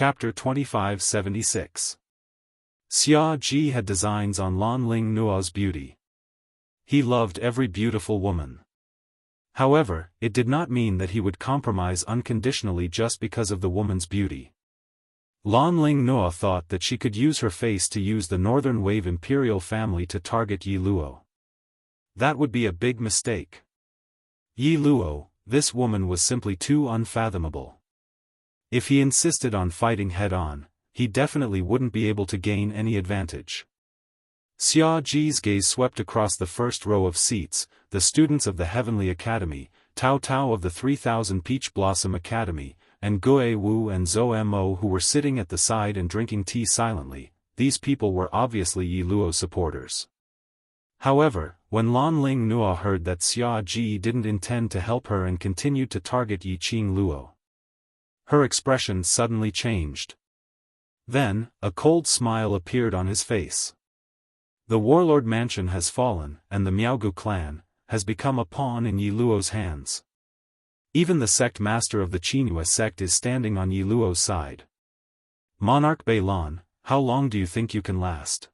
Chapter 2576. Xia Ji had designs on Lan Ling Nuo's beauty. He loved every beautiful woman. However, it did not mean that he would compromise unconditionally just because of the woman's beauty. Lan Ling Nuo thought that she could use her face to use the Northern Wave imperial family to target Yi Luo. That would be a big mistake. Yi Luo, this woman was simply too unfathomable. If he insisted on fighting head-on, he definitely wouldn't be able to gain any advantage. Xia Ji's gaze swept across the first row of seats, the students of the Heavenly Academy, Tao Tao of the 3000 Peach Blossom Academy, and Gue Wu and Zhou Mo who were sitting at the side and drinking tea silently. These people were obviously Yi Luo supporters. However, when Lan Ling Nuo heard that Xia Ji didn't intend to help her and continued to target Yi Qing Luo, her expression suddenly changed. Then, a cold smile appeared on his face. The warlord mansion has fallen, and the Miaogu clan has become a pawn in Yi Luo's hands. Even the sect master of the Qinhua sect is standing on Yi Luo's side. Monarch Beilan, how long do you think you can last?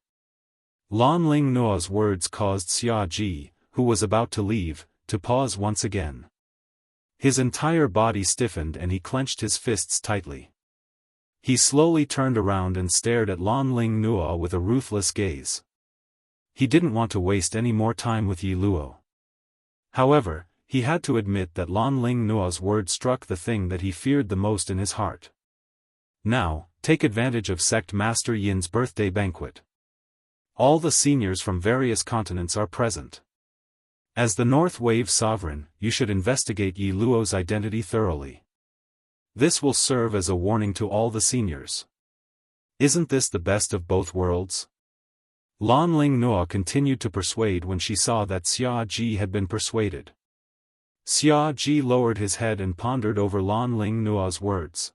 Lan Ling Nuo's words caused Xia Ji, who was about to leave, to pause once again. His entire body stiffened and he clenched his fists tightly. He slowly turned around and stared at Lan Ling Nuo with a ruthless gaze. He didn't want to waste any more time with Yi Luo. However, he had to admit that Lan Ling Nuo's word struck the thing that he feared the most in his heart. Now, take advantage of Sect Master Yin's birthday banquet. All the seniors from various continents are present. As the North Wave Sovereign, you should investigate Yi Luo's identity thoroughly. This will serve as a warning to all the seniors. Isn't this the best of both worlds? Lan Ling Nuo continued to persuade when she saw that Xia Ji had been persuaded. Xia Ji lowered his head and pondered over Lan Ling Nuo's words.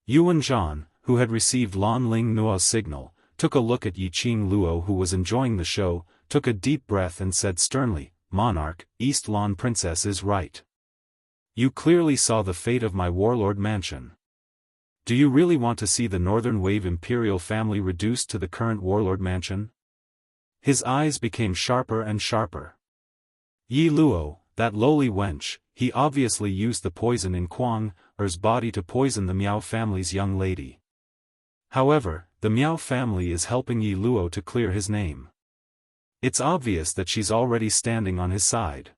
Yuan Zhan, who had received Lan Ling Nuo's signal, took a look at Yi Qing Luo who was enjoying the show, took a deep breath and said sternly, "Monarch, East Lan Princess is right. You clearly saw the fate of my warlord mansion. Do you really want to see the Northern Wave imperial family reduced to the current warlord mansion?" His eyes became sharper and sharper. Yi Luo, that lowly wench, he obviously used the poison in Kuang Er's body to poison the Miao family's young lady. However, the Miao family is helping Yi Luo to clear his name. It's obvious that she's already standing on his side.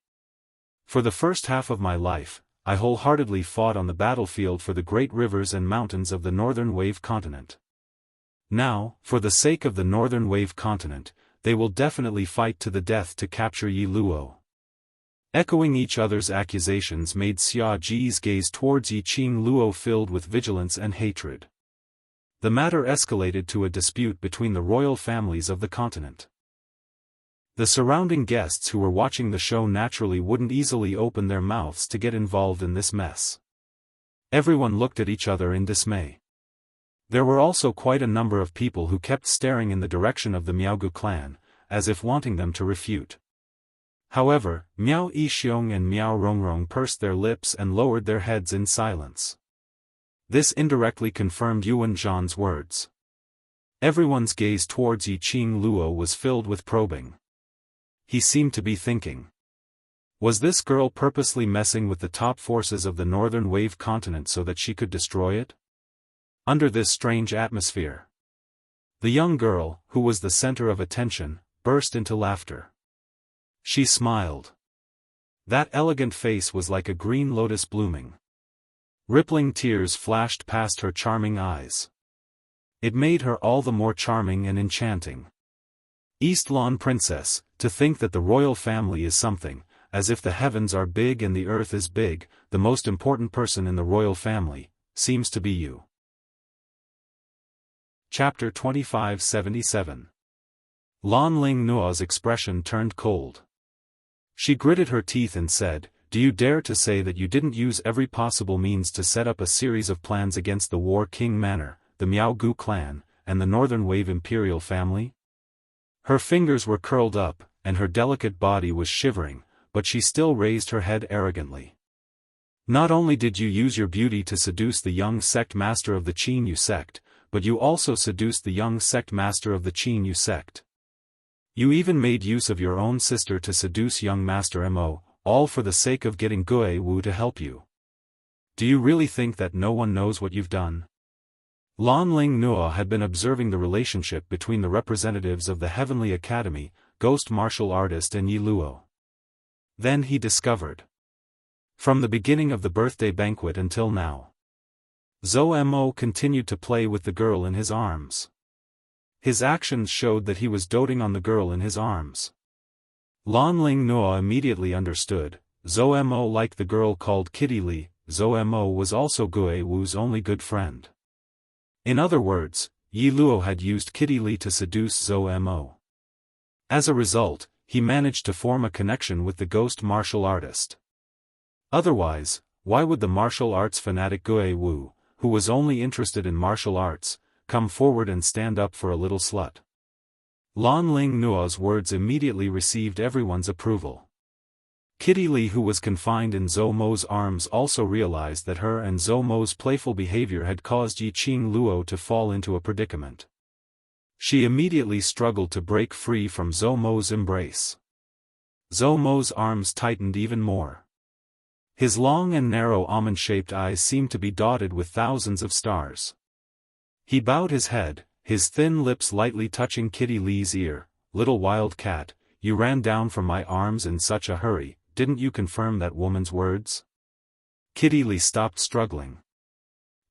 For the first half of my life, I wholeheartedly fought on the battlefield for the great rivers and mountains of the Northern Wave continent. Now, for the sake of the Northern Wave continent, they will definitely fight to the death to capture Yi Luo. Echoing each other's accusations made Xia Ji's gaze towards Yi Qing Luo filled with vigilance and hatred. The matter escalated to a dispute between the royal families of the continent. The surrounding guests who were watching the show naturally wouldn't easily open their mouths to get involved in this mess. Everyone looked at each other in dismay. There were also quite a number of people who kept staring in the direction of the Miaogu clan, as if wanting them to refute. However, Miao Yixiong and Miao Rongrong pursed their lips and lowered their heads in silence. This indirectly confirmed Yuan Zhan's words. Everyone's gaze towards Yi Qing Luo was filled with probing. He seemed to be thinking. Was this girl purposely messing with the top forces of the Northern Wave continent so that she could destroy it? Under this strange atmosphere, the young girl, who was the center of attention, burst into laughter. She smiled. That elegant face was like a green lotus blooming. Rippling tears flashed past her charming eyes. It made her all the more charming and enchanting. East Lan Princess, to think that the royal family is something, as if the heavens are big and the earth is big, the most important person in the royal family, seems to be you. Chapter 2577. Lan Ling Nuo's expression turned cold. She gritted her teeth and said, "Do you dare to say that you didn't use every possible means to set up a series of plans against the War King Manor, the Miaogu clan, and the Northern Wave imperial family?" Her fingers were curled up, and her delicate body was shivering, but she still raised her head arrogantly. Not only did you use your beauty to seduce the young sect master of the Qin Yu sect, but you also seduced the young sect master of the Qin Yu sect. You even made use of your own sister to seduce young Master Mo, all for the sake of getting Gui Wu to help you. Do you really think that no one knows what you've done? Lan Ling Nuo had been observing the relationship between the representatives of the Heavenly Academy, Ghost Martial Artist and Yi Luo. Then he discovered. From the beginning of the birthday banquet until now, Zhou Mo continued to play with the girl in his arms. His actions showed that he was doting on the girl in his arms. Lan Ling Nuo immediately understood. Zhou Mo liked the girl called Kitty Li. Zhou Mo was also Gui Wu's only good friend. In other words, Yi Luo had used Kitty Li to seduce Zhou Mo. As a result, he managed to form a connection with the ghost martial artist. Otherwise, why would the martial arts fanatic Gui Wu, who was only interested in martial arts, come forward and stand up for a little slut? Lan Ling Nuo's words immediately received everyone's approval. Kitty Li, who was confined in Zhou Mo's arms, also realized that her and Zhou Mo's playful behavior had caused Yiqing Luo to fall into a predicament. She immediately struggled to break free from Zhou Mo's embrace. Zhou Mo's arms tightened even more. His long and narrow almond-shaped eyes seemed to be dotted with thousands of stars. He bowed his head, his thin lips lightly touching Kitty Li's ear. "Little wild cat, you ran down from my arms in such a hurry, didn't you confirm that woman's words?" Kitty Li stopped struggling.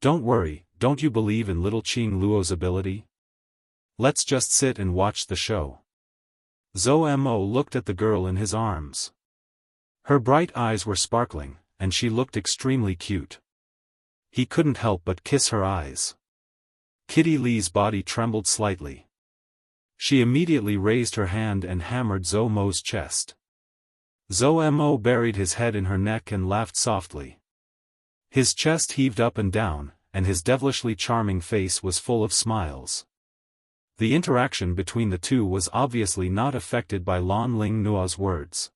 "Don't worry, don't you believe in little Qing Luo's ability? Let's just sit and watch the show." Zhou Mo looked at the girl in his arms. Her bright eyes were sparkling, and she looked extremely cute. He couldn't help but kiss her eyes. Kitty Li's body trembled slightly. She immediately raised her hand and hammered Zhou Mo's chest. Zhou Mo buried his head in her neck and laughed softly. His chest heaved up and down, and his devilishly charming face was full of smiles. The interaction between the two was obviously not affected by Lan Ling Nuo's words.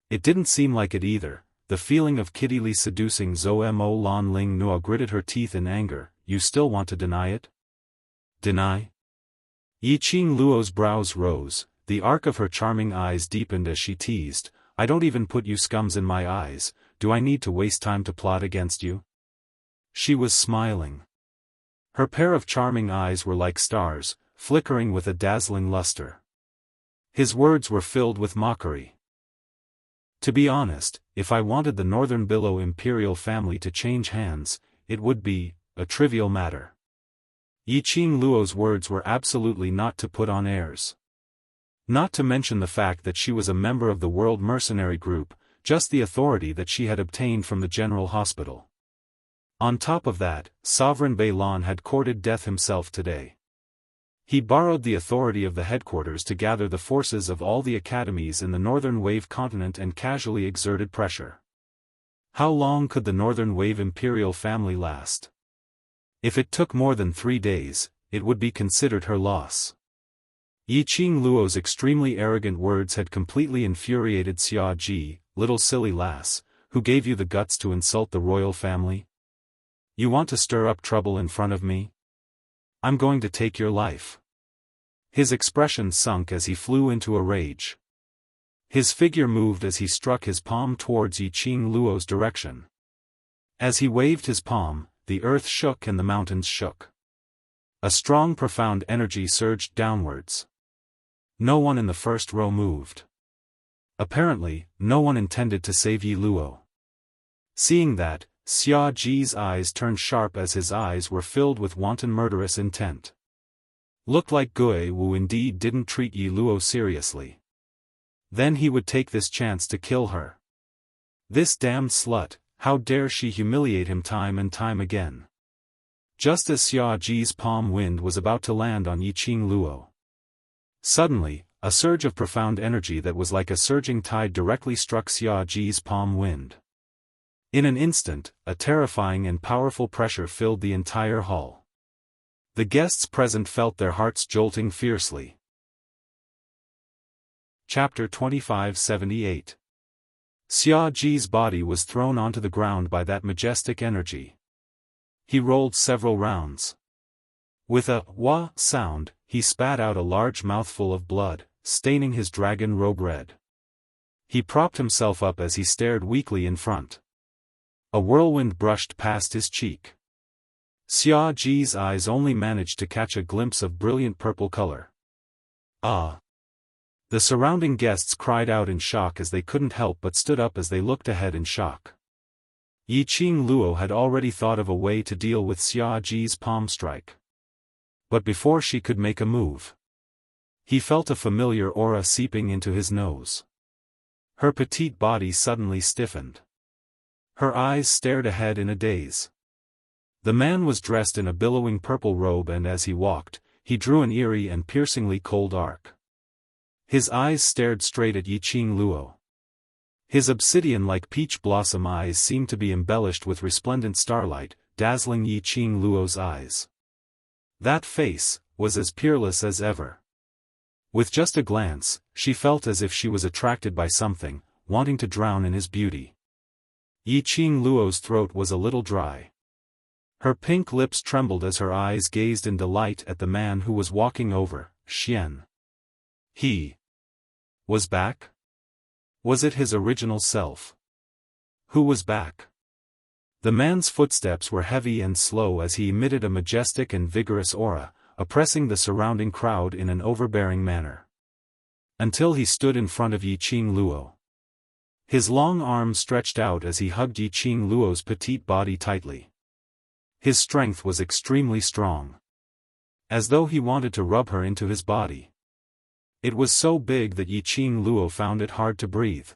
It didn't seem like it either. The feeling of Kitty Li seducing Zhou Mo. Lan Ling Nuo gritted her teeth in anger. "You still want to deny it?" "Deny?" Yiqing Luo's brows rose, the arc of her charming eyes deepened as she teased. "I don't even put you scums in my eyes, do I need to waste time to plot against you?" She was smiling. Her pair of charming eyes were like stars, flickering with a dazzling luster. His words were filled with mockery. "To be honest, if I wanted the Northern Billow imperial family to change hands, it would be a trivial matter." Yiqing Luo's words were absolutely not to put on airs. Not to mention the fact that she was a member of the World Mercenary Group, just the authority that she had obtained from the General Hospital. On top of that, Sovereign Bei Lan had courted death himself today. He borrowed the authority of the headquarters to gather the forces of all the academies in the Northern Wave continent and casually exerted pressure. How long could the Northern Wave imperial family last? If it took more than 3 days, it would be considered her loss. Yiqing Luo's extremely arrogant words had completely infuriated Xia Ji. "Little silly lass, who gave you the guts to insult the royal family? You want to stir up trouble in front of me? I'm going to take your life." His expression sunk as he flew into a rage. His figure moved as he struck his palm towards Yiqing Luo's direction. As he waved his palm, the earth shook and the mountains shook. A strong profound energy surged downwards. No one in the first row moved. Apparently, no one intended to save Yi Luo. Seeing that, Xia Ji's eyes turned sharp as his eyes were filled with wanton murderous intent. Looked like Gui Wu indeed didn't treat Yi Luo seriously. Then he would take this chance to kill her. This damned slut, how dare she humiliate him time and time again. Just as Xia Ji's palm wind was about to land on Yiqing Luo. Suddenly, a surge of profound energy that was like a surging tide directly struck Xia Ji's palm wind. In an instant, a terrifying and powerful pressure filled the entire hall. The guests present felt their hearts jolting fiercely. Chapter 2578. Xia Ji's body was thrown onto the ground by that majestic energy. He rolled several rounds. With a wah sound, he spat out a large mouthful of blood, staining his dragon robe red. He propped himself up as he stared weakly in front. A whirlwind brushed past his cheek. Xia Ji's eyes only managed to catch a glimpse of brilliant purple color. Ah! The surrounding guests cried out in shock as they couldn't help but stood up as they looked ahead in shock. Yiqing Luo had already thought of a way to deal with Xia Ji's palm strike. But before she could make a move, he felt a familiar aura seeping into his nose. Her petite body suddenly stiffened. Her eyes stared ahead in a daze. The man was dressed in a billowing purple robe, and as he walked, he drew an eerie and piercingly cold arc. His eyes stared straight at Yiqing Luo. His obsidian-like peach blossom eyes seemed to be embellished with resplendent starlight, dazzling Yiqing Luo's eyes. That face was as peerless as ever. With just a glance, she felt as if she was attracted by something, wanting to drown in his beauty. Yiqing Luo's throat was a little dry. Her pink lips trembled as her eyes gazed in delight at the man who was walking over, Xian. He was back? Was it his original self? Who was back? The man's footsteps were heavy and slow as he emitted a majestic and vigorous aura, oppressing the surrounding crowd in an overbearing manner. Until he stood in front of Yiqing Luo. His long arms stretched out as he hugged Yiqing Luo's petite body tightly. His strength was extremely strong. As though he wanted to rub her into his body. It was so big that Yiqing Luo found it hard to breathe.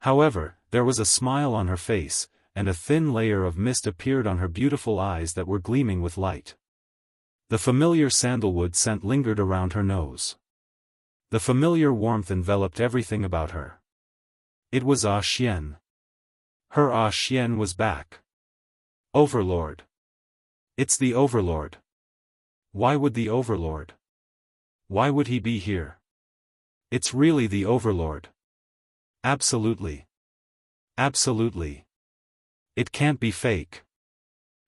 However, there was a smile on her face, and a thin layer of mist appeared on her beautiful eyes that were gleaming with light. The familiar sandalwood scent lingered around her nose. The familiar warmth enveloped everything about her. It was Ah Xian. Her Ah Xian was back. Overlord. It's the Overlord. Why would the Overlord? Why would he be here? It's really the Overlord. Absolutely. Absolutely. It can't be fake.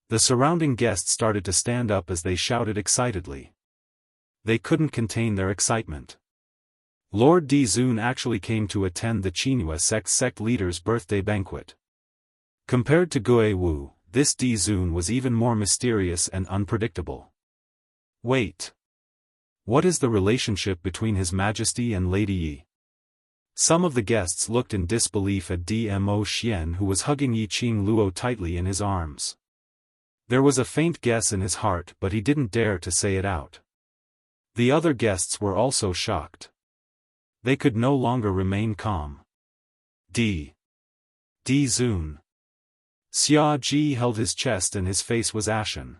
The surrounding guests started to stand up as they shouted excitedly. They couldn't contain their excitement. Lord Dizun actually came to attend the Qinhua sect leader's birthday banquet. Compared to Gue Wu, this Dizun was even more mysterious and unpredictable. Wait. What is the relationship between His Majesty and Lady Yi? Some of the guests looked in disbelief at Dmo Xian, who was hugging Yiqing Luo tightly in his arms. There was a faint guess in his heart, but he didn't dare to say it out. The other guests were also shocked. They could no longer remain calm. Dizun. Xia Ji held his chest and his face was ashen.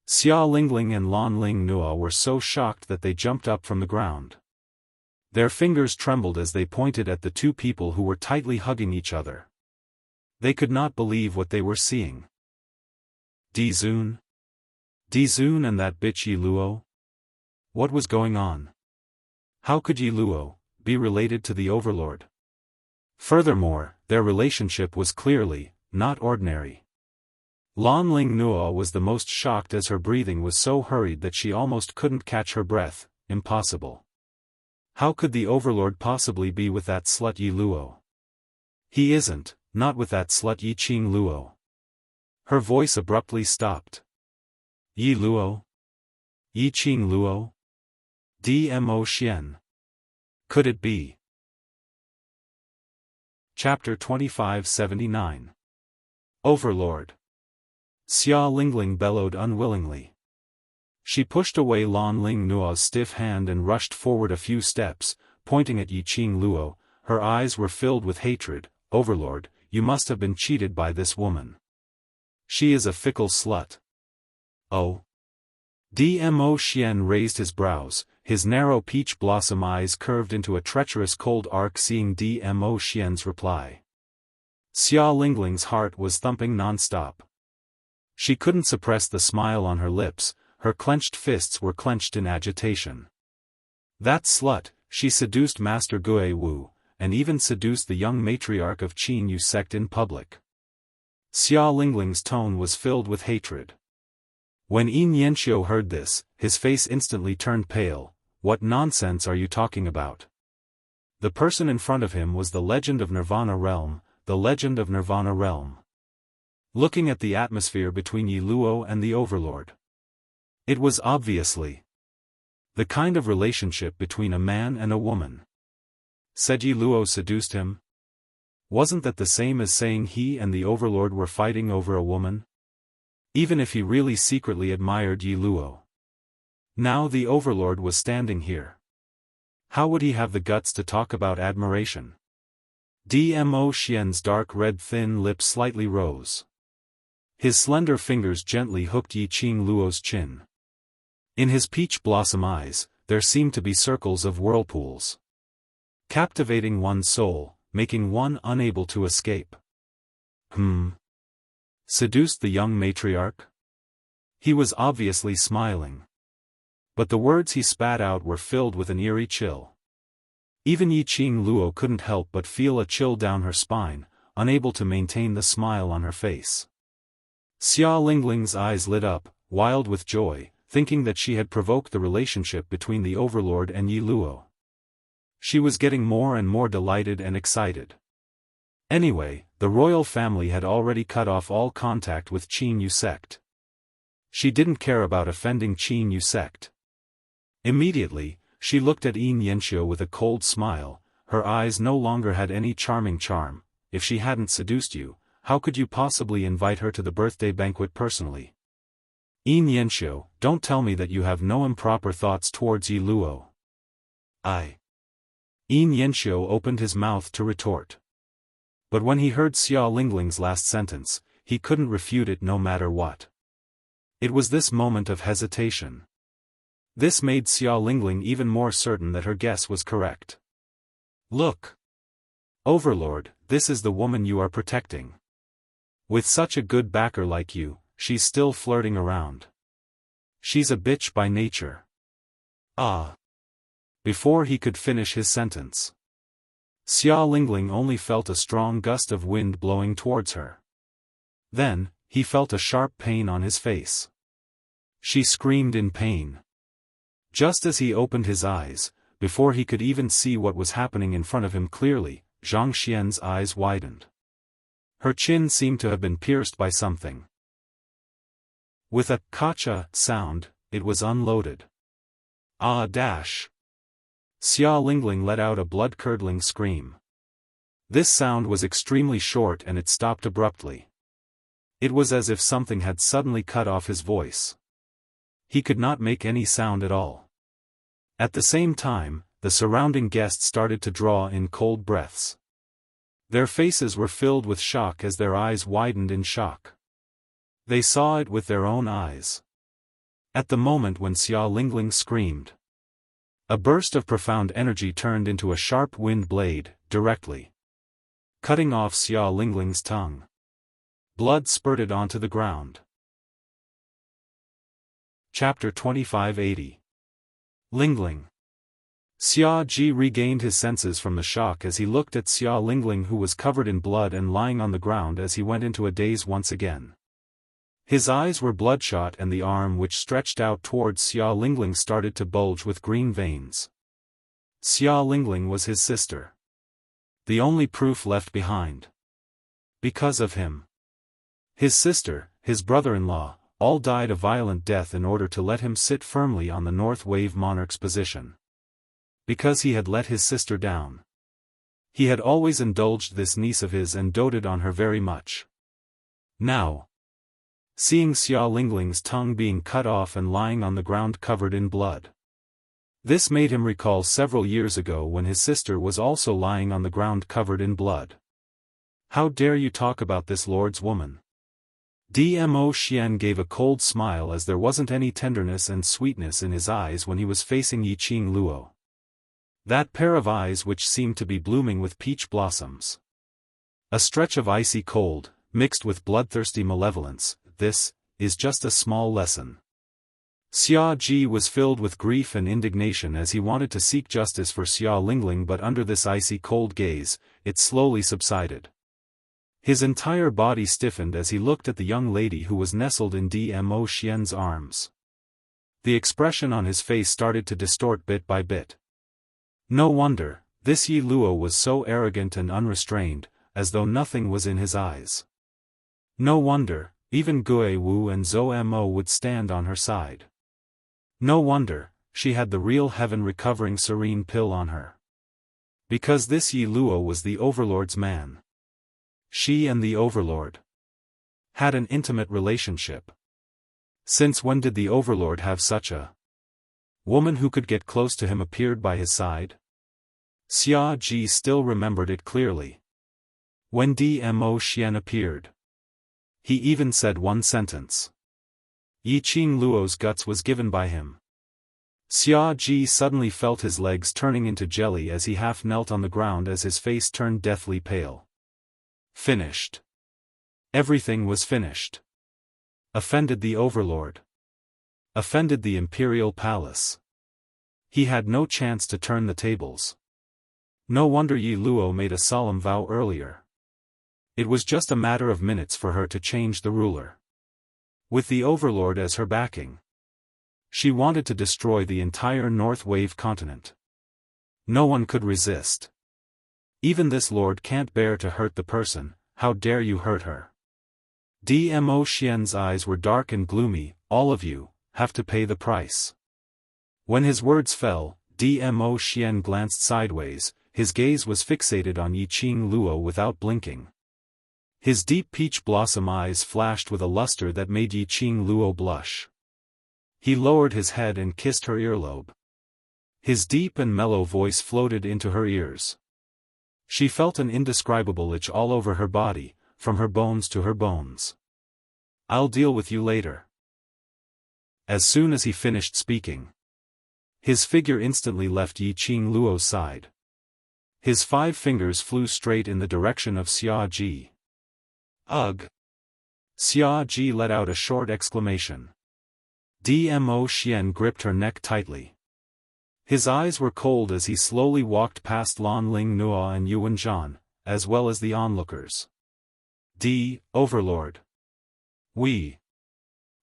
Xia Lingling and Lan Ling Nua were so shocked that they jumped up from the ground. Their fingers trembled as they pointed at the two people who were tightly hugging each other. They could not believe what they were seeing. Dizun? Dizun and that bitch Yi Luo? What was going on? How could Yi Luo be related to the Overlord? Furthermore, their relationship was clearly not ordinary. Lan Ling Nua was the most shocked as her breathing was so hurried that she almost couldn't catch her breath. Impossible. How could the Overlord possibly be with that slut Yi Luo? He isn't, not with that slut Yiqing Luo. Her voice abruptly stopped. Yi Luo? Yiqing Luo? Dmo Xian. Could it be? Chapter 2579. Overlord. Xia Lingling bellowed unwillingly. She pushed away Lan Ling Nua's stiff hand and rushed forward a few steps, pointing at Yiqing Luo. Her eyes were filled with hatred. Overlord, you must have been cheated by this woman. She is a fickle slut. Oh. Dmo Xian raised his brows, his narrow peach blossom eyes curved into a treacherous cold arc. Seeing Dmo Xian's reply, Xia Lingling's heart was thumping non-stop. She couldn't suppress the smile on her lips, her clenched fists were clenched in agitation. That slut, she seduced Master Gue Wu, and even seduced the young matriarch of Qin Yu sect in public. Xia Lingling's tone was filled with hatred. When Yin Yanxiu heard this, his face instantly turned pale. What nonsense are you talking about? The person in front of him was the legend of Nirvana Realm, the legend of Nirvana Realm. Looking at the atmosphere between Yi Luo and the Overlord. It was obviously the kind of relationship between a man and a woman. Said Yi Luo seduced him? Wasn't that the same as saying he and the Overlord were fighting over a woman? Even if he really secretly admired Yi Luo. Now the Overlord was standing here. How would he have the guts to talk about admiration? Dmo Xian's dark red thin lips slightly rose. His slender fingers gently hooked Yi Qing Luo's chin. In his peach blossom eyes, there seemed to be circles of whirlpools. Captivating one's soul, making one unable to escape. Seduced the young matriarch? He was obviously smiling. But the words he spat out were filled with an eerie chill. Even Yi Qing Luo couldn't help but feel a chill down her spine, unable to maintain the smile on her face. Xia Lingling's eyes lit up, wild with joy, thinking that she had provoked the relationship between the Overlord and Yi Luo. She was getting more and more delighted and excited. Anyway, the royal family had already cut off all contact with Qin Yu sect. She didn't care about offending Qin Yu sect. Immediately, she looked at Yin Yanxiu with a cold smile. Her eyes no longer had any charming charm. If she hadn't seduced you, how could you possibly invite her to the birthday banquet personally? Yin Yanxiu, don't tell me that you have no improper thoughts towards Yi Luo. Yin Yanxiu opened his mouth to retort. But when he heard Xia Lingling's last sentence, he couldn't refute it no matter what. It was this moment of hesitation. This made Xia Lingling even more certain that her guess was correct. Look! Overlord, this is the woman you are protecting. With such a good backer like you, she's still flirting around. She's a bitch by nature. Before he could finish his sentence, Xia Lingling only felt a strong gust of wind blowing towards her. Then, he felt a sharp pain on his face. She screamed in pain. Just as he opened his eyes, before he could even see what was happening in front of him clearly, Zhang Xian's eyes widened. Her chin seemed to have been pierced by something. With a "kacha" sound, it was unloaded. Xia Lingling let out a blood-curdling scream. This sound was extremely short and it stopped abruptly. It was as if something had suddenly cut off his voice. He could not make any sound at all. At the same time, the surrounding guests started to draw in cold breaths. Their faces were filled with shock as their eyes widened in shock. They saw it with their own eyes. At the moment when Xia Lingling screamed, a burst of profound energy turned into a sharp wind blade, directly cutting off Xia Lingling's tongue. Blood spurted onto the ground. Chapter 2580. Lingling. Xia Ji regained his senses from the shock as he looked at Xia Lingling, who was covered in blood and lying on the ground, as he went into a daze once again. His eyes were bloodshot and the arm which stretched out towards Xia Lingling started to bulge with green veins. Xia Lingling was his sister. The only proof left behind. Because of him, his sister, his brother-in-law, all died a violent death in order to let him sit firmly on the North Wave Monarch's position. Because he had let his sister down. He had always indulged this niece of his and doted on her very much. Now, seeing Xia Lingling's tongue being cut off and lying on the ground covered in blood, this made him recall several years ago when his sister was also lying on the ground covered in blood. How dare you talk about this lord's woman? Dmo Xian gave a cold smile as there wasn't any tenderness and sweetness in his eyes when he was facing Yi Qing Luo. That pair of eyes which seemed to be blooming with peach blossoms. A stretch of icy cold, mixed with bloodthirsty malevolence. This is just a small lesson. Xia Ji was filled with grief and indignation as he wanted to seek justice for Xia Lingling, but under this icy cold gaze, it slowly subsided. His entire body stiffened as he looked at the young lady who was nestled in Dmo Xian's arms. The expression on his face started to distort bit by bit. No wonder, this Yi Luo was so arrogant and unrestrained, as though nothing was in his eyes. No wonder, even Gui Wu and Zhou Mo would stand on her side. No wonder, she had the real heaven-recovering serene pill on her. Because this Yi Luo was the Overlord's man. She and the Overlord had an intimate relationship. Since when did the Overlord have such a woman who could get close to him appeared by his side? Xia Ji still remembered it clearly. When Dmo Xian appeared, he even said one sentence. Yi Qing Luo's guts was given by him. Xia Ji suddenly felt his legs turning into jelly as he half knelt on the ground as his face turned deathly pale. Finished. Everything was finished. Offended the Overlord. Offended the Imperial Palace. He had no chance to turn the tables. No wonder Yi Luo made a solemn vow earlier. It was just a matter of minutes for her to change the ruler. With the Overlord as her backing, she wanted to destroy the entire North Wave continent. No one could resist. Even this lord can't bear to hurt the person, how dare you hurt her? Dmo Xian's eyes were dark and gloomy. All of you have to pay the price. When his words fell, Dmo Xian glanced sideways, his gaze was fixated on Yi Qing Luo without blinking. His deep peach blossom eyes flashed with a luster that made Yi Qing Luo blush. He lowered his head and kissed her earlobe. His deep and mellow voice floated into her ears. She felt an indescribable itch all over her body, from her bones to her bones. I'll deal with you later. As soon as he finished speaking, his figure instantly left Yi Qing Luo's side. His 5 fingers flew straight in the direction of Xia Ji. Ugh! Xia Ji let out a short exclamation. Dmo Xian gripped her neck tightly. His eyes were cold as he slowly walked past Lan Ling Nua and Yuan Zhan, as well as the onlookers. Overlord. We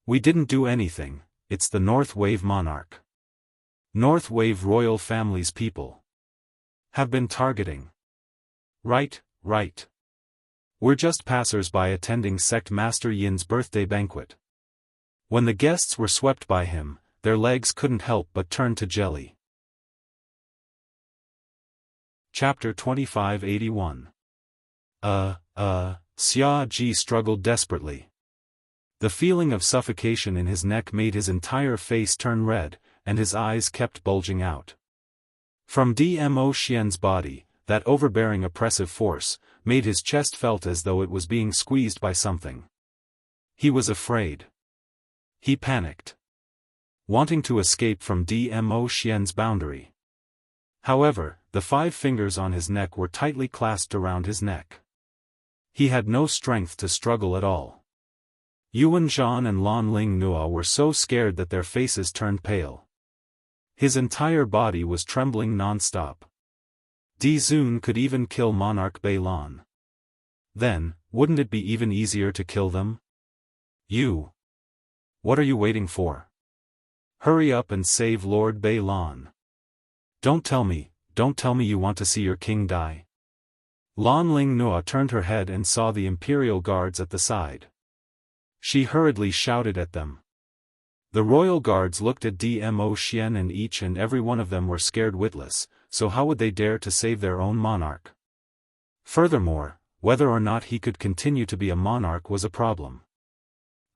didn't do anything, it's the North Wave monarch. North Wave royal family's people have been targeting. Right. We're just passers-by attending Sect Master Yin's birthday banquet. When the guests were swept by him, their legs couldn't help but turn to jelly. Chapter 2581. Xia Ji struggled desperately. The feeling of suffocation in his neck made his entire face turn red, and his eyes kept bulging out. From Dmo Xian's body, that overbearing oppressive force, made his chest felt as though it was being squeezed by something. He was afraid. He panicked, wanting to escape from Dmo Xian's boundary. However, the 5 fingers on his neck were tightly clasped around his neck. He had no strength to struggle at all. Yuan Zhan and Lan Ling Nua were so scared that their faces turned pale. His entire body was trembling non-stop. Di Zun could even kill Monarch Beilan. Then, wouldn't it be even easier to kill them? You. What are you waiting for? Hurry up and save Lord Beilan. Don't tell me you want to see your king die. Lan Ling Nua turned her head and saw the Imperial Guards at the side. She hurriedly shouted at them. The royal guards looked at Dmo Xian and each and every one of them were scared witless, so how would they dare to save their own monarch? Furthermore, whether or not he could continue to be a monarch was a problem.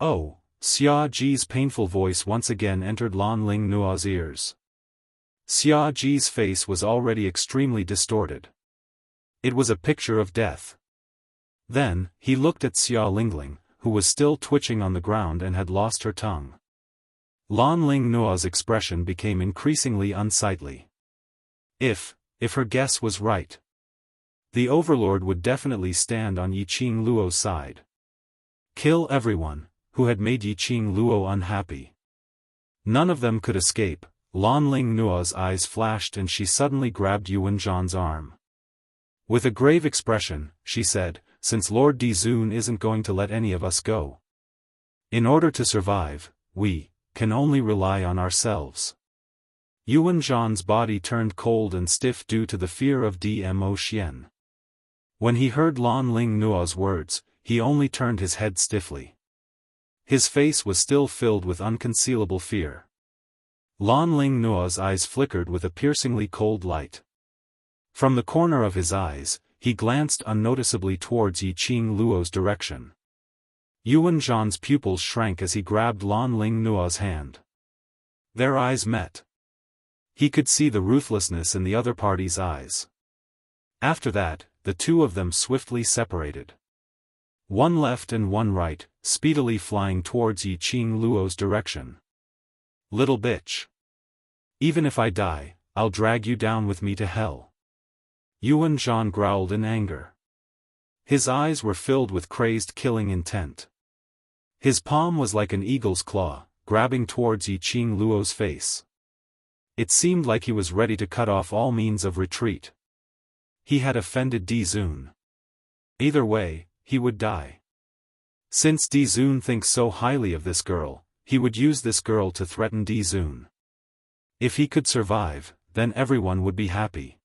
Oh, Xia Ji's painful voice once again entered Lan Ling Nua's ears. Xia Ji's face was already extremely distorted. It was a picture of death. Then, he looked at Xia Lingling, who was still twitching on the ground and had lost her tongue. Lan Ling Nua's expression became increasingly unsightly. If her guess was right, the Overlord would definitely stand on Yi Qing Luo's side. Kill everyone who had made Yi Qing Luo unhappy. None of them could escape. Lan Ling Nuo's eyes flashed and she suddenly grabbed Yuan Zhan's arm. With a grave expression, she said, "Since Lord Dizun isn't going to let any of us go. In order to survive, we can only rely on ourselves." Yuan Zhan's body turned cold and stiff due to the fear of Dmo Xian. When he heard Lan Ling Nuo's words, he only turned his head stiffly. His face was still filled with unconcealable fear. Lan Ling Nuo's eyes flickered with a piercingly cold light. From the corner of his eyes, he glanced unnoticeably towards Yiqing Luo's direction. Yuan Zhan's pupils shrank as he grabbed Lan Ling Nuo's hand. Their eyes met. He could see the ruthlessness in the other party's eyes. After that, the two of them swiftly separated. One left and one right, speedily flying towards Yiqing Luo's direction. "Little bitch. Even if I die, I'll drag you down with me to hell." Yuan Zhan growled in anger. His eyes were filled with crazed killing intent. His palm was like an eagle's claw, grabbing towards Yiqing Luo's face. It seemed like he was ready to cut off all means of retreat. He had offended Dizun. Either way, he would die. Since Dizun thinks so highly of this girl, he would use this girl to threaten Dizun. If he could survive, then everyone would be happy.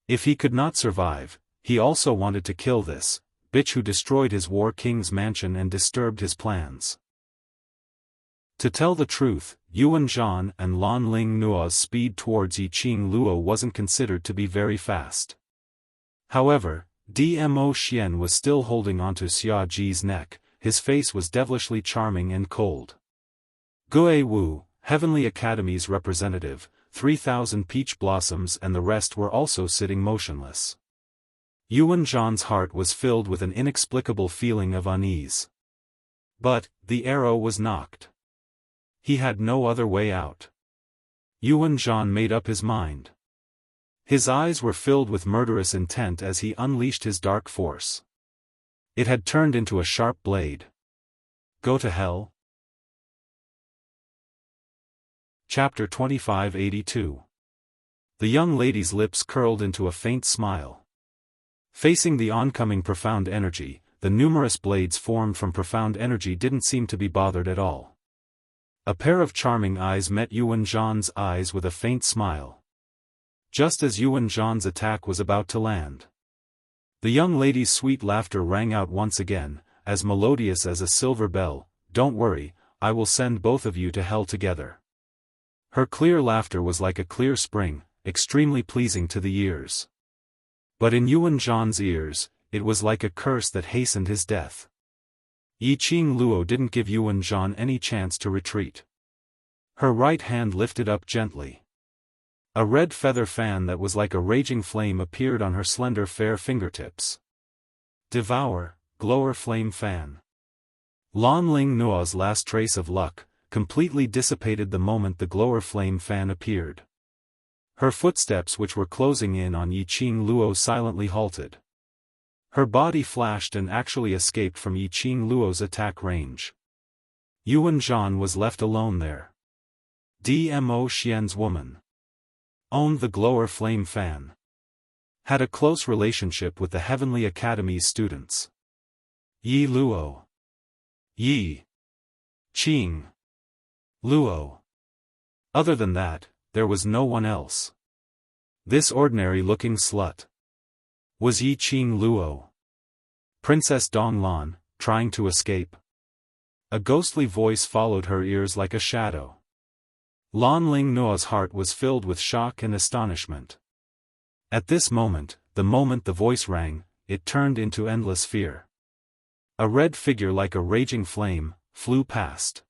If he could not survive, he also wanted to kill this bitch who destroyed his war king's mansion and disturbed his plans. To tell the truth, Yuan Zhan and Lan Ling Nuo's speed towards Yiqing Luo wasn't considered to be very fast. However, Dmo Xian was still holding onto Xia Ji's neck. His face was devilishly charming and cold. Gue Wu, Heavenly Academy's representative, 3,000 peach blossoms and the rest were also sitting motionless. Yuan Zhan's heart was filled with an inexplicable feeling of unease. But, the arrow was knocked. He had no other way out. Yuan Zhan made up his mind. His eyes were filled with murderous intent as he unleashed his dark force. It had turned into a sharp blade. Go to hell. Chapter 2582. The young lady's lips curled into a faint smile. Facing the oncoming profound energy, the numerous blades formed from profound energy didn't seem to be bothered at all. A pair of charming eyes met Yuan Zhan's eyes with a faint smile. Just as Yuan Zhan's attack was about to land, the young lady's sweet laughter rang out once again, as melodious as a silver bell. "Don't worry, I will send both of you to hell together." Her clear laughter was like a clear spring, extremely pleasing to the ears. But in Yuan Zhan's ears, it was like a curse that hastened his death. Yiqing Luo didn't give Yuan Zhan any chance to retreat. Her right hand lifted up gently. A red feather fan that was like a raging flame appeared on her slender fair fingertips. Devour, Glower Flame Fan. Lan Ling Nuo's last trace of luck completely dissipated the moment the Glower Flame Fan appeared. Her footsteps which were closing in on Yiqing Luo silently halted. Her body flashed and actually escaped from Yiqing Luo's attack range. Yuan Zhan was left alone there. Dmo Xian's woman owned the Glower Flame Fan. Had a close relationship with the Heavenly Academy's students. Yi Luo. Yi Qing Luo. Other than that, there was no one else. This ordinary-looking slut was Yiqing Luo. Princess Donglan, trying to escape. A ghostly voice followed her ears like a shadow. Lan Ling Nuo's heart was filled with shock and astonishment. At this moment, the moment the voice rang, it turned into endless fear. A red figure like a raging flame flew past.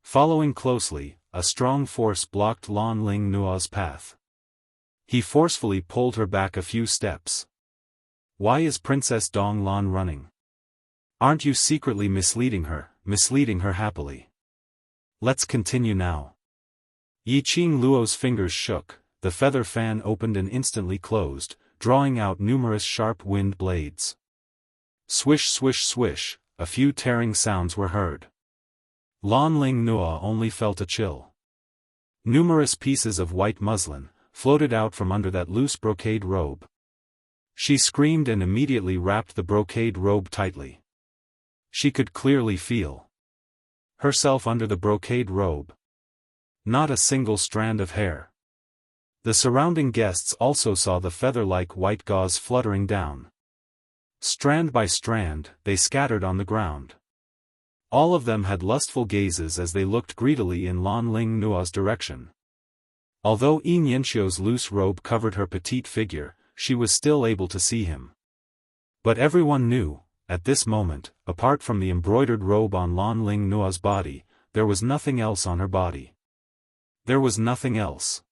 Following closely, a strong force blocked Lan Ling Nuo's path. He forcefully pulled her back a few steps. Why is Princess Donglan running? Aren't you secretly misleading her happily? Let's continue now. Yiqing Luo's fingers shook, the feather fan opened and instantly closed, drawing out numerous sharp wind blades. Swish swish swish, a few tearing sounds were heard. Lan Ling Nua only felt a chill. Numerous pieces of white muslin floated out from under that loose brocade robe. She screamed and immediately wrapped the brocade robe tightly. She could clearly feel herself under the brocade robe. Not a single strand of hair. The surrounding guests also saw the feather-like white gauze fluttering down. Strand by strand, they scattered on the ground. All of them had lustful gazes as they looked greedily in Lan Ling Nua's direction. Although Yi Nianxiu's loose robe covered her petite figure, she was still able to see him. But everyone knew, at this moment, apart from the embroidered robe on Lan Ling Nua's body, there was nothing else on her body. There was nothing else.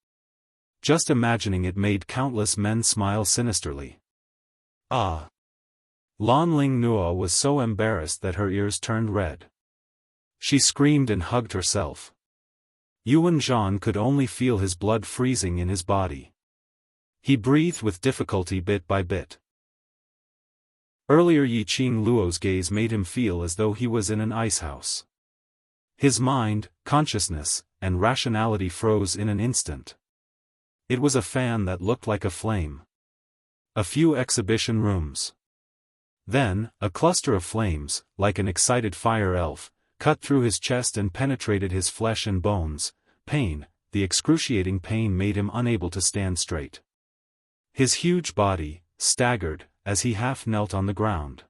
Just imagining it made countless men smile sinisterly. Ah! Lan Ling Nua was so embarrassed that her ears turned red. She screamed and hugged herself. Yuan Zhan could only feel his blood freezing in his body. He breathed with difficulty bit by bit. Earlier Yiqing Luo's gaze made him feel as though he was in an icehouse. His mind, consciousness, and rationality froze in an instant. It was a fan that looked like a flame. A few exhibition rooms. Then, a cluster of flames, like an excited fire elf, cut through his chest and penetrated his flesh and bones. Pain, the excruciating pain made him unable to stand straight. His huge body staggered as he half knelt on the ground.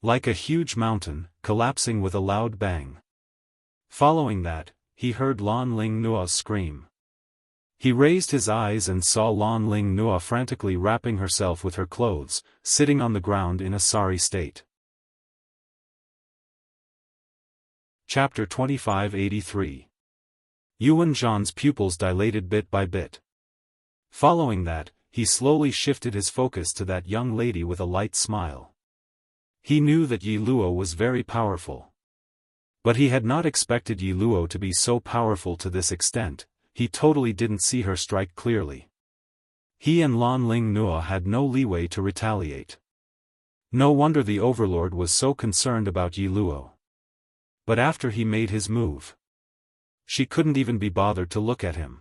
Like a huge mountain, collapsing with a loud bang. Following that, he heard Lan Ling Nua scream. He raised his eyes and saw Lan Ling Nua frantically wrapping herself with her clothes, sitting on the ground in a sorry state. Chapter 2583. Yuan Zhan's pupils dilated bit by bit. Following that, he slowly shifted his focus to that young lady with a light smile. He knew that Yi Luo was very powerful. But he had not expected Yi Luo to be so powerful to this extent. He totally didn't see her strike clearly. He and Lan Ling Nua had no leeway to retaliate. No wonder the overlord was so concerned about Yi Luo. But after he made his move, she couldn't even be bothered to look at him.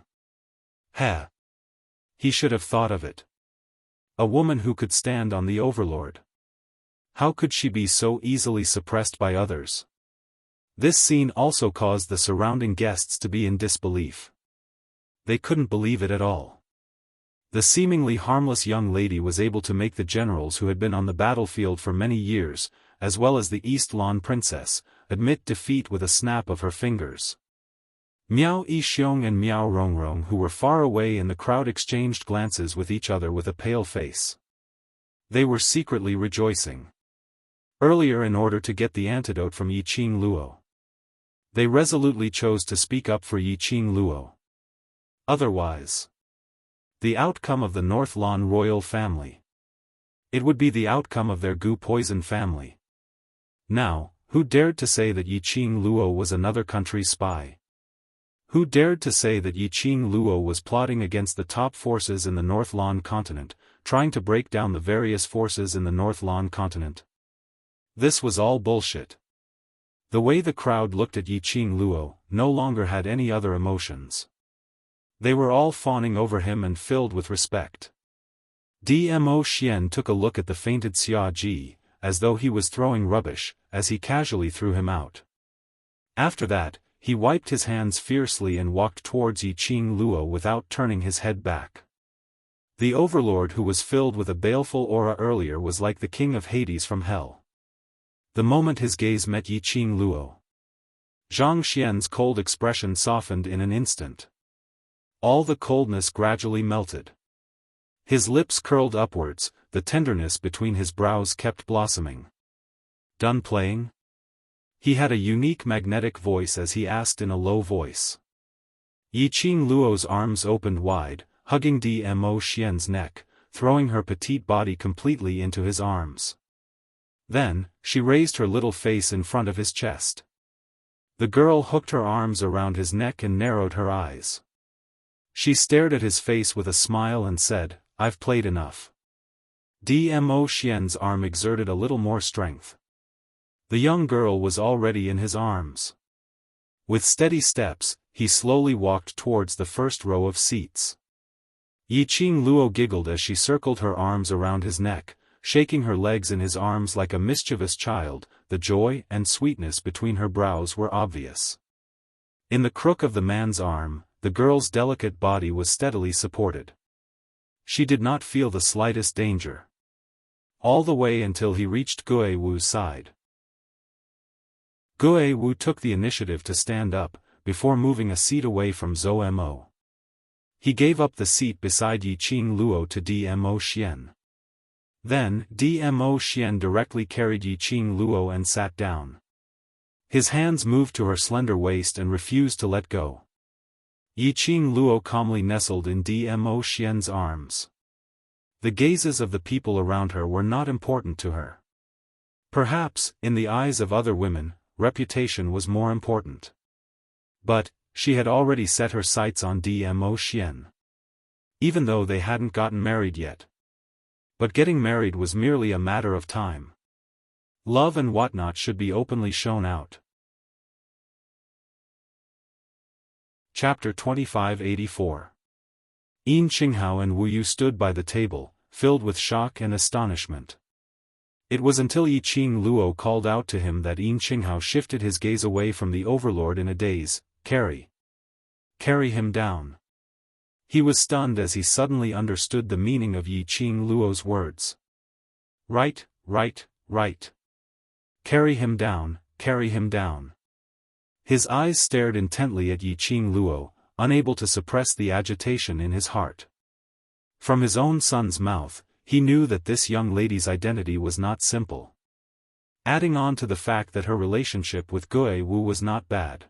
Heh! He should have thought of it. A woman who could stand on the overlord. How could she be so easily suppressed by others? This scene also caused the surrounding guests to be in disbelief. They couldn't believe it at all. The seemingly harmless young lady was able to make the generals who had been on the battlefield for many years, as well as the East Lan princess, admit defeat with a snap of her fingers. Miao Yixiong and Miao Rongrong, who were far away in the crowd, exchanged glances with each other with a pale face. They were secretly rejoicing. Earlier, in order to get the antidote from Yiqing Luo, they resolutely chose to speak up for Yiqing Luo. Otherwise, the outcome of the North Lan royal family. It would be the outcome of their Gu poison family. Now, who dared to say that Yiqing Luo was another country's spy? Who dared to say that Yiqing Luo was plotting against the top forces in the North Lan continent, trying to break down the various forces in the North Lan continent? This was all bullshit. The way the crowd looked at Yiqing Luo no longer had any other emotions. They were all fawning over him and filled with respect. Dmo Xian took a look at the fainted Xia Ji, as though he was throwing rubbish, as he casually threw him out. After that, he wiped his hands fiercely and walked towards Yiqing Luo without turning his head back. The overlord, who was filled with a baleful aura earlier, was like the king of Hades from hell. The moment his gaze met Yiqing Luo, Zhang Xian's cold expression softened in an instant. All the coldness gradually melted. His lips curled upwards, the tenderness between his brows kept blossoming. Done playing? He had a unique magnetic voice as he asked in a low voice. Yiqing Luo's arms opened wide, hugging Dmo Xian's neck, throwing her petite body completely into his arms. Then, she raised her little face in front of his chest. The girl hooked her arms around his neck and narrowed her eyes. She stared at his face with a smile and said, "I've played enough." Dmo Xian's arm exerted a little more strength. The young girl was already in his arms. With steady steps, he slowly walked towards the first row of seats. Yiqing Luo giggled as she circled her arms around his neck, shaking her legs in his arms like a mischievous child. The joy and sweetness between her brows were obvious. In the crook of the man's arm, the girl's delicate body was steadily supported. She did not feel the slightest danger. All the way until he reached Gue Wu's side. Gue Wu took the initiative to stand up, before moving a seat away from Zhou Mo. He gave up the seat beside Yiqing Luo to Dmo Xian. Then, Dmo Xian directly carried Yiqing Luo and sat down. His hands moved to her slender waist and refused to let go. Yiqing Luo calmly nestled in Dmo Xian's arms. The gazes of the people around her were not important to her. Perhaps, in the eyes of other women, reputation was more important. But, she had already set her sights on Dmo Xian. Even though they hadn't gotten married yet. But getting married was merely a matter of time. Love and whatnot should be openly shown out. Chapter 2584. Yin Qinghao and Wu Yu stood by the table, filled with shock and astonishment. It was until Yiqing Luo called out to him that Yin Qinghao shifted his gaze away from the overlord in a daze. Carry him down. He was stunned as he suddenly understood the meaning of Yiqing Luo's words. Right. Carry him down, carry him down. His eyes stared intently at Yiqing Luo, unable to suppress the agitation in his heart. From his own son's mouth, he knew that this young lady's identity was not simple. Adding on to the fact that her relationship with Gue Wu was not bad.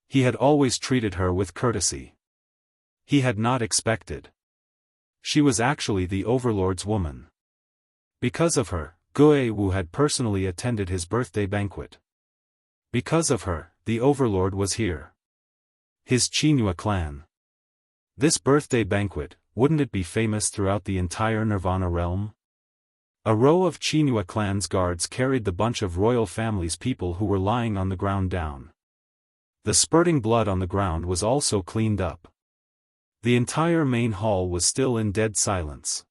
He had always treated her with courtesy. He had not expected. She was actually the overlord's woman. Because of her, Gue Wu had personally attended his birthday banquet. Because of her, the overlord was here. His Qinhua clan. This birthday banquet, wouldn't it be famous throughout the entire Nirvana realm? A row of Qinhua clan's guards carried the bunch of royal family's people who were lying on the ground down. The spurting blood on the ground was also cleaned up. The entire main hall was still in dead silence.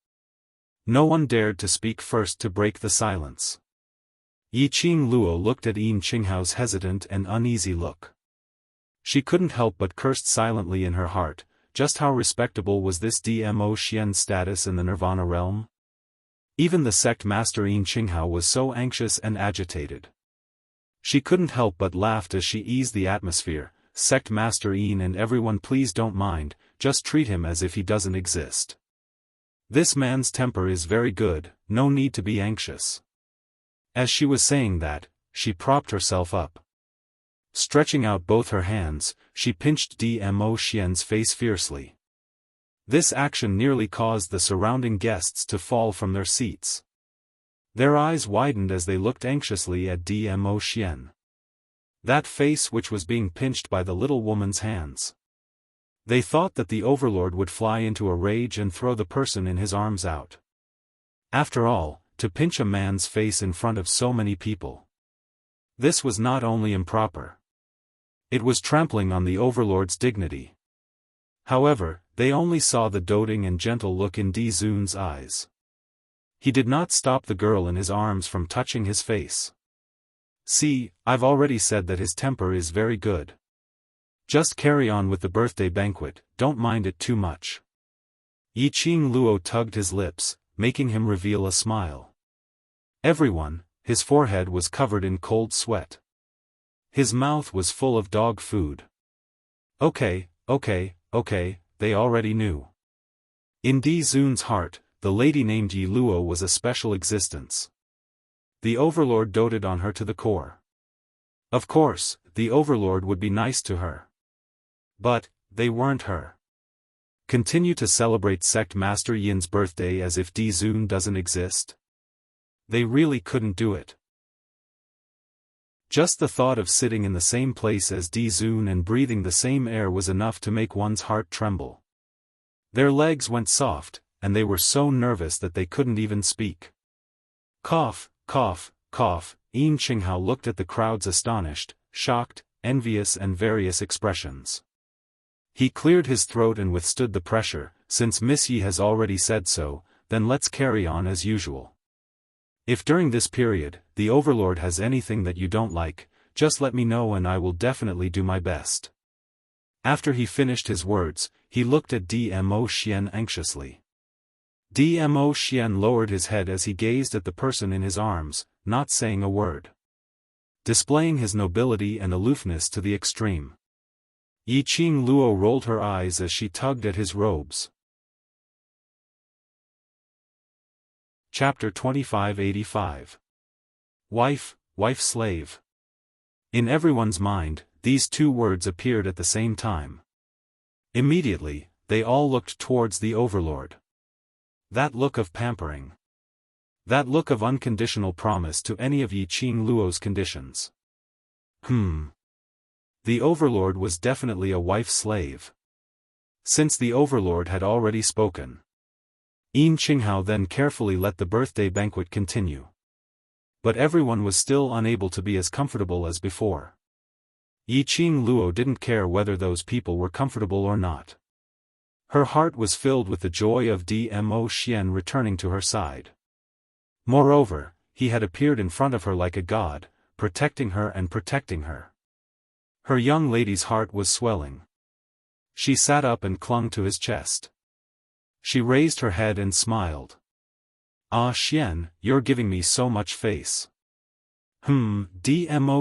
No one dared to speak first to break the silence. Yiqing Luo looked at Yin Qinghao's hesitant and uneasy look. She couldn't help but cursed silently in her heart. Just how respectable was this Dmo Xian's status in the Nirvana realm? Even the sect master Yin Qinghao was so anxious and agitated. She couldn't help but laugh as she eased the atmosphere. Sect master Yin and everyone, please don't mind, just treat him as if he doesn't exist. This man's temper is very good, no need to be anxious. As she was saying that, she propped herself up. Stretching out both her hands, she pinched Dmo Xian's face fiercely. This action nearly caused the surrounding guests to fall from their seats. Their eyes widened as they looked anxiously at Dmo Xian. That face which was being pinched by the little woman's hands. They thought that the overlord would fly into a rage and throw the person in his arms out. After all, to pinch a man's face in front of so many people. This was not only improper. It was trampling on the overlord's dignity. However, they only saw the doting and gentle look in Di Zun's eyes. He did not stop the girl in his arms from touching his face. See, I've already said that his temper is very good. Just carry on with the birthday banquet, don't mind it too much. Yiqing Luo tugged his lips, making him reveal a smile. Everyone, his forehead was covered in cold sweat. His mouth was full of dog food. Okay, they already knew. In Di Zun's heart, the lady named Yi Luo was a special existence. The overlord doted on her to the core. Of course, the overlord would be nice to her. But, they weren't her. Continue to celebrate Sect Master Yin's birthday as if Di Zun doesn't exist? They really couldn't do it. Just the thought of sitting in the same place as Di Zun and breathing the same air was enough to make one's heart tremble. Their legs went soft, and they were so nervous that they couldn't even speak. Cough, cough, cough. Yin Qinghao looked at the crowds astonished, shocked, envious and various expressions. He cleared his throat and withstood the pressure. Since Miss Yi has already said so, then let's carry on as usual. If during this period, the Overlord has anything that you don't like, just let me know and I will definitely do my best. After he finished his words, he looked at Dmo Xian anxiously. Dmo Xian lowered his head as he gazed at the person in his arms, not saying a word. Displaying his nobility and aloofness to the extreme. Yi Qing Luo rolled her eyes as she tugged at his robes. Chapter 2585. Wife, slave. In everyone's mind, these two words appeared at the same time. Immediately, they all looked towards the Overlord. That look of pampering. That look of unconditional promise to any of Yi Qing Luo's conditions. The Overlord was definitely a wife-slave. Since the Overlord had already spoken. Yin Qinghao then carefully let the birthday banquet continue. But everyone was still unable to be as comfortable as before. Yi Qing Luo didn't care whether those people were comfortable or not. Her heart was filled with the joy of Dmo Xian returning to her side. Moreover, he had appeared in front of her like a god, protecting her and protecting her. Her young lady's heart was swelling. She sat up and clung to his chest. She raised her head and smiled. Ah Xian, you're giving me so much face. Dmo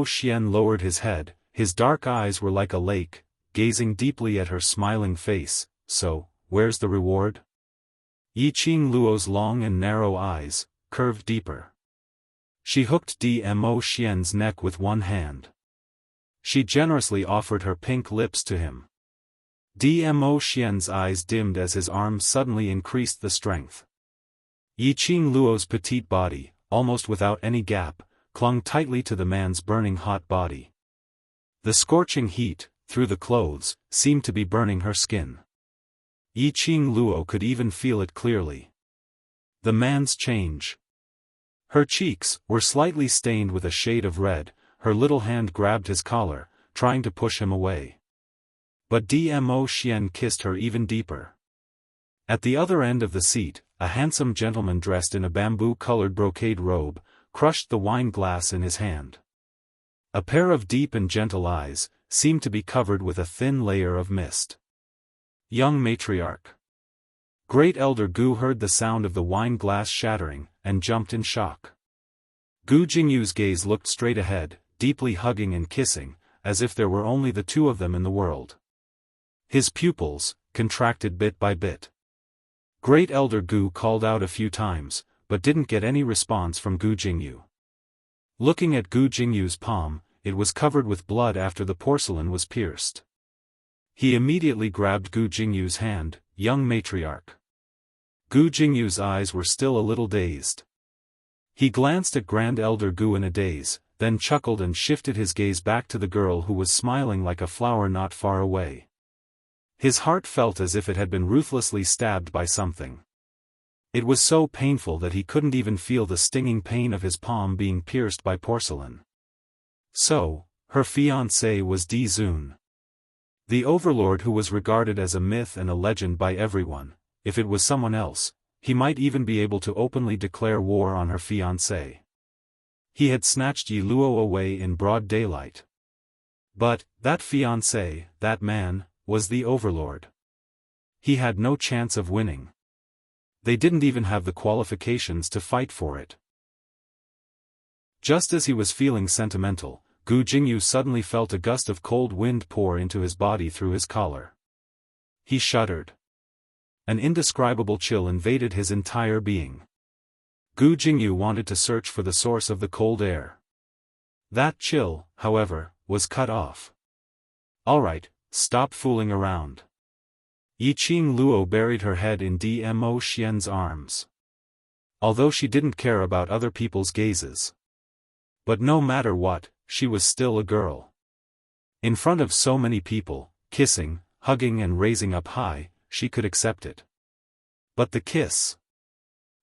Xian lowered his head, his dark eyes were like a lake, gazing deeply at her smiling face. So, where's the reward? Yi Qing Luo's long and narrow eyes curved deeper. She hooked Dmo Xian's neck with one hand. She generously offered her pink lips to him. Dmo Xian's eyes dimmed as his arms suddenly increased the strength. Yi Qing Luo's petite body, almost without any gap, clung tightly to the man's burning hot body. The scorching heat, through the clothes, seemed to be burning her skin. Yi Qing Luo could even feel it clearly. The man's change. Her cheeks were slightly stained with a shade of red, her little hand grabbed his collar, trying to push him away. But Dmo Xian kissed her even deeper. At the other end of the seat, a handsome gentleman dressed in a bamboo-colored brocade robe, crushed the wine glass in his hand. A pair of deep and gentle eyes seemed to be covered with a thin layer of mist. Young matriarch. Great Elder Gu heard the sound of the wine glass shattering, and jumped in shock. Gu Jingyu's gaze looked straight ahead, deeply hugging and kissing, as if there were only the two of them in the world. His pupils contracted bit by bit. Great Elder Gu called out a few times, but didn't get any response from Gu Jingyu. Looking at Gu Jingyu's palm, it was covered with blood after the porcelain was pierced. He immediately grabbed Gu Jingyu's hand, young matriarch. Gu Jingyu's eyes were still a little dazed. He glanced at Grand Elder Gu in a daze, then chuckled and shifted his gaze back to the girl who was smiling like a flower not far away. His heart felt as if it had been ruthlessly stabbed by something. It was so painful that he couldn't even feel the stinging pain of his palm being pierced by porcelain. So, her fiancé was Di Zun. The Overlord who was regarded as a myth and a legend by everyone. If it was someone else, he might even be able to openly declare war on her fiancé. He had snatched Yi Luo away in broad daylight. But, that fiancé, that man, was the Overlord. He had no chance of winning. They didn't even have the qualifications to fight for it. Just as he was feeling sentimental, Gu Jingyu suddenly felt a gust of cold wind pour into his body through his collar. He shuddered. An indescribable chill invaded his entire being. Gu Jingyu wanted to search for the source of the cold air. That chill, however, was cut off. Alright, stop fooling around. Yi Qing Luo buried her head in Dmo Xian's arms. Although she didn't care about other people's gazes. But no matter what, she was still a girl. In front of so many people, kissing, hugging and raising up high, she could accept it. But the kiss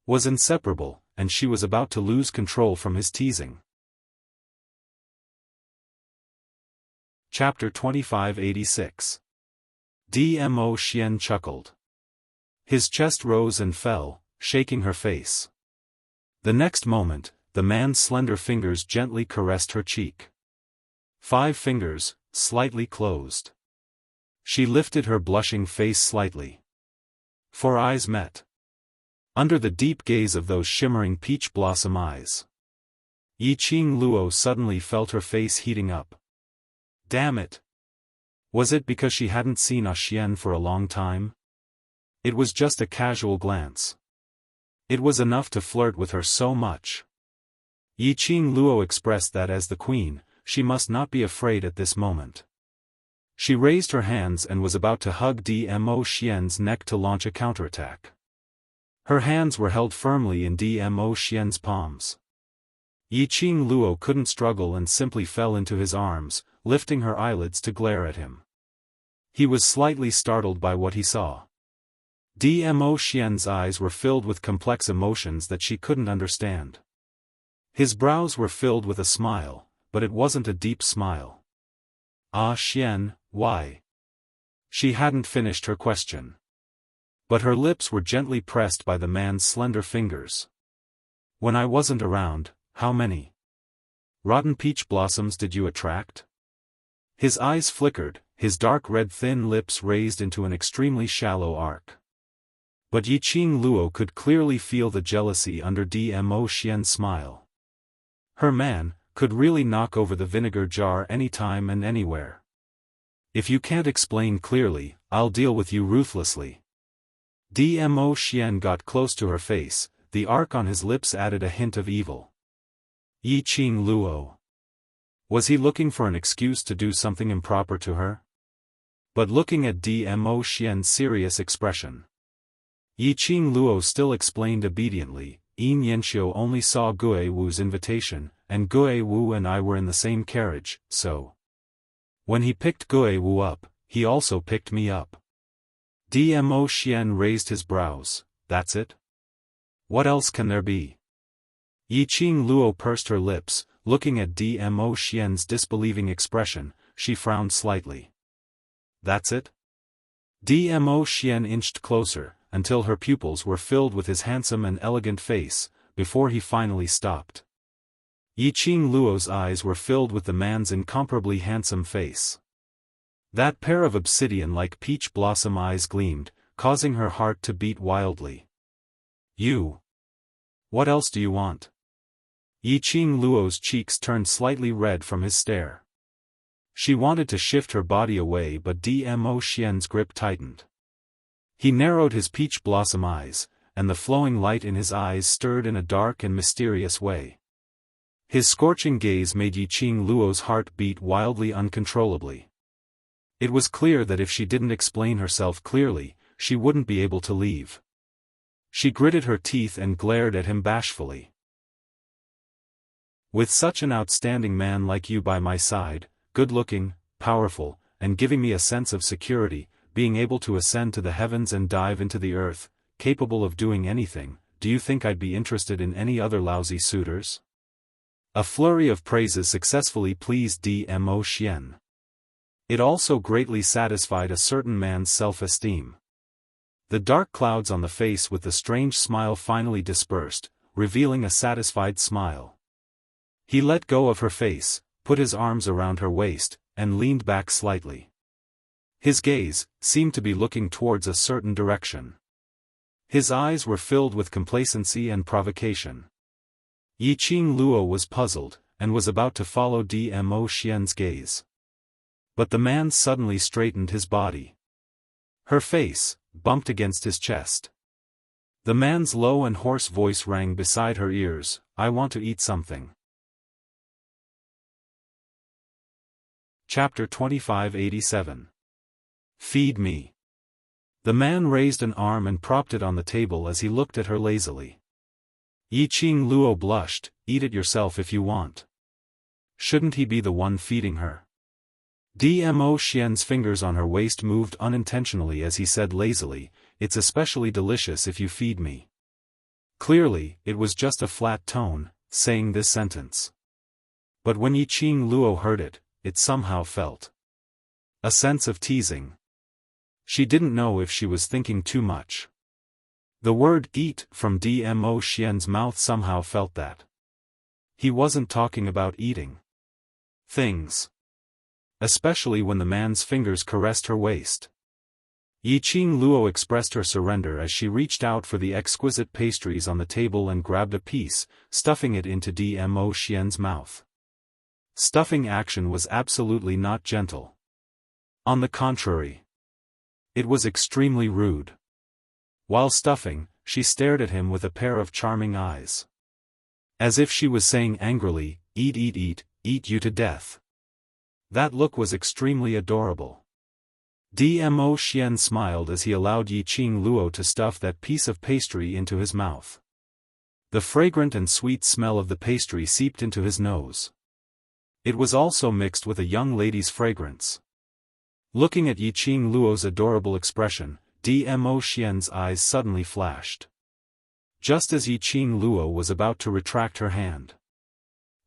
was inseparable, and she was about to lose control from his teasing. Chapter 2586. Dmo Xian chuckled. His chest rose and fell, shaking her face. The next moment, the man's slender fingers gently caressed her cheek. 5 fingers, slightly closed. She lifted her blushing face slightly. 4 eyes met. Under the deep gaze of those shimmering peach blossom eyes, Yiqing Luo suddenly felt her face heating up. Damn it! Was it because she hadn't seen Xian for a long time? It was just a casual glance. It was enough to flirt with her so much. Yiqing Luo expressed that as the queen, she must not be afraid at this moment. She raised her hands and was about to hug Dmo Xian's neck to launch a counterattack. Her hands were held firmly in Dmo Xian's palms. Yiqing Luo couldn't struggle and simply fell into his arms, lifting her eyelids to glare at him. He was slightly startled by what he saw. Dmo Xian's eyes were filled with complex emotions that she couldn't understand. His brows were filled with a smile, but it wasn't a deep smile. Ah Xian, why? She hadn't finished her question. But her lips were gently pressed by the man's slender fingers. When I wasn't around, how many rotten peach blossoms did you attract? His eyes flickered, his dark red thin lips raised into an extremely shallow arc. But Yiqing Luo could clearly feel the jealousy under Dmo Xian's smile. Her man could really knock over the vinegar jar anytime and anywhere. If you can't explain clearly, I'll deal with you ruthlessly. Dmo Xian got close to her face, the arc on his lips added a hint of evil. Yiqing Luo. Was he looking for an excuse to do something improper to her? But looking at Dmo Xian's serious expression, Yiqing Luo still explained obediently. Yin Yanxiu only saw Gue Wu's invitation, and Gue Wu and I were in the same carriage, so when he picked Gue Wu up, he also picked me up. Dmo Xian raised his brows. That's it? What else can there be? Yiqing Luo pursed her lips, looking at Dmo Xian's disbelieving expression, she frowned slightly. That's it? Dmo Xian inched closer, until her pupils were filled with his handsome and elegant face, before he finally stopped. Yiqing Luo's eyes were filled with the man's incomparably handsome face. That pair of obsidian-like peach blossom eyes gleamed, causing her heart to beat wildly. You. What else do you want? Yiqing Luo's cheeks turned slightly red from his stare. She wanted to shift her body away, but Dmo Xian's grip tightened. He narrowed his peach blossom eyes, and the flowing light in his eyes stirred in a dark and mysterious way. His scorching gaze made Yiqing Luo's heart beat wildly uncontrollably. It was clear that if she didn't explain herself clearly, she wouldn't be able to leave. She gritted her teeth and glared at him bashfully. With such an outstanding man like you by my side, good-looking, powerful, and giving me a sense of security, being able to ascend to the heavens and dive into the earth, capable of doing anything, do you think I'd be interested in any other lousy suitors? A flurry of praises successfully pleased Dmo Xian. It also greatly satisfied a certain man's self-esteem. The dark clouds on the face with the strange smile finally dispersed, revealing a satisfied smile. He let go of her face, put his arms around her waist, and leaned back slightly. His gaze seemed to be looking towards a certain direction. His eyes were filled with complacency and provocation. Yiqing Luo was puzzled, and was about to follow Dmo Xian's gaze. But the man suddenly straightened his body. Her face bumped against his chest. The man's low and hoarse voice rang beside her ears, I want to eat something. Chapter 2587. Feed me. The man raised an arm and propped it on the table as he looked at her lazily. Yiqing Luo blushed, eat it yourself if you want. Shouldn't he be the one feeding her? Dmo Xian's fingers on her waist moved unintentionally as he said lazily, it's especially delicious if you feed me. Clearly, it was just a flat tone, saying this sentence. But when Yiqing Luo heard it, it somehow felt A sense of teasing. She didn't know if she was thinking too much. The word eat from Dmo Xian's mouth somehow felt that. He wasn't talking about eating things. Especially when the man's fingers caressed her waist. Yiqing Luo expressed her surrender as she reached out for the exquisite pastries on the table and grabbed a piece, stuffing it into Dmo Xian's mouth. Stuffing action was absolutely not gentle. On the contrary. It was extremely rude. While stuffing, she stared at him with a pair of charming eyes. As if she was saying angrily, eat eat eat, eat you to death. That look was extremely adorable. Dmo Xian smiled as he allowed Yiqing Luo to stuff that piece of pastry into his mouth. The fragrant and sweet smell of the pastry seeped into his nose. It was also mixed with a young lady's fragrance. Looking at Yiqing Luo's adorable expression, Dmo Xian's eyes suddenly flashed. Just as Yiqing Luo was about to retract her hand,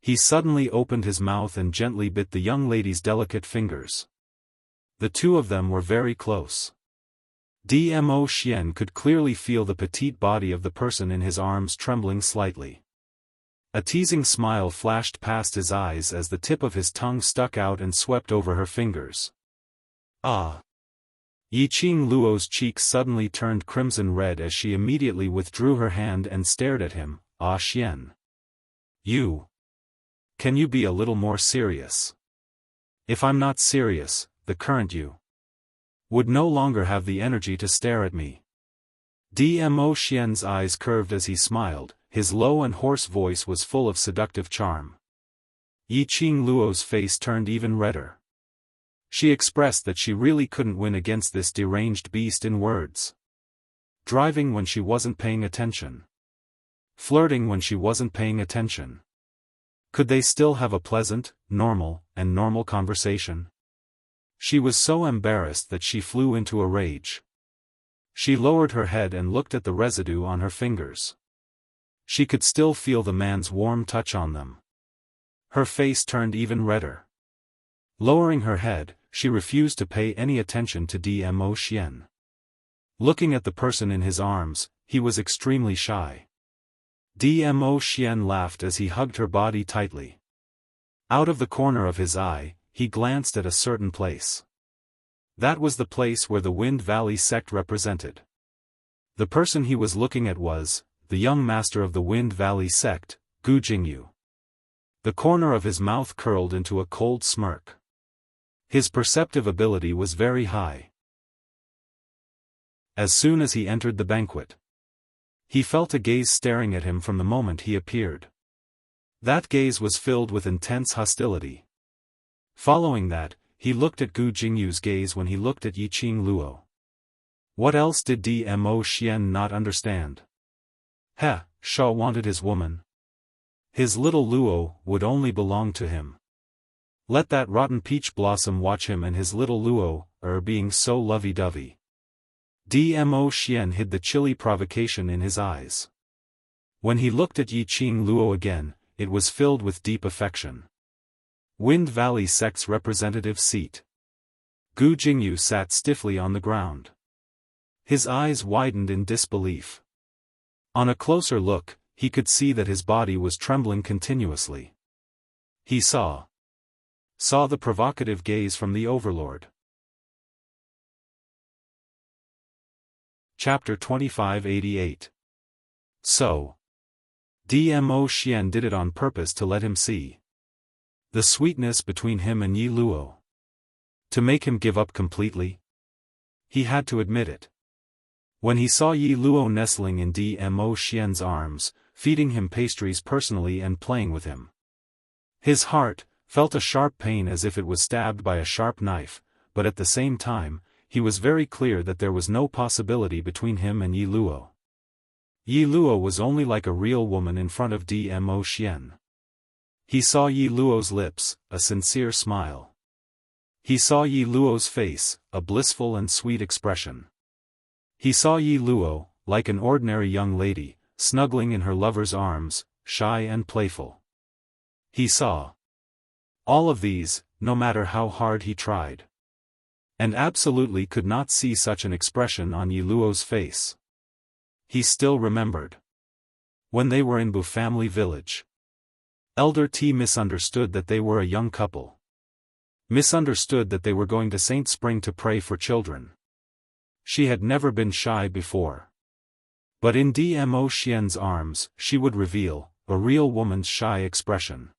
he suddenly opened his mouth and gently bit the young lady's delicate fingers. The two of them were very close. Dmo Xian could clearly feel the petite body of the person in his arms trembling slightly. A teasing smile flashed past his eyes as the tip of his tongue stuck out and swept over her fingers. Ah! Yiqing Luo's cheeks suddenly turned crimson red as she immediately withdrew her hand and stared at him. Ah Xian. You. Can you be a little more serious? If I'm not serious, the current you would no longer have the energy to stare at me. Dmo Xian's eyes curved as he smiled, his low and hoarse voice was full of seductive charm. Yiqing Luo's face turned even redder. She expressed that she really couldn't win against this deranged beast in words. Driving when she wasn't paying attention. Flirting when she wasn't paying attention. Could they still have a pleasant, normal conversation? She was so embarrassed that she flew into a rage. She lowered her head and looked at the residue on her fingers. She could still feel the man's warm touch on them. Her face turned even redder. Lowering her head, she refused to pay any attention to Dmo Xian. Looking at the person in his arms, he was extremely shy. Dmo Xian laughed as he hugged her body tightly. Out of the corner of his eye, he glanced at a certain place. That was the place where the Wind Valley sect represented. The person he was looking at was the young master of the Wind Valley sect, Gu Jingyu. The corner of his mouth curled into a cold smirk. His perceptive ability was very high. As soon as he entered the banquet, he felt a gaze staring at him from the moment he appeared. That gaze was filled with intense hostility. Following that, he looked at Gu Jingyu's gaze when he looked at Yiqing Luo. What else did Dmo Xian not understand? Shaw wanted his woman. His little Luo would only belong to him. Let that rotten peach blossom watch him and his little Luo, being so lovey-dovey. Dmo Xian hid the chilly provocation in his eyes. When he looked at Yiqing Luo again, it was filled with deep affection. Wind Valley sect's representative seat. Gu Jingyu sat stiffly on the ground. His eyes widened in disbelief. On a closer look, he could see that his body was trembling continuously. He saw the provocative gaze from the overlord. Chapter 2588. So, Dmo Xian did it on purpose to let him see the sweetness between him and Yi Luo. To make him give up completely? He had to admit it. When he saw Yi Luo nestling in Dmo Xian's arms, feeding him pastries personally and playing with him, his heart felt a sharp pain as if it was stabbed by a sharp knife, but at the same time, he was very clear that there was no possibility between him and Yi Luo. Yi Luo was only like a real woman in front of Dmo Xian. He saw Yi Luo's lips, a sincere smile. He saw Yi Luo's face, a blissful and sweet expression. He saw Yi Luo, like an ordinary young lady, snuggling in her lover's arms, shy and playful. He saw all of these, no matter how hard he tried. and absolutely could not see such an expression on Yi Luo's face. He still remembered. When they were in Bu family village. Elder T misunderstood that they were a young couple. Misunderstood that they were going to Saint Spring to pray for children. She had never been shy before. But in Dmo Xian's arms, she would reveal a real woman's shy expression.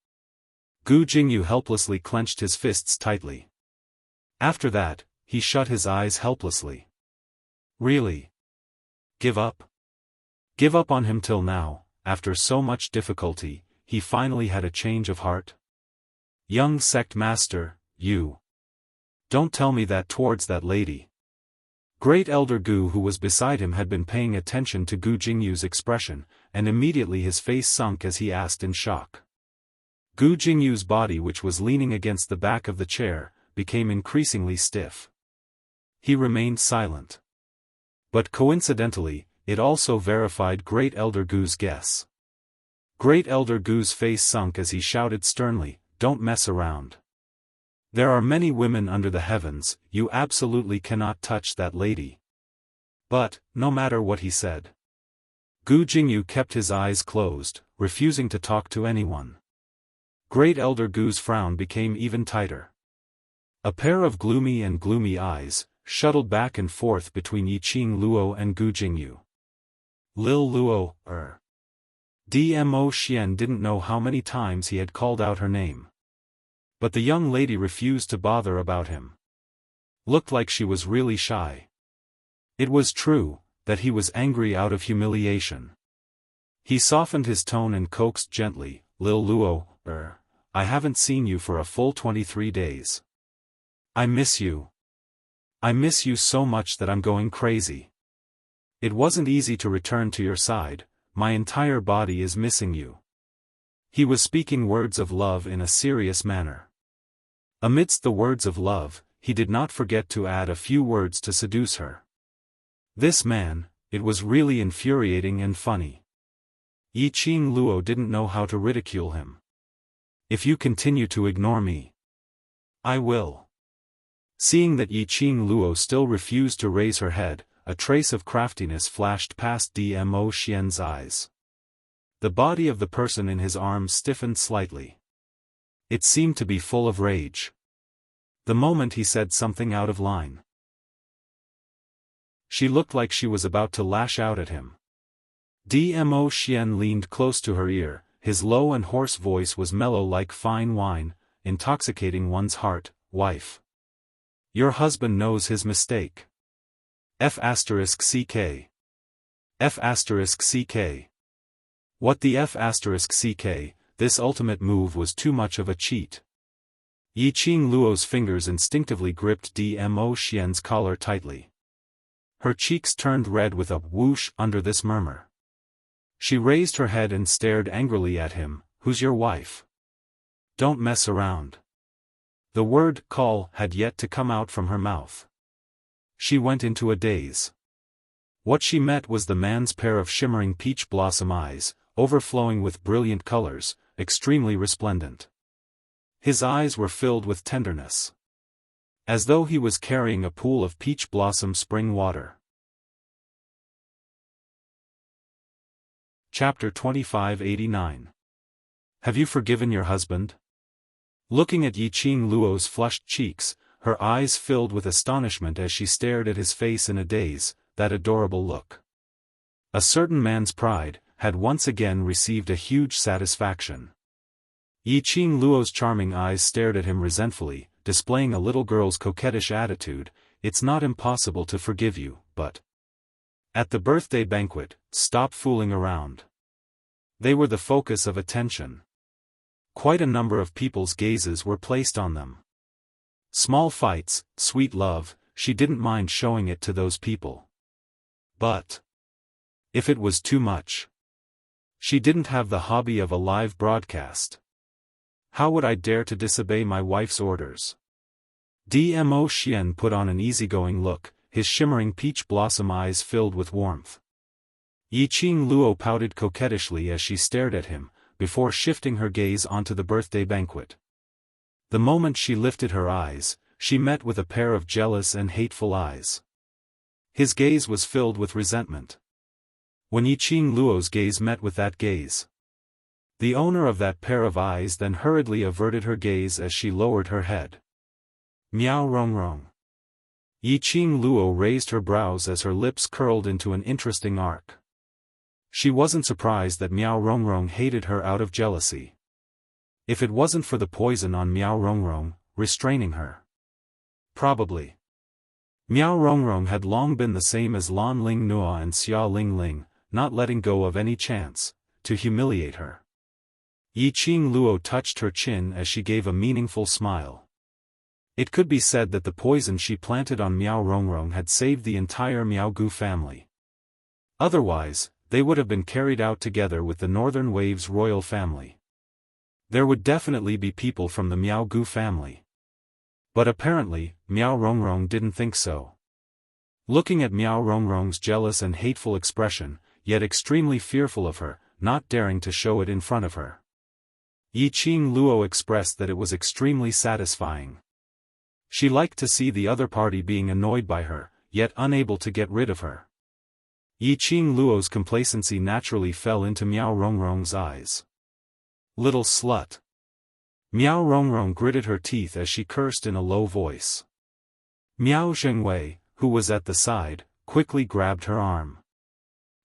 Gu Jingyu helplessly clenched his fists tightly. After that, he shut his eyes helplessly. Really? Give up? Give up on him till now, after so much difficulty, he finally had a change of heart? Young sect master, you. Don't tell me that towards that lady. Great Elder Gu, who was beside him, had been paying attention to Gu Jingyu's expression, and immediately his face sunk as he asked in shock. Gu Jingyu's body, which was leaning against the back of the chair, became increasingly stiff. He remained silent. But coincidentally, it also verified Great Elder Gu's guess. Great Elder Gu's face sunk as he shouted sternly, "Don't mess around. There are many women under the heavens, you absolutely cannot touch that lady." But, no matter what he said, Gu Jingyu kept his eyes closed, refusing to talk to anyone. Great Elder Gu's frown became even tighter. A pair of gloomy eyes shuttled back and forth between Yiqing Luo and Gu Jingyu. Lil Luo, Dmo Xian didn't know how many times he had called out her name. But the young lady refused to bother about him. Looked like she was really shy. It was true, that he was angry out of humiliation. He softened his tone and coaxed gently, "Lil Luo, I haven't seen you for a full 23 days. I miss you. I miss you so much that I'm going crazy. It wasn't easy to return to your side, my entire body is missing you." He was speaking words of love in a serious manner. Amidst the words of love, he did not forget to add a few words to seduce her. This man, it was really infuriating and funny. Yiqing Luo didn't know how to ridicule him. "If you continue to ignore me, I will." Seeing that Yiqing Luo still refused to raise her head, a trace of craftiness flashed past Dmo Xian's eyes. The body of the person in his arms stiffened slightly. It seemed to be full of rage. The moment he said something out of line, she looked like she was about to lash out at him. Dmo Xian leaned close to her ear, his low and hoarse voice was mellow like fine wine, intoxicating one's heart. "Wife. Your husband knows his mistake. F***CK. F***CK. What the F***CK, this ultimate move was too much of a cheat." Yiqing Luo's fingers instinctively gripped Dmo Xian's collar tightly. Her cheeks turned red with a whoosh under this murmur. She raised her head and stared angrily at him. "Who's your wife? Don't mess around." The word "call" had yet to come out from her mouth. She went into a daze. What she met was the man's pair of shimmering peach blossom eyes, overflowing with brilliant colors, extremely resplendent. His eyes were filled with tenderness, as though he was carrying a pool of peach blossom spring water. Chapter 2589. Have you forgiven your husband? Looking at Yiqing Luo's flushed cheeks, her eyes filled with astonishment as she stared at his face in a daze, that adorable look. A certain man's pride had once again received a huge satisfaction. Yiqing Luo's charming eyes stared at him resentfully, displaying a little girl's coquettish attitude. "It's not impossible to forgive you, but at the birthday banquet, stop fooling around." They were the focus of attention. Quite a number of people's gazes were placed on them. Small fights, sweet love, she didn't mind showing it to those people. But if it was too much, she didn't have the hobby of a live broadcast. "How would I dare to disobey my wife's orders?" Dmo Xian put on an easygoing look, his shimmering peach blossom eyes filled with warmth. Yiqing Luo pouted coquettishly as she stared at him, before shifting her gaze onto the birthday banquet. The moment she lifted her eyes, she met with a pair of jealous and hateful eyes. His gaze was filled with resentment. When Yiqing Luo's gaze met with that gaze, the owner of that pair of eyes then hurriedly averted her gaze as she lowered her head. Miao Rongrong. Yiqing Luo raised her brows as her lips curled into an interesting arc. She wasn't surprised that Miao Rongrong hated her out of jealousy. If it wasn't for the poison on Miao Rongrong, restraining her. Probably. Miao Rongrong had long been the same as Lan Ling Nua and Xia Ling Ling, not letting go of any chance to humiliate her. Yiqing Luo touched her chin as she gave a meaningful smile. It could be said that the poison she planted on Miao Rongrong had saved the entire Miaogu family. Otherwise, they would have been carried out together with the Northern Wave's royal family. There would definitely be people from the Miaogu family. But apparently, Miao Rongrong didn't think so. Looking at Miao Rongrong's jealous and hateful expression, yet extremely fearful of her, not daring to show it in front of her, Yiqing Luo expressed that it was extremely satisfying. She liked to see the other party being annoyed by her, yet unable to get rid of her. Yiqing Luo's complacency naturally fell into Miao Rongrong's eyes. Little slut. Miao Rongrong gritted her teeth as she cursed in a low voice. Miao Zhengwei, who was at the side, quickly grabbed her arm.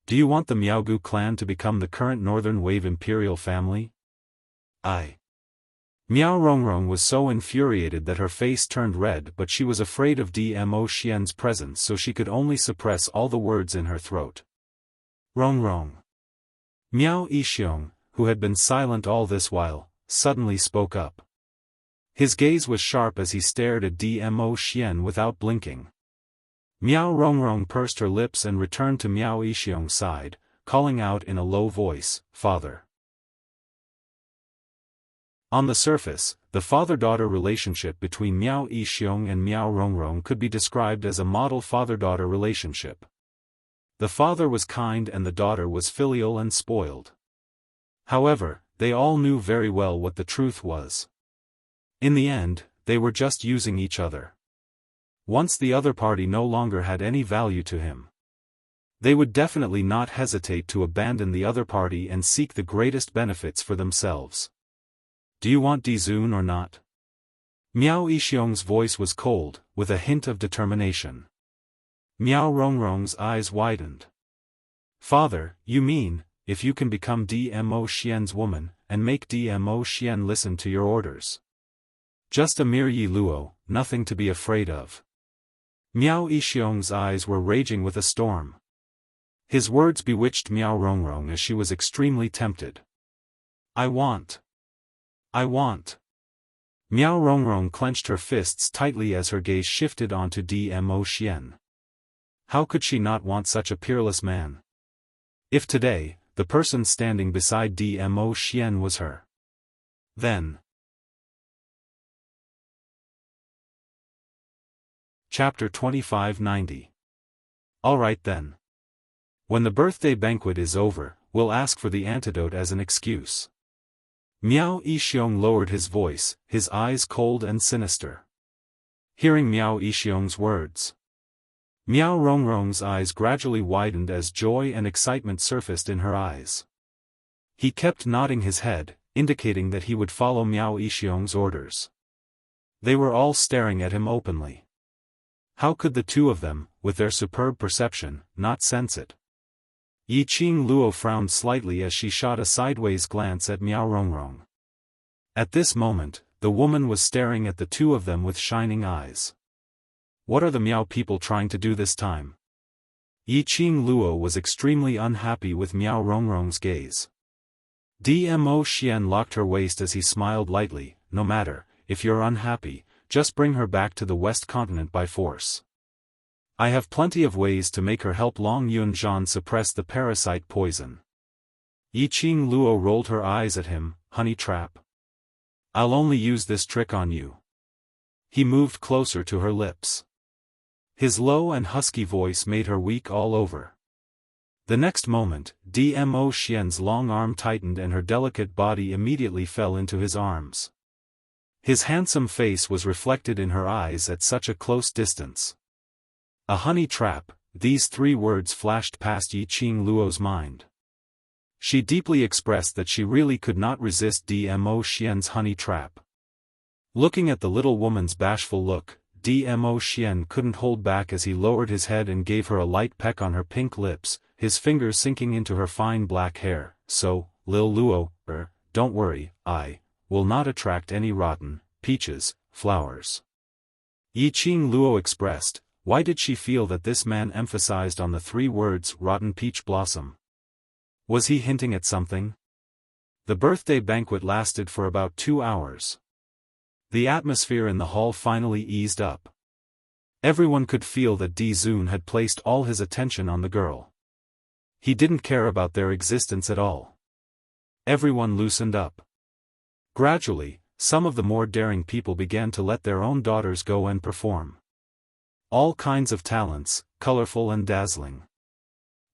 Do you want the Miaogu clan to become the current Northern Wave imperial family? Miao Rongrong was so infuriated that her face turned red, but she was afraid of Dmo Xian's presence, so she could only suppress all the words in her throat. Rongrong. Miao Yixiong, who had been silent all this while, suddenly spoke up. His gaze was sharp as he stared at Dmo Xian without blinking. Miao Rongrong pursed her lips and returned to Miao Yixiong's side, calling out in a low voice, "Father." On the surface, the father-daughter relationship between Miao Yixiong and Miao Rongrong could be described as a model father-daughter relationship. The father was kind and the daughter was filial and spoiled. However, they all knew very well what the truth was. In the end, they were just using each other. Once the other party no longer had any value to him, they would definitely not hesitate to abandon the other party and seek the greatest benefits for themselves. Do you want Dizun or not? Miao Yixiong's voice was cold, with a hint of determination. Miao Rongrong's eyes widened. Father, you mean, if you can become Dmo Xian's woman, and make Dmo Xian listen to your orders? Just a mere Yi Luo, nothing to be afraid of. Miao Yixiong's eyes were raging with a storm. His words bewitched Miao Rongrong as she was extremely tempted. I want. Miao Rongrong clenched her fists tightly as her gaze shifted onto Dmo Xian. How could she not want such a peerless man? If today, the person standing beside Dmo Xian was her, then. Chapter 2590. Alright then. When the birthday banquet is over, we'll ask for the antidote as an excuse. Miao Yixiong lowered his voice, his eyes cold and sinister. Hearing Miao Yixiong's words, Miao Rongrong's eyes gradually widened as joy and excitement surfaced in her eyes. He kept nodding his head, indicating that he would follow Miao Yixiong's orders. They were all staring at him openly. How could the two of them, with their superb perception, not sense it? Yiqing Luo frowned slightly as she shot a sideways glance at Miao Rongrong. At this moment, the woman was staring at the two of them with shining eyes. What are the Miao people trying to do this time? Yiqing Luo was extremely unhappy with Miao Rongrong's gaze. Dmo Xian locked her waist as he smiled lightly. No matter, if you're unhappy, just bring her back to the West Continent by force. I have plenty of ways to make her help Long Yunzhan suppress the parasite poison. Yiqing Luo rolled her eyes at him. Honey trap. I'll only use this trick on you. He moved closer to her lips. His low and husky voice made her weak all over. The next moment, Dmo Xian's long arm tightened and her delicate body immediately fell into his arms. His handsome face was reflected in her eyes at such a close distance. A honey trap, these 3 words flashed past Yi Qing Luo's mind. She deeply expressed that she really could not resist Dmo Xian's honey trap. Looking at the little woman's bashful look, Dmo Xian couldn't hold back as he lowered his head and gave her a light peck on her pink lips, his fingers sinking into her fine black hair. So, Lil Luo, don't worry, I will not attract any rotten peaches, flowers. Yi Qing Luo expressed. Why did she feel that this man emphasized on the 3 words rotten peach blossom? Was he hinting at something? The birthday banquet lasted for about 2 hours. The atmosphere in the hall finally eased up. Everyone could feel that Di Zun had placed all his attention on the girl. He didn't care about their existence at all. Everyone loosened up. Gradually, some of the more daring people began to let their own daughters go and perform. All kinds of talents, colorful and dazzling.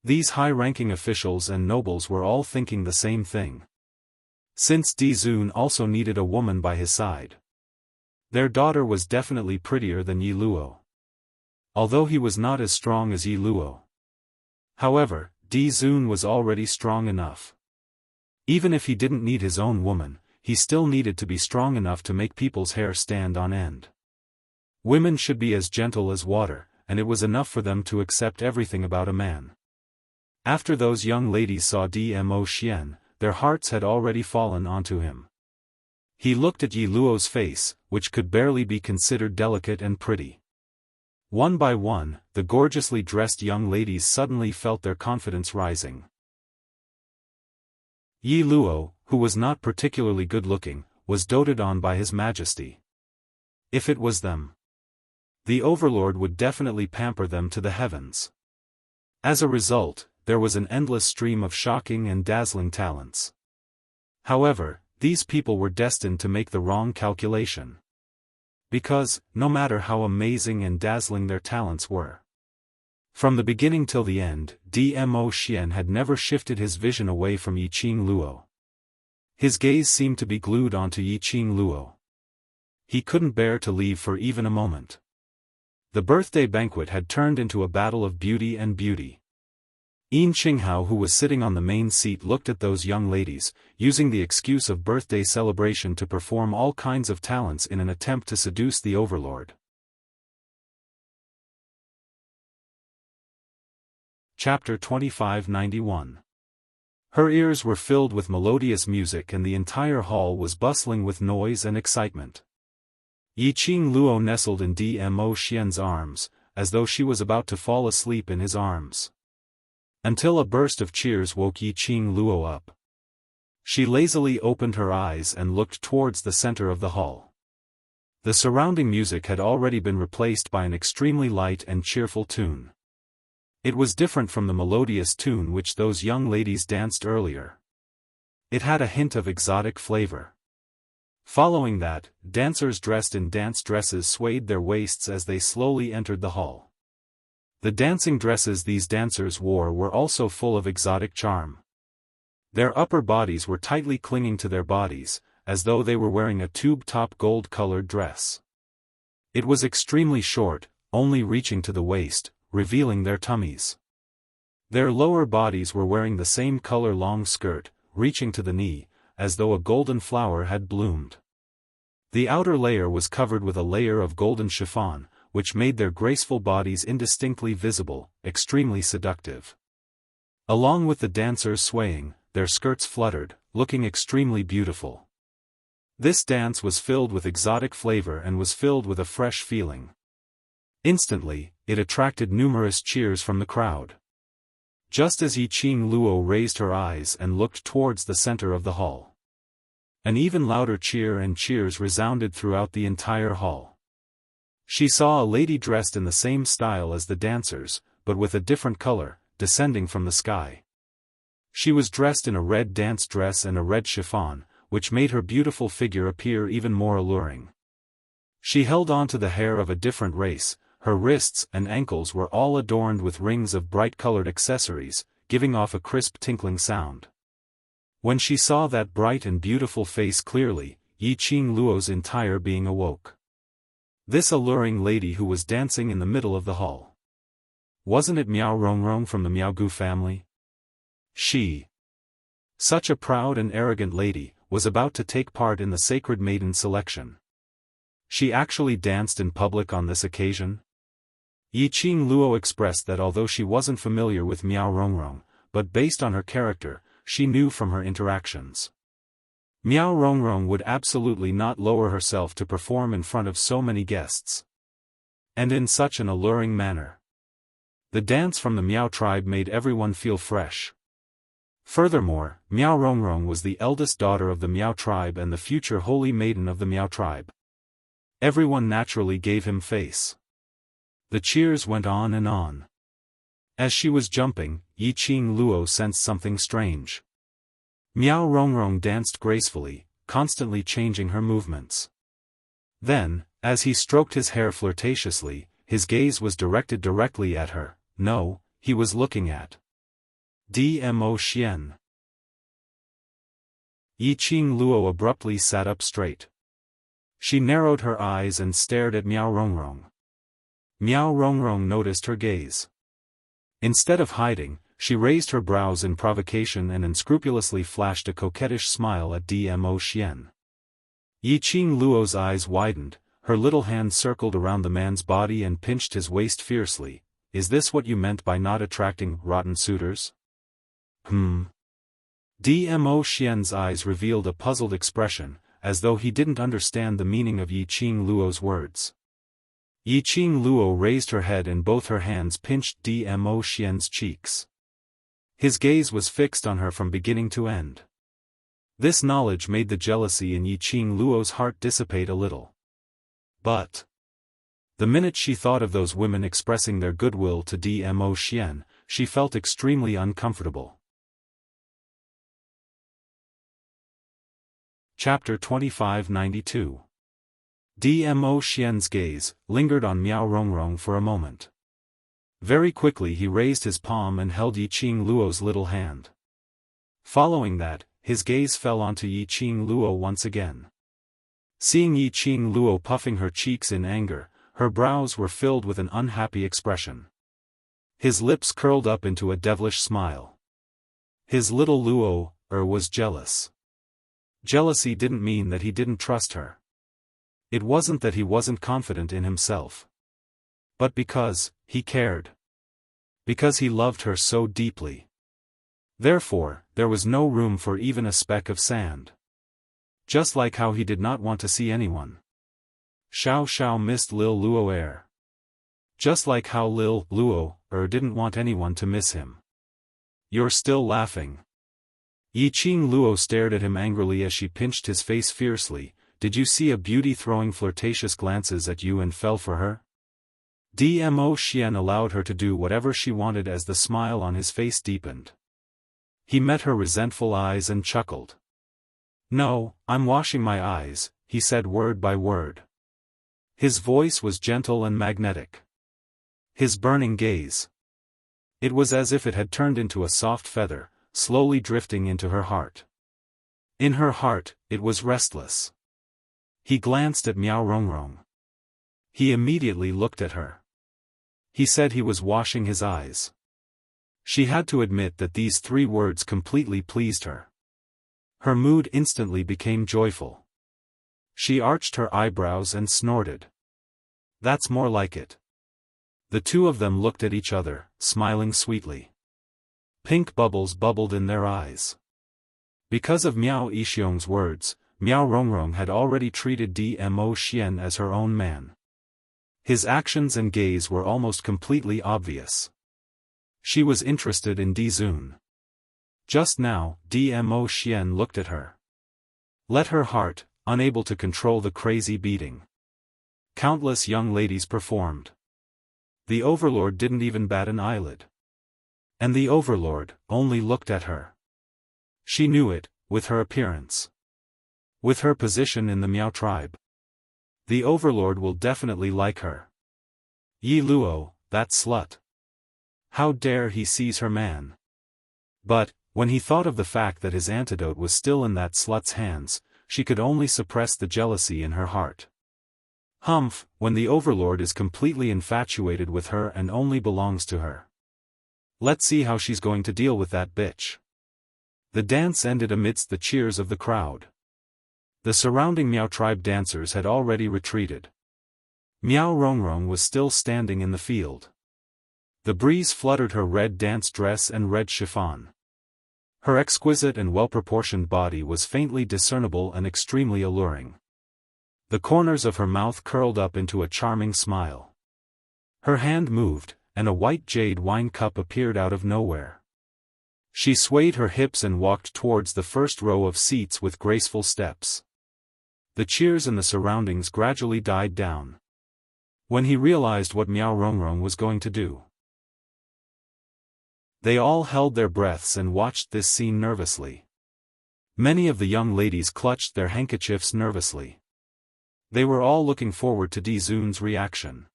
These high-ranking officials and nobles were all thinking the same thing. Since Di Zun also needed a woman by his side. Their daughter was definitely prettier than Yi Luo. Although he was not as strong as Yi Luo. However, Di Zun was already strong enough. Even if he didn't need his own woman, he still needed to be strong enough to make people's hair stand on end. Women should be as gentle as water, and it was enough for them to accept everything about a man. After those young ladies saw Dmo Xian, their hearts had already fallen onto him. He looked at Yi Luo's face, which could barely be considered delicate and pretty. One by one, the gorgeously dressed young ladies suddenly felt their confidence rising. Yi Luo, who was not particularly good-looking, was doted on by His Majesty. If it was them, the overlord would definitely pamper them to the heavens. As a result, there was an endless stream of shocking and dazzling talents. However, these people were destined to make the wrong calculation. Because, no matter how amazing and dazzling their talents were, from the beginning till the end, Dmo Xian had never shifted his vision away from Yi Qing Luo. His gaze seemed to be glued onto Yi Qing Luo. He couldn't bear to leave for even a moment. The birthday banquet had turned into a battle of beauty and beauty. Yin Qinghao, who was sitting on the main seat, looked at those young ladies, using the excuse of birthday celebration to perform all kinds of talents in an attempt to seduce the overlord. Chapter 2591. Her ears were filled with melodious music and the entire hall was bustling with noise and excitement. Yi Qing Luo nestled in Dmo Xian's arms, as though she was about to fall asleep in his arms. Until a burst of cheers woke Yi Qing Luo up. She lazily opened her eyes and looked towards the center of the hall. The surrounding music had already been replaced by an extremely light and cheerful tune. It was different from the melodious tune which those young ladies danced earlier. It had a hint of exotic flavor. Following that, dancers dressed in dance dresses swayed their waists as they slowly entered the hall. The dancing dresses these dancers wore were also full of exotic charm. Their upper bodies were tightly clinging to their bodies, as though they were wearing a tube-top gold-colored dress. It was extremely short, only reaching to the waist, revealing their tummies. Their lower bodies were wearing the same color long skirt, reaching to the knee, as though a golden flower had bloomed. The outer layer was covered with a layer of golden chiffon, which made their graceful bodies indistinctly visible, extremely seductive. Along with the dancers swaying, their skirts fluttered, looking extremely beautiful. This dance was filled with exotic flavor and was filled with a fresh feeling. Instantly, it attracted numerous cheers from the crowd. Just as Yi Qing Luo raised her eyes and looked towards the center of the hall, an even louder cheer and cheers resounded throughout the entire hall. She saw a lady dressed in the same style as the dancers, but with a different color, descending from the sky. She was dressed in a red dance dress and a red chiffon, which made her beautiful figure appear even more alluring. She held on to the hair of a different race. Her wrists and ankles were all adorned with rings of bright-colored accessories, giving off a crisp tinkling sound. When she saw that bright and beautiful face clearly, Yi Qing Luo's entire being awoke. This alluring lady who was dancing in the middle of the hall. Wasn't it Miao Rongrong from the Miaogu family? She, such a proud and arrogant lady, was about to take part in the sacred maiden selection. She actually danced in public on this occasion? Yi Qing Luo expressed that although she wasn't familiar with Miao Rongrong, but based on her character, she knew from her interactions. Miao Rongrong would absolutely not lower herself to perform in front of so many guests. And in such an alluring manner. The dance from the Miao tribe made everyone feel fresh. Furthermore, Miao Rongrong was the eldest daughter of the Miao tribe and the future holy maiden of the Miao tribe. Everyone naturally gave him face. The cheers went on and on. As she was jumping, Yi Qing Luo sensed something strange. Miao Rongrong danced gracefully, constantly changing her movements. Then, as he stroked his hair flirtatiously, his gaze was directed directly at her. No, he was looking at Dmo Xian. Yi Qing Luo abruptly sat up straight. She narrowed her eyes and stared at Miao Rongrong. Miao Rongrong noticed her gaze. Instead of hiding, she raised her brows in provocation and unscrupulously flashed a coquettish smile at Dmo Xian. Yi Qing Luo's eyes widened, her little hand circled around the man's body and pinched his waist fiercely. Is this what you meant by not attracting rotten suitors? Dmo Xian's eyes revealed a puzzled expression, as though he didn't understand the meaning of Yi Qing Luo's words. Yi Qing Luo raised her head and both her hands pinched Dmo Xian's cheeks. His gaze was fixed on her from beginning to end. This knowledge made the jealousy in Yi Qing Luo's heart dissipate a little. But the minute she thought of those women expressing their goodwill to Dmo Xian, she felt extremely uncomfortable. Chapter 2592. Dmo Xian's gaze lingered on Miao Rongrong for a moment. Very quickly he raised his palm and held Yi Qing Luo's little hand. Following that, his gaze fell onto Yi Qing Luo once again. Seeing Yi Qing Luo puffing her cheeks in anger, her brows were filled with an unhappy expression. His lips curled up into a devilish smile. His little Luo was jealous. Jealousy didn't mean that he didn't trust her. It wasn't that he wasn't confident in himself. But because he cared. Because he loved her so deeply. Therefore, there was no room for even a speck of sand. Just like how he did not want to see anyone. Xiao missed Lil Luo. Just like how Lil Luo didn't want anyone to miss him. You're still laughing. Yi Qing Luo stared at him angrily as she pinched his face fiercely. Did you see a beauty throwing flirtatious glances at you and fell for her? Dmo Xian allowed her to do whatever she wanted as the smile on his face deepened. He met her resentful eyes and chuckled. No, I'm washing my eyes, he said word by word. His voice was gentle and magnetic. His burning gaze. It was as if it had turned into a soft feather, slowly drifting into her heart. In her heart, it was restless. He glanced at Miao Rongrong. He immediately looked at her. He said he was washing his eyes. She had to admit that these 3 words completely pleased her. Her mood instantly became joyful. She arched her eyebrows and snorted. That's more like it. The two of them looked at each other, smiling sweetly. Pink bubbles bubbled in their eyes. Because of Miao Yixiong's words, Miao Rongrong had already treated Dmo Xian as her own man. His actions and gaze were almost completely obvious. She was interested in Dizun. Just now, Dmo Xian looked at her. Let her heart, unable to control the crazy beating. Countless young ladies performed. The overlord didn't even bat an eyelid. And the overlord only looked at her. She knew it, with her appearance. With her position in the Miao tribe. The overlord will definitely like her. Yi Luo, that slut. How dare he seize her man? But, when he thought of the fact that his antidote was still in that slut's hands, she could only suppress the jealousy in her heart. Humph, when the overlord is completely infatuated with her and only belongs to her. Let's see how she's going to deal with that bitch. The dance ended amidst the cheers of the crowd. The surrounding Miao tribe dancers had already retreated. Miao Rongrong was still standing in the field. The breeze fluttered her red dance dress and red chiffon. Her exquisite and well-proportioned body was faintly discernible and extremely alluring. The corners of her mouth curled up into a charming smile. Her hand moved, and a white jade wine cup appeared out of nowhere. She swayed her hips and walked towards the first row of seats with graceful steps. The cheers in the surroundings gradually died down. When he realized what Miao Rongrong was going to do, they all held their breaths and watched this scene nervously. Many of the young ladies clutched their handkerchiefs nervously. They were all looking forward to Di Zun's reaction.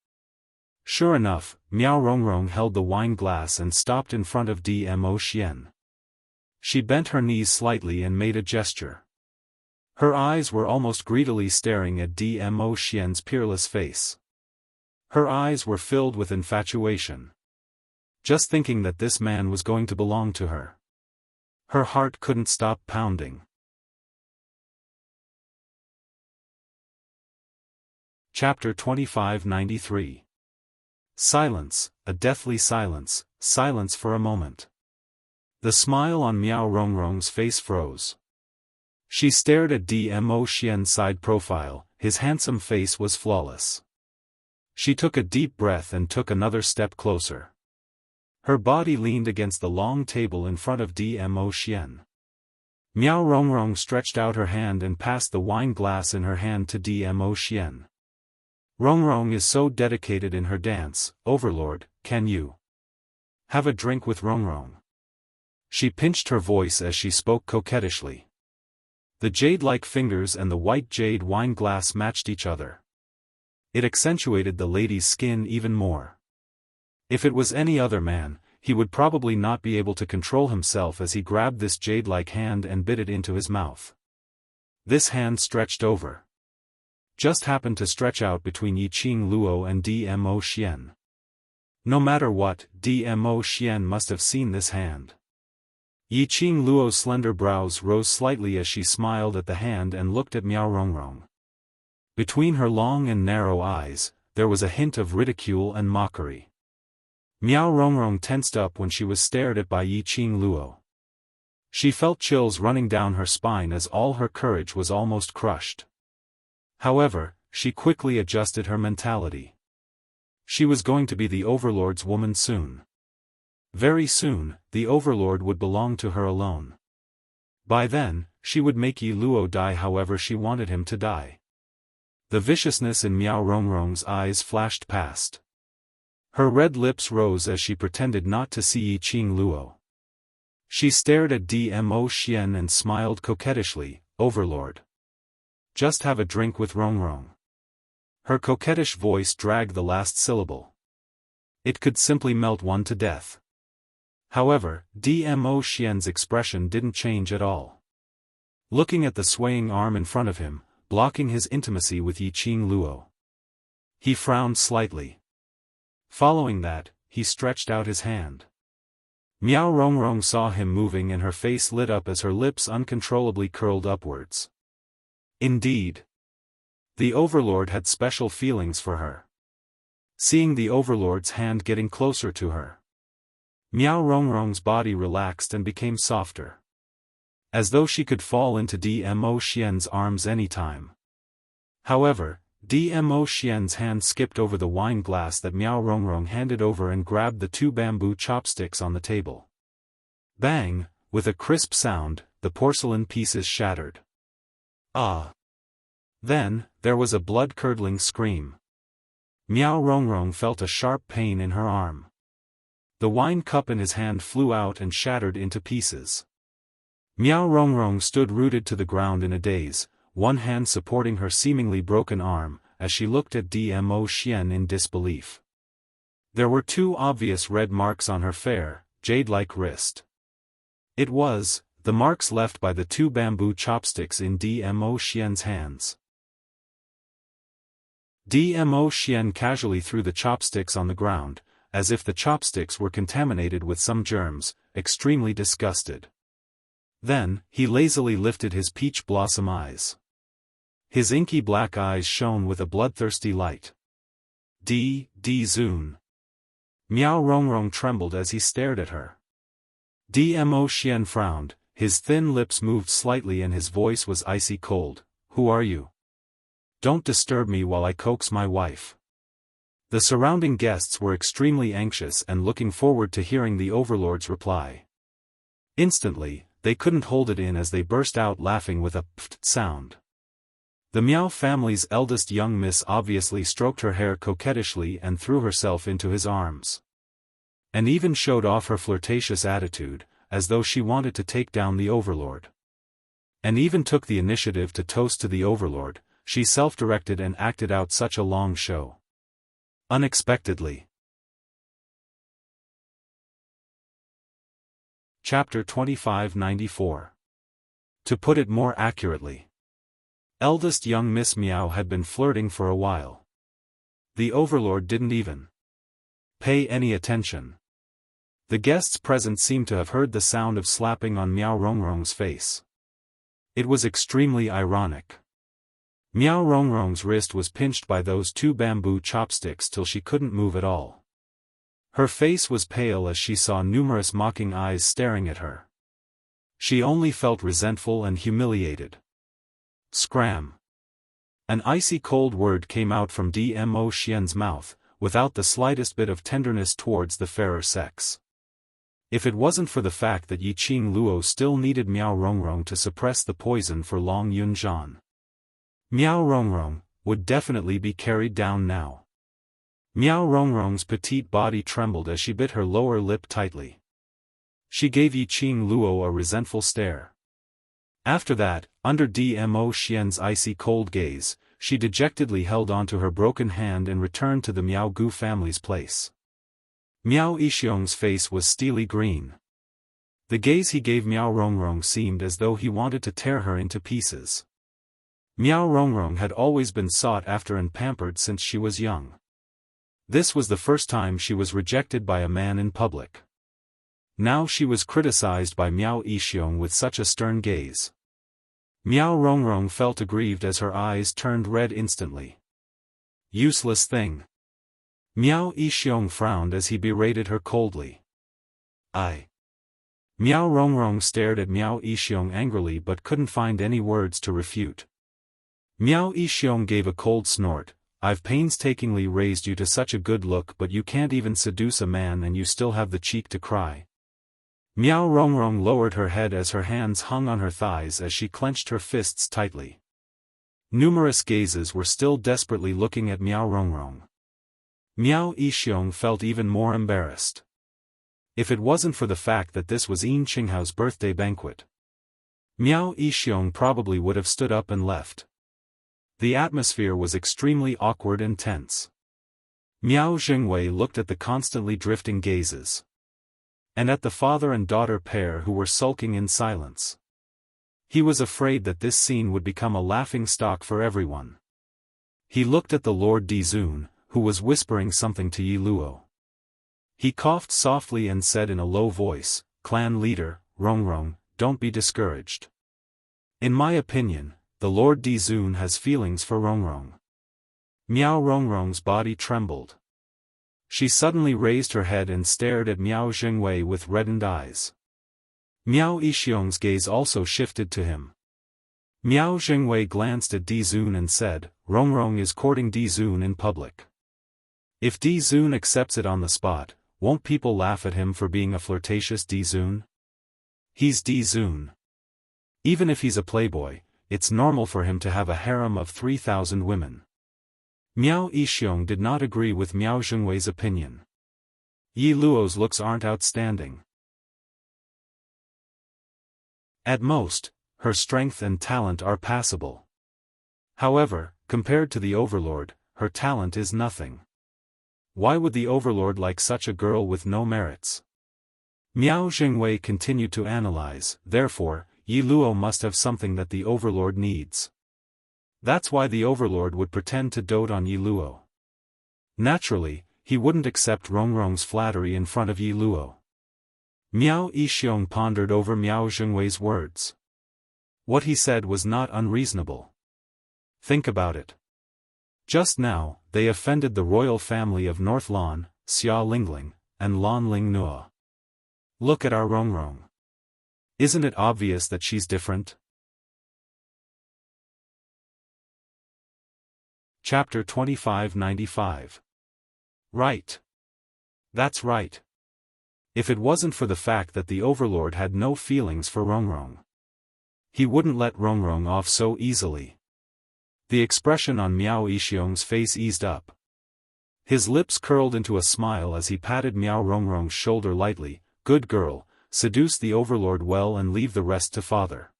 Sure enough, Miao Rongrong held the wine glass and stopped in front of Dmo Xian. She bent her knees slightly and made a gesture. Her eyes were almost greedily staring at Dmo Xian's peerless face. Her eyes were filled with infatuation. Just thinking that this man was going to belong to her. Her heart couldn't stop pounding. Chapter 2593. Silence, a deathly silence, silence for a moment. The smile on Miao Rongrong's face froze. She stared at Dmo Xian's side profile, his handsome face was flawless. She took a deep breath and took another step closer. Her body leaned against the long table in front of Dmo Xian. Miao Rongrong stretched out her hand and passed the wine glass in her hand to Dmo Xian. Rongrong is so dedicated in her dance, Overlord, can you have a drink with Rongrong? She pinched her voice as she spoke coquettishly. The jade-like fingers and the white jade wine glass matched each other. It accentuated the lady's skin even more. If it was any other man, he would probably not be able to control himself as he grabbed this jade-like hand and bit it into his mouth. This hand stretched over. Just happened to stretch out between Yiqing Luo and Dmo Xian. No matter what, Dmo Xian must have seen this hand. Yiqing Luo's slender brows rose slightly as she smiled at the hand and looked at Miao Rongrong. Between her long and narrow eyes, there was a hint of ridicule and mockery. Miao Rongrong tensed up when she was stared at by Yiqing Luo. She felt chills running down her spine as all her courage was almost crushed. However, she quickly adjusted her mentality. She was going to be the Overlord's woman soon. Very soon, the Overlord would belong to her alone. By then, she would make Yi Luo die however she wanted him to die. The viciousness in Miao Rongrong's eyes flashed past. Her red lips rose as she pretended not to see Yiqing Luo. She stared at Dmo Xian and smiled coquettishly, Overlord. Just have a drink with Rongrong. Her coquettish voice dragged the last syllable. It could simply melt one to death. However, Dmo Xian's expression didn't change at all. Looking at the swaying arm in front of him, blocking his intimacy with Yiqing Luo. He frowned slightly. Following that, he stretched out his hand. Miao Rongrong saw him moving and her face lit up as her lips uncontrollably curled upwards. Indeed. The Overlord had special feelings for her. Seeing the Overlord's hand getting closer to her, Miao Rongrong's body relaxed and became softer. As though she could fall into Dmo Xian's arms any time. However, Dmo Xian's hand skipped over the wine glass that Miao Rongrong handed over and grabbed the two bamboo chopsticks on the table. Bang, with a crisp sound, the porcelain pieces shattered. Ah! Then, there was a blood-curdling scream. Miao Rongrong felt a sharp pain in her arm. The wine cup in his hand flew out and shattered into pieces. Miao Rongrong stood rooted to the ground in a daze, one hand supporting her seemingly broken arm, as she looked at Dmo Xian in disbelief. There were two obvious red marks on her fair, jade-like wrist. It was the marks left by the 2 bamboo chopsticks in Dmo Xian's hands. Dmo Xian casually threw the chopsticks on the ground, as if the chopsticks were contaminated with some germs, extremely disgusted. Then, he lazily lifted his peach blossom eyes. His inky black eyes shone with a bloodthirsty light. Zun. Miao Rongrong trembled as he stared at her. Dmo Xian frowned, his thin lips moved slightly and his voice was icy cold. Who are you? Don't disturb me while I coax my wife. The surrounding guests were extremely anxious and looking forward to hearing the overlord's reply. Instantly, they couldn't hold it in as they burst out laughing with a pft sound. The Miao family's eldest young miss obviously stroked her hair coquettishly and threw herself into his arms. And even showed off her flirtatious attitude, as though she wanted to take down the overlord. And even took the initiative to toast to the overlord. She self-directed and acted out such a long show. Unexpectedly. Chapter 2594. To put it more accurately. Eldest young Miss Miao had been flirting for a while. The overlord didn't even pay any attention. The guests present seemed to have heard the sound of slapping on Miao Rongrong's face. It was extremely ironic. Miao Rongrong's wrist was pinched by those 2 bamboo chopsticks till she couldn't move at all. Her face was pale as she saw numerous mocking eyes staring at her. She only felt resentful and humiliated. Scram. An icy cold word came out from Dmo Xian's mouth, without the slightest bit of tenderness towards the fairer sex. If it wasn't for the fact that Yiqing Luo still needed Miao Rongrong to suppress the poison for Long Yunzhan, Miao Rongrong would definitely be carried down now. Miao Rongrong's petite body trembled as she bit her lower lip tightly. She gave Yiqing Luo a resentful stare. After that, under Dmo Xian's icy cold gaze, she dejectedly held onto her broken hand and returned to the Miao Gu family's place. Miao Yixiong's face was steely green. The gaze he gave Miao Rongrong seemed as though he wanted to tear her into pieces. Miao Rongrong had always been sought after and pampered since she was young. This was the first time she was rejected by a man in public. Now she was criticized by Miao Yixiong with such a stern gaze. Miao Rongrong felt aggrieved as her eyes turned red instantly. Useless thing. Miao Yixiong frowned as he berated her coldly. Miao Rongrong stared at Miao Yixiong angrily but couldn't find any words to refute. Miao Yixiong gave a cold snort. I've painstakingly raised you to such a good look but you can't even seduce a man and you still have the cheek to cry. Miao Rongrong lowered her head as her hands hung on her thighs as she clenched her fists tightly. Numerous gazes were still desperately looking at Miao Rongrong. Miao Yixiong felt even more embarrassed. If it wasn't for the fact that this was Yin Qinghao's birthday banquet, Miao Yixiong probably would have stood up and left. The atmosphere was extremely awkward and tense. Miao Zhengwei looked at the constantly drifting gazes. And at the father and daughter pair who were sulking in silence. He was afraid that this scene would become a laughingstock for everyone. He looked at the Lord Dizun, who was whispering something to Yi Luo. He coughed softly and said in a low voice, "Clan leader, Rongrong, don't be discouraged. In my opinion, the Lord Dizun has feelings for Rongrong." Miao Rongrong's body trembled. She suddenly raised her head and stared at Miao Zhengwei with reddened eyes. Miao Yixiong's gaze also shifted to him. Miao Zhengwei glanced at Dizun and said, "Rongrong is courting Dizun in public. If Dizun accepts it on the spot, won't people laugh at him for being a flirtatious Dizun? He's Dizun. Even if he's a playboy, it's normal for him to have a harem of 3,000 women." Miao Yixiong did not agree with Miao Zhengwei's opinion. Yi Luo's looks aren't outstanding. At most, her strength and talent are passable. However, compared to the overlord, her talent is nothing. Why would the overlord like such a girl with no merits? Miao Jingwei continued to analyze, therefore, Yi Luo must have something that the overlord needs. That's why the overlord would pretend to dote on Yi Luo. Naturally, he wouldn't accept Rongrong's flattery in front of Yi Luo. Miao Yixiong pondered over Miao Jingwei's words. What he said was not unreasonable. Think about it. Just now, they offended the royal family of North Lan, Xia Lingling, and Lan Ling Nua. Look at our Rongrong. Isn't it obvious that she's different? Chapter 2595. Right. That's right. If it wasn't for the fact that the overlord had no feelings for Rongrong, he wouldn't let Rongrong off so easily. The expression on Miao Yixiong's face eased up. His lips curled into a smile as he patted Miao Rongrong's shoulder lightly. Good girl, seduce the overlord well and leave the rest to father.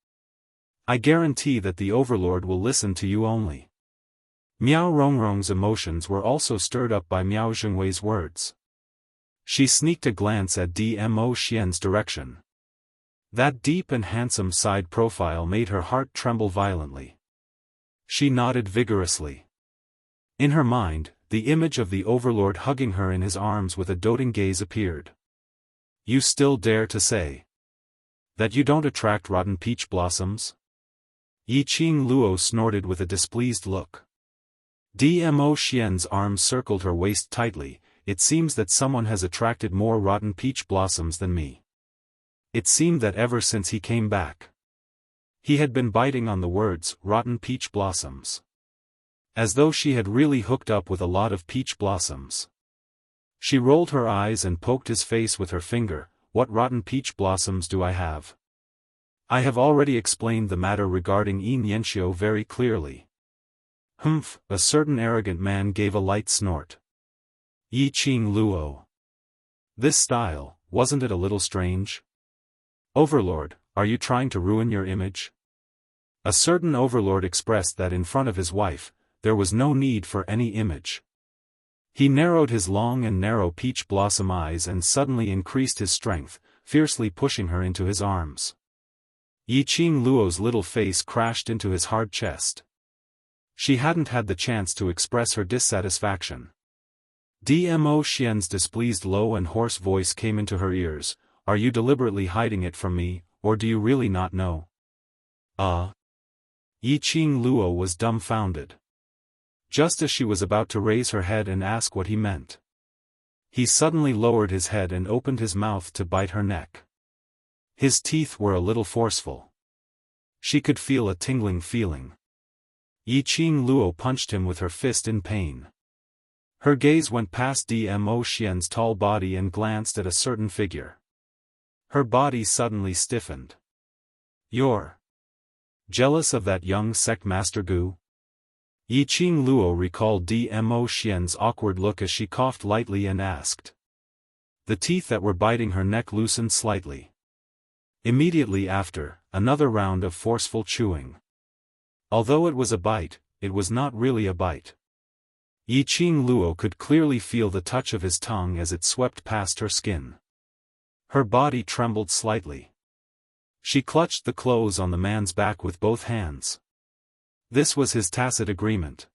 I guarantee that the overlord will listen to you only. Miao Rongrong's emotions were also stirred up by Miao Jingwei's words. She sneaked a glance at Dmo Xian's direction. That deep and handsome side profile made her heart tremble violently. She nodded vigorously. In her mind, the image of the overlord hugging her in his arms with a doting gaze appeared. You still dare to say that you don't attract rotten peach blossoms? Yi Qing Luo snorted with a displeased look. Dmo Xian's arms circled her waist tightly. It seems that someone has attracted more rotten peach blossoms than me. It seemed that ever since he came back, he had been biting on the words, rotten peach blossoms. As though she had really hooked up with a lot of peach blossoms. She rolled her eyes and poked his face with her finger. What rotten peach blossoms do I have? I have already explained the matter regarding Yin Yanxiu very clearly. Humph, a certain arrogant man gave a light snort. Yi Qing Luo. This style, wasn't it a little strange? Overlord, are you trying to ruin your image? A certain overlord expressed that in front of his wife, there was no need for any image. He narrowed his long and narrow peach blossom eyes and suddenly increased his strength, fiercely pushing her into his arms. Yi Qing Luo's little face crashed into his hard chest. She hadn't had the chance to express her dissatisfaction. Dmo Xian's displeased low and hoarse voice came into her ears. Are you deliberately hiding it from me, or do you really not know? Yi Qing Luo was dumbfounded. Just as she was about to raise her head and ask what he meant, he suddenly lowered his head and opened his mouth to bite her neck. His teeth were a little forceful. She could feel a tingling feeling. Yi Qing Luo punched him with her fist in pain. Her gaze went past Dmo Xian's tall body and glanced at a certain figure. Her body suddenly stiffened. You're jealous of that young sect master Gu? Yi Qing Luo recalled Dmo Xian's awkward look as she coughed lightly and asked. The teeth that were biting her neck loosened slightly. Immediately after, another round of forceful chewing. Although it was a bite, it was not really a bite. Yi Qing Luo could clearly feel the touch of his tongue as it swept past her skin. Her body trembled slightly. She clutched the clothes on the man's back with both hands. This was his tacit agreement.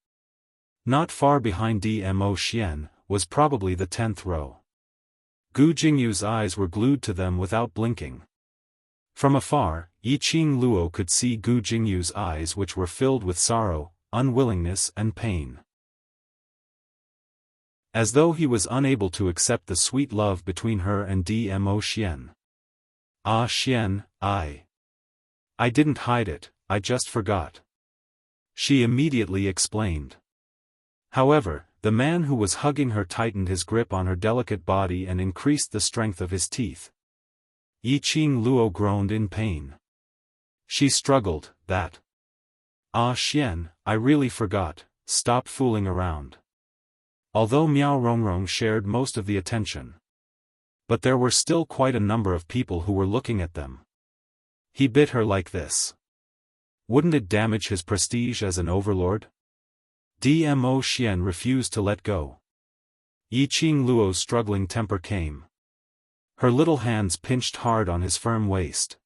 Not far behind Dmo Xian, was probably the 10th row. Gu Jingyu's eyes were glued to them without blinking. From afar, Yi Qing Luo could see Gu Jingyu's eyes which were filled with sorrow, unwillingness and pain. As though he was unable to accept the sweet love between her and Dmo Xian. Ah Xian, I didn't hide it, I just forgot. She immediately explained. However, the man who was hugging her tightened his grip on her delicate body and increased the strength of his teeth. Yi Qing Luo groaned in pain. She struggled, that. Ah Xian, I really forgot, stop fooling around. Although Miao Rongrong shared most of the attention. But there were still quite a number of people who were looking at them. He bit her like this. Wouldn't it damage his prestige as an overlord? Dmo Xian refused to let go. Yi Qing Luo's struggling temper came. Her little hands pinched hard on his firm waist.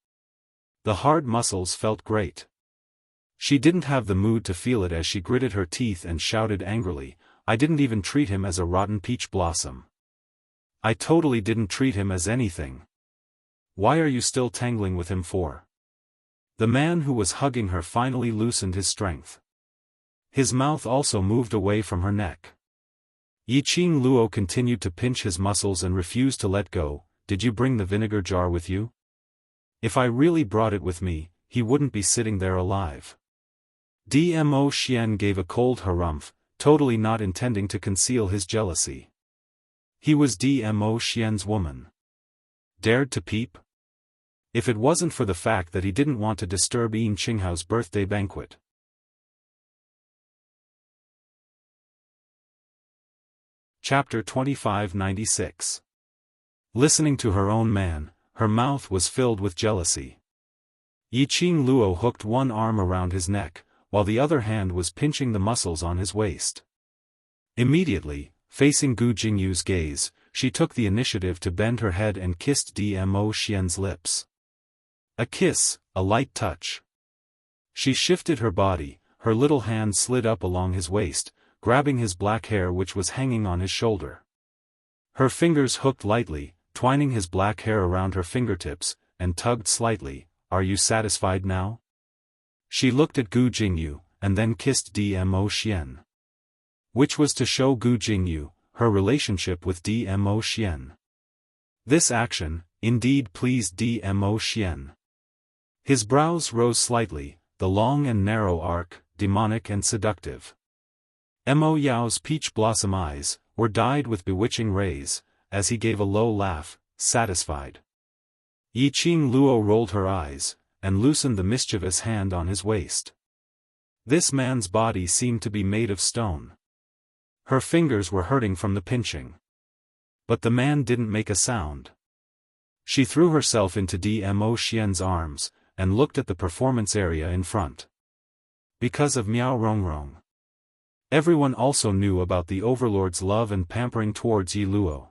The hard muscles felt great. She didn't have the mood to feel it as she gritted her teeth and shouted angrily, "I didn't even treat him as a rotten peach blossom. I totally didn't treat him as anything. Why are you still tangling with him for?" The man who was hugging her finally loosened his strength. His mouth also moved away from her neck. Yiqing Luo continued to pinch his muscles and refused to let go. "Did you bring the vinegar jar with you? If I really brought it with me, he wouldn't be sitting there alive." Dmo Xian gave a cold harumph, totally not intending to conceal his jealousy. He was Dmo Xian's woman. Dared to peep? If it wasn't for the fact that he didn't want to disturb Yin Qinghao's birthday banquet. Chapter 2596. Listening to her own man, her mouth was filled with jealousy. Yiqing Luo hooked one arm around his neck, while the other hand was pinching the muscles on his waist. Immediately, facing Gu Jingyu's gaze, she took the initiative to bend her head and kissed Dmo Xian's lips. A kiss, a light touch. She shifted her body, her little hand slid up along his waist, grabbing his black hair which was hanging on his shoulder. Her fingers hooked lightly, twining his black hair around her fingertips, and tugged slightly. "Are you satisfied now?" She looked at Gu Jingyu, and then kissed Dmo Xian. Which was to show Gu Jingyu her relationship with Dmo Xian. This action, indeed, pleased Dmo Xian. His brows rose slightly, the long and narrow arc, demonic and seductive. Mo Yao's peach blossom eyes were dyed with bewitching rays, as he gave a low laugh, satisfied. Yiqing Luo rolled her eyes, and loosened the mischievous hand on his waist. This man's body seemed to be made of stone. Her fingers were hurting from the pinching. But the man didn't make a sound. She threw herself into Dmo Xian's arms, and looked at the performance area in front. Because of Miao Rongrong. Everyone also knew about the overlord's love and pampering towards Yi Luo.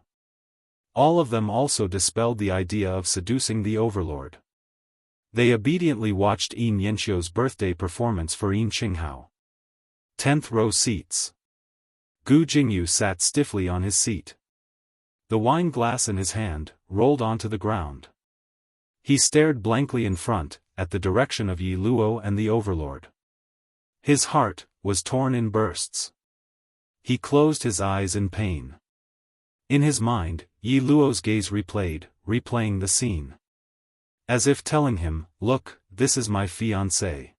All of them also dispelled the idea of seducing the overlord. They obediently watched Yin Yanxiu's birthday performance for Yin Qinghao. 10th row seats. Gu Jingyu sat stiffly on his seat. The wine glass in his hand rolled onto the ground. He stared blankly in front, at the direction of Yi Luo and the overlord. His heart was torn in bursts. He closed his eyes in pain. In his mind, Yi Luo's gaze replaying the scene. As if telling him, "Look, this is my fiancé."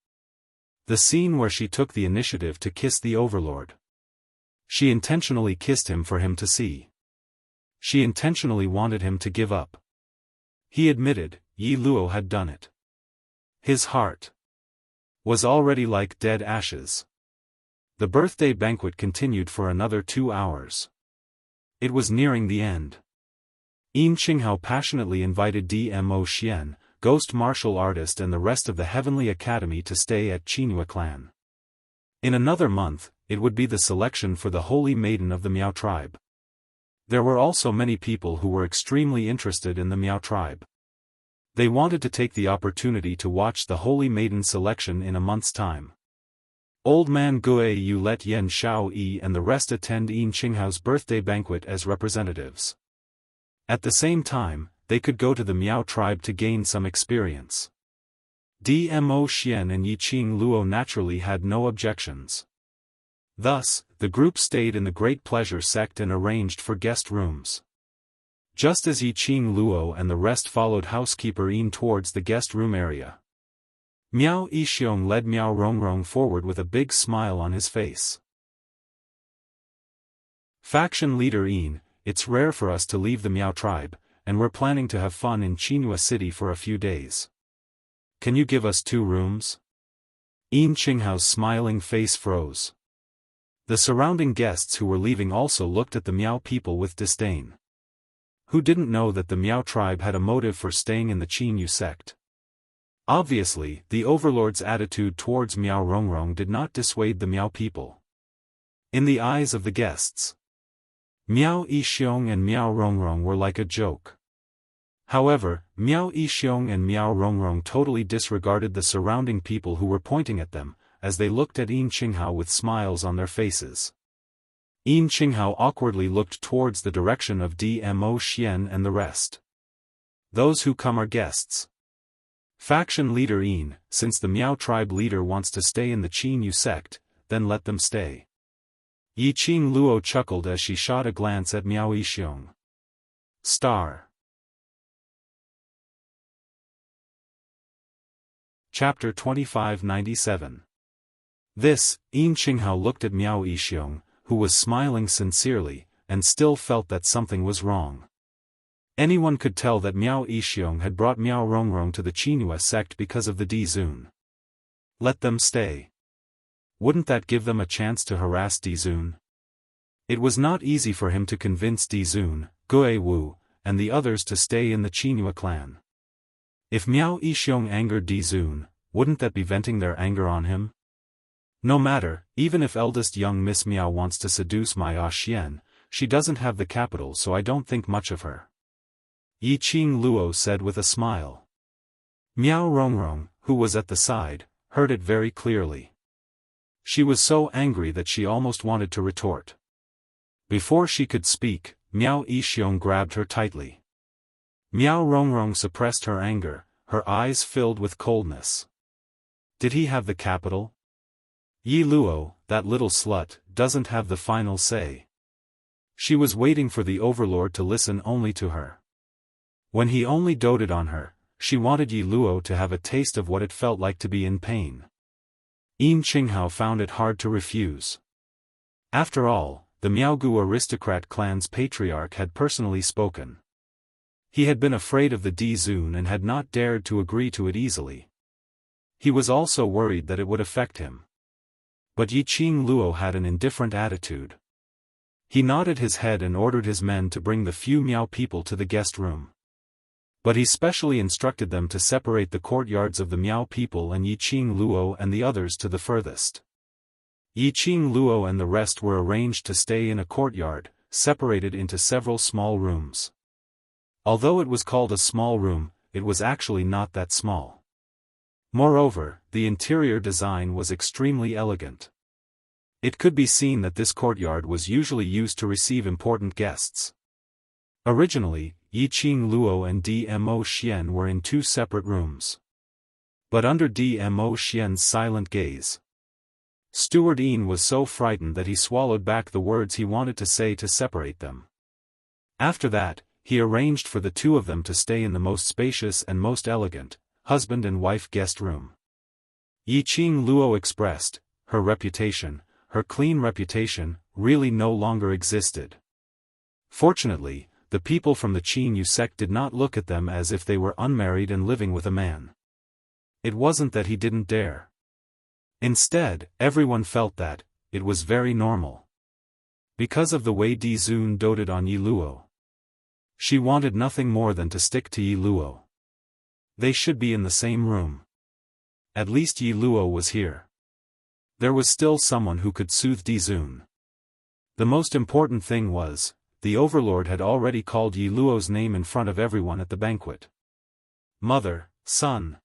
The scene where she took the initiative to kiss the overlord. She intentionally kissed him for him to see. She intentionally wanted him to give up. He admitted, Yi Luo had done it. His heart was already like dead ashes. The birthday banquet continued for another 2 hours. It was nearing the end. Yin Qinghao passionately invited Dmo Xian, ghost martial artist, and the rest of the Heavenly Academy to stay at Qinhua clan. In another month, it would be the selection for the Holy Maiden of the Miao tribe. There were also many people who were extremely interested in the Miao tribe. They wanted to take the opportunity to watch the Holy Maiden selection in a month's time. Old man Gue Yu let Yen Shao Yi and the rest attend Yin Qinghao's birthday banquet as representatives. At the same time, they could go to the Miao tribe to gain some experience. Dmo Xian and Yiqing Luo naturally had no objections. Thus, the group stayed in the Great Pleasure Sect and arranged for guest rooms. Just as Yiqing Luo and the rest followed housekeeper Yin towards the guest room area. Miao Yixiong led Miao Rongrong forward with a big smile on his face. Faction leader Yin, it's rare for us to leave the Miao tribe, and we're planning to have fun in Qinhua City for a few days. Can you give us 2 rooms? Yin Qinghao's smiling face froze. The surrounding guests who were leaving also looked at the Miao people with disdain. Who didn't know that the Miao tribe had a motive for staying in the Qinyu sect? Obviously, the overlord's attitude towards Miao Rongrong did not dissuade the Miao people. In the eyes of the guests, Miao Yixiong and Miao Rongrong were like a joke. However, Miao Yixiong and Miao Rongrong totally disregarded the surrounding people who were pointing at them, as they looked at Yin Qinghao with smiles on their faces. Yin Qinghao awkwardly looked towards the direction of Dmo Xian and the rest. Those who come are guests. Faction leader Yin, since the Miao tribe leader wants to stay in the Qinyu sect, then let them stay. Yi Qing Luo chuckled as she shot a glance at Miao Yixiong. Star. Chapter 2597. This, Yin Qinghao looked at Miao Yixiong, who was smiling sincerely, and still felt that something was wrong. Anyone could tell that Miao Yixiong had brought Miao Rongrong to the Qinyu sect because of the Dizun. Let them stay. Wouldn't that give them a chance to harass Dizun? It was not easy for him to convince Dizun, Gue Wu, and the others to stay in the Qinyu clan. If Miao Yixiong angered Dizun, wouldn't that be venting their anger on him? No matter, even if eldest young Miss Miao wants to seduce Miao Xian, she doesn't have the capital, so I don't think much of her. Yi Qing Luo said with a smile. Miao Rongrong, who was at the side, heard it very clearly. She was so angry that she almost wanted to retort. Before she could speak, Miao Yixiong grabbed her tightly. Miao Rongrong suppressed her anger, her eyes filled with coldness. Did he have the capital? Yi Luo, that little slut, doesn't have the final say. She was waiting for the overlord to listen only to her. When he only doted on her, she wanted Yi Luo to have a taste of what it felt like to be in pain. Yin Qinghao found it hard to refuse. After all, the Miaogu aristocrat clan's patriarch had personally spoken. He had been afraid of the Dizun and had not dared to agree to it easily. He was also worried that it would affect him. But Yi Qing Luo had an indifferent attitude. He nodded his head and ordered his men to bring the few Miao people to the guest room. But he specially instructed them to separate the courtyards of the Miao people and Yi Qing Luo and the others to the furthest. Yi Qing Luo and the rest were arranged to stay in a courtyard, separated into several small rooms. Although it was called a small room, it was actually not that small. Moreover, the interior design was extremely elegant. It could be seen that this courtyard was usually used to receive important guests. Originally, Yi Qing Luo and Dmo Xian were in two separate rooms. But under Dmo Xian's silent gaze, Steward Yin was so frightened that he swallowed back the words he wanted to say to separate them. After that, he arranged for the two of them to stay in the most spacious and most elegant, husband and wife guest room. Yi Qing Luo expressed, her reputation, her clean reputation, really no longer existed. Fortunately, the people from the Qinyu sect did not look at them as if they were unmarried and living with a man. It wasn't that he didn't dare. Instead, everyone felt that it was very normal. Because of the way Dizun doted on Yi Luo. She wanted nothing more than to stick to Yi Luo. They should be in the same room. At least Yi Luo was here. There was still someone who could soothe Dizun. The most important thing was, the overlord had already called Yi Luo's name in front of everyone at the banquet. Mother, son.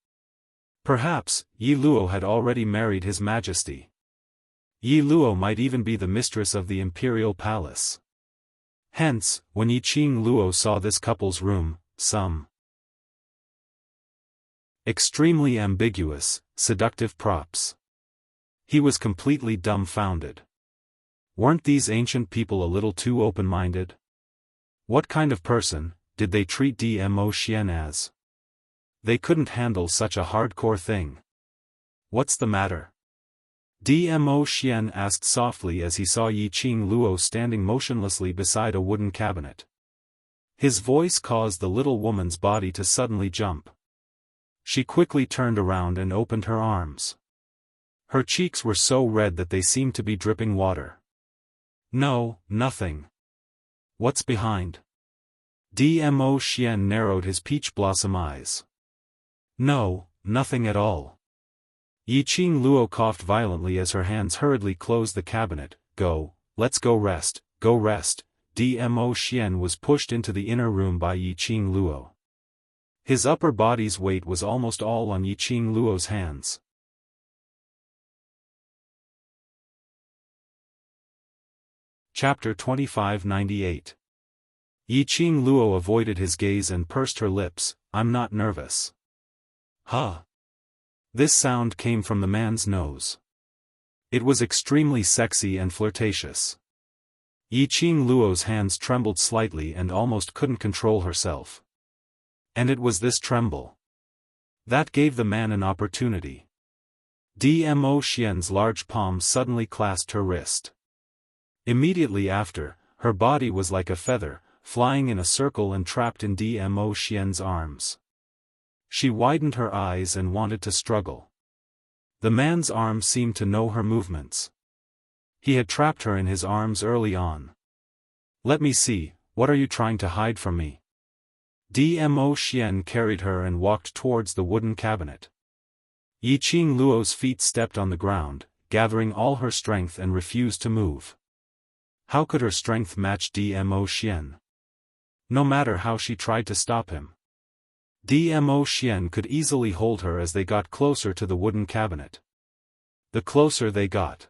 Perhaps, Yi Luo had already married His Majesty. Yi Luo might even be the mistress of the imperial palace. Hence, when Yi Qing Luo saw this couple's room, some extremely ambiguous, seductive props. He was completely dumbfounded. Weren't these ancient people a little too open-minded? What kind of person did they treat Dmo Xian as? They couldn't handle such a hardcore thing. What's the matter? Dmo Xian asked softly as he saw Yi Qing Luo standing motionlessly beside a wooden cabinet. His voice caused the little woman's body to suddenly jump. She quickly turned around and opened her arms. Her cheeks were so red that they seemed to be dripping water. No, nothing. What's behind? Dmo Xian narrowed his peach blossom eyes. No, nothing at all. Yi Qing Luo coughed violently as her hands hurriedly closed the cabinet. Go, let's go rest, go rest. Dmo Xian was pushed into the inner room by Yi Qing Luo. His upper body's weight was almost all on Yiqing Luo's hands. Chapter 2598. Yiqing Luo avoided his gaze and pursed her lips. I'm not nervous. Huh. This sound came from the man's nose. It was extremely sexy and flirtatious. Yiqing Luo's hands trembled slightly and almost couldn't control herself. And it was this tremble that gave the man an opportunity. Dmo Xian's large palm suddenly clasped her wrist. Immediately after, her body was like a feather, flying in a circle and trapped in Dmo Xian's arms. She widened her eyes and wanted to struggle. The man's arms seemed to know her movements. He had trapped her in his arms early on. Let me see, what are you trying to hide from me? Dmo Xian carried her and walked towards the wooden cabinet. Yiqing Luo's feet stepped on the ground, gathering all her strength and refused to move. How could her strength match Dmo Xian? No matter how she tried to stop him. Dmo Xian could easily hold her as they got closer to the wooden cabinet. The closer they got,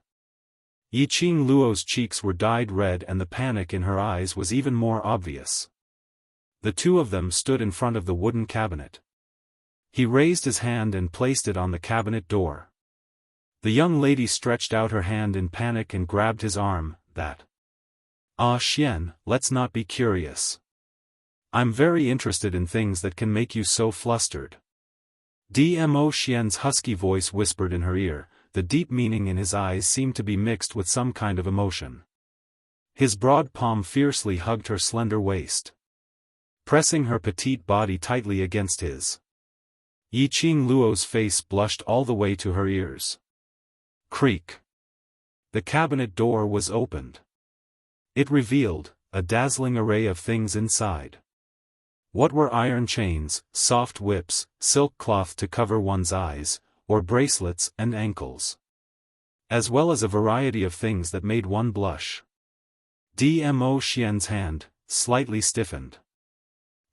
Yiqing Luo's cheeks were dyed red and the panic in her eyes was even more obvious. The two of them stood in front of the wooden cabinet. He raised his hand and placed it on the cabinet door. The young lady stretched out her hand in panic and grabbed his arm. Xian, let's not be curious. I'm very interested in things that can make you so flustered. Dmo Xian's husky voice whispered in her ear, the deep meaning in his eyes seemed to be mixed with some kind of emotion. His broad palm fiercely hugged her slender waist, pressing her petite body tightly against his. Yiqing Luo's face blushed all the way to her ears. Creak. The cabinet door was opened. It revealed a dazzling array of things inside. What were iron chains, soft whips, silk cloth to cover one's eyes, or bracelets and ankles, as well as a variety of things that made one blush. Dmo Xian's hand slightly stiffened.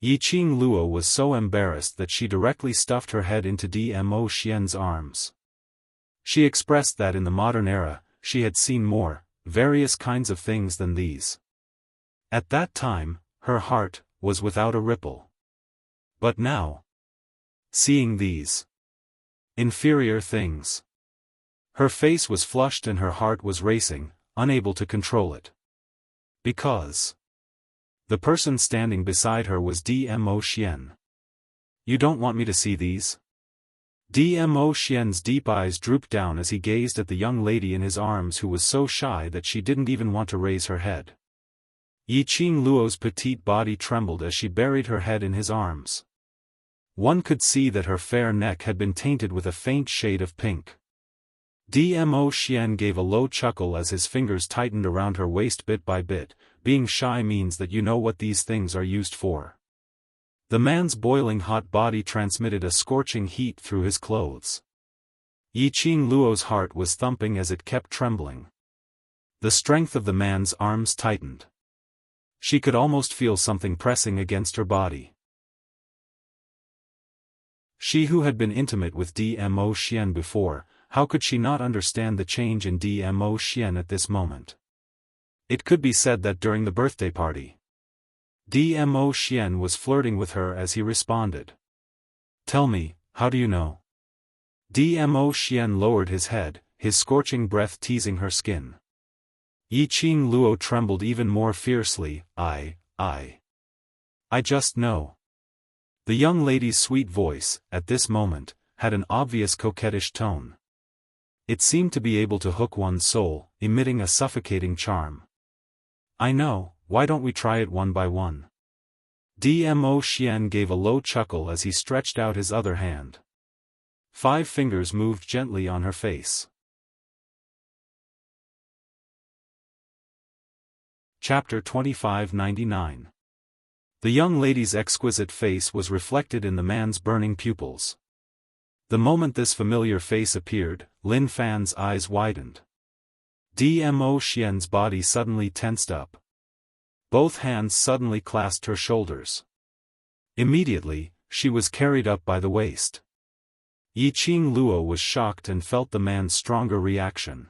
Yiqing Luo was so embarrassed that she directly stuffed her head into Dmo Xian's arms. She expressed that in the modern era, she had seen more, various kinds of things than these. At that time, her heart was without a ripple. But now, seeing these inferior things, her face was flushed and her heart was racing, unable to control it. Because the person standing beside her was Dmo Xian. You don't want me to see these? Dmo Xian's deep eyes drooped down as he gazed at the young lady in his arms who was so shy that she didn't even want to raise her head. Yiqing Luo's petite body trembled as she buried her head in his arms. One could see that her fair neck had been tainted with a faint shade of pink. Dmo Xian gave a low chuckle as his fingers tightened around her waist bit by bit. Being shy means that you know what these things are used for. The man's boiling hot body transmitted a scorching heat through his clothes. Yiqing Luo's heart was thumping as it kept trembling. The strength of the man's arms tightened. She could almost feel something pressing against her body. She who had been intimate with Dmo Xian before, how could she not understand the change in Dmo Xian at this moment? It could be said that during the birthday party, Dmo Xian was flirting with her as he responded. Tell me, how do you know? Dmo Xian lowered his head, his scorching breath teasing her skin. Yiqing Luo trembled even more fiercely. I just know. The young lady's sweet voice, at this moment, had an obvious coquettish tone. It seemed to be able to hook one's soul, emitting a suffocating charm. I know, why don't we try it one by one? Dmo Xian gave a low chuckle as he stretched out his other hand. 5 fingers moved gently on her face. Chapter 2599. The young lady's exquisite face was reflected in the man's burning pupils. The moment this familiar face appeared, Lin Fan's eyes widened. Dmo Xian's body suddenly tensed up. Both hands suddenly clasped her shoulders. Immediately, she was carried up by the waist. Yiqing Luo was shocked and felt the man's stronger reaction.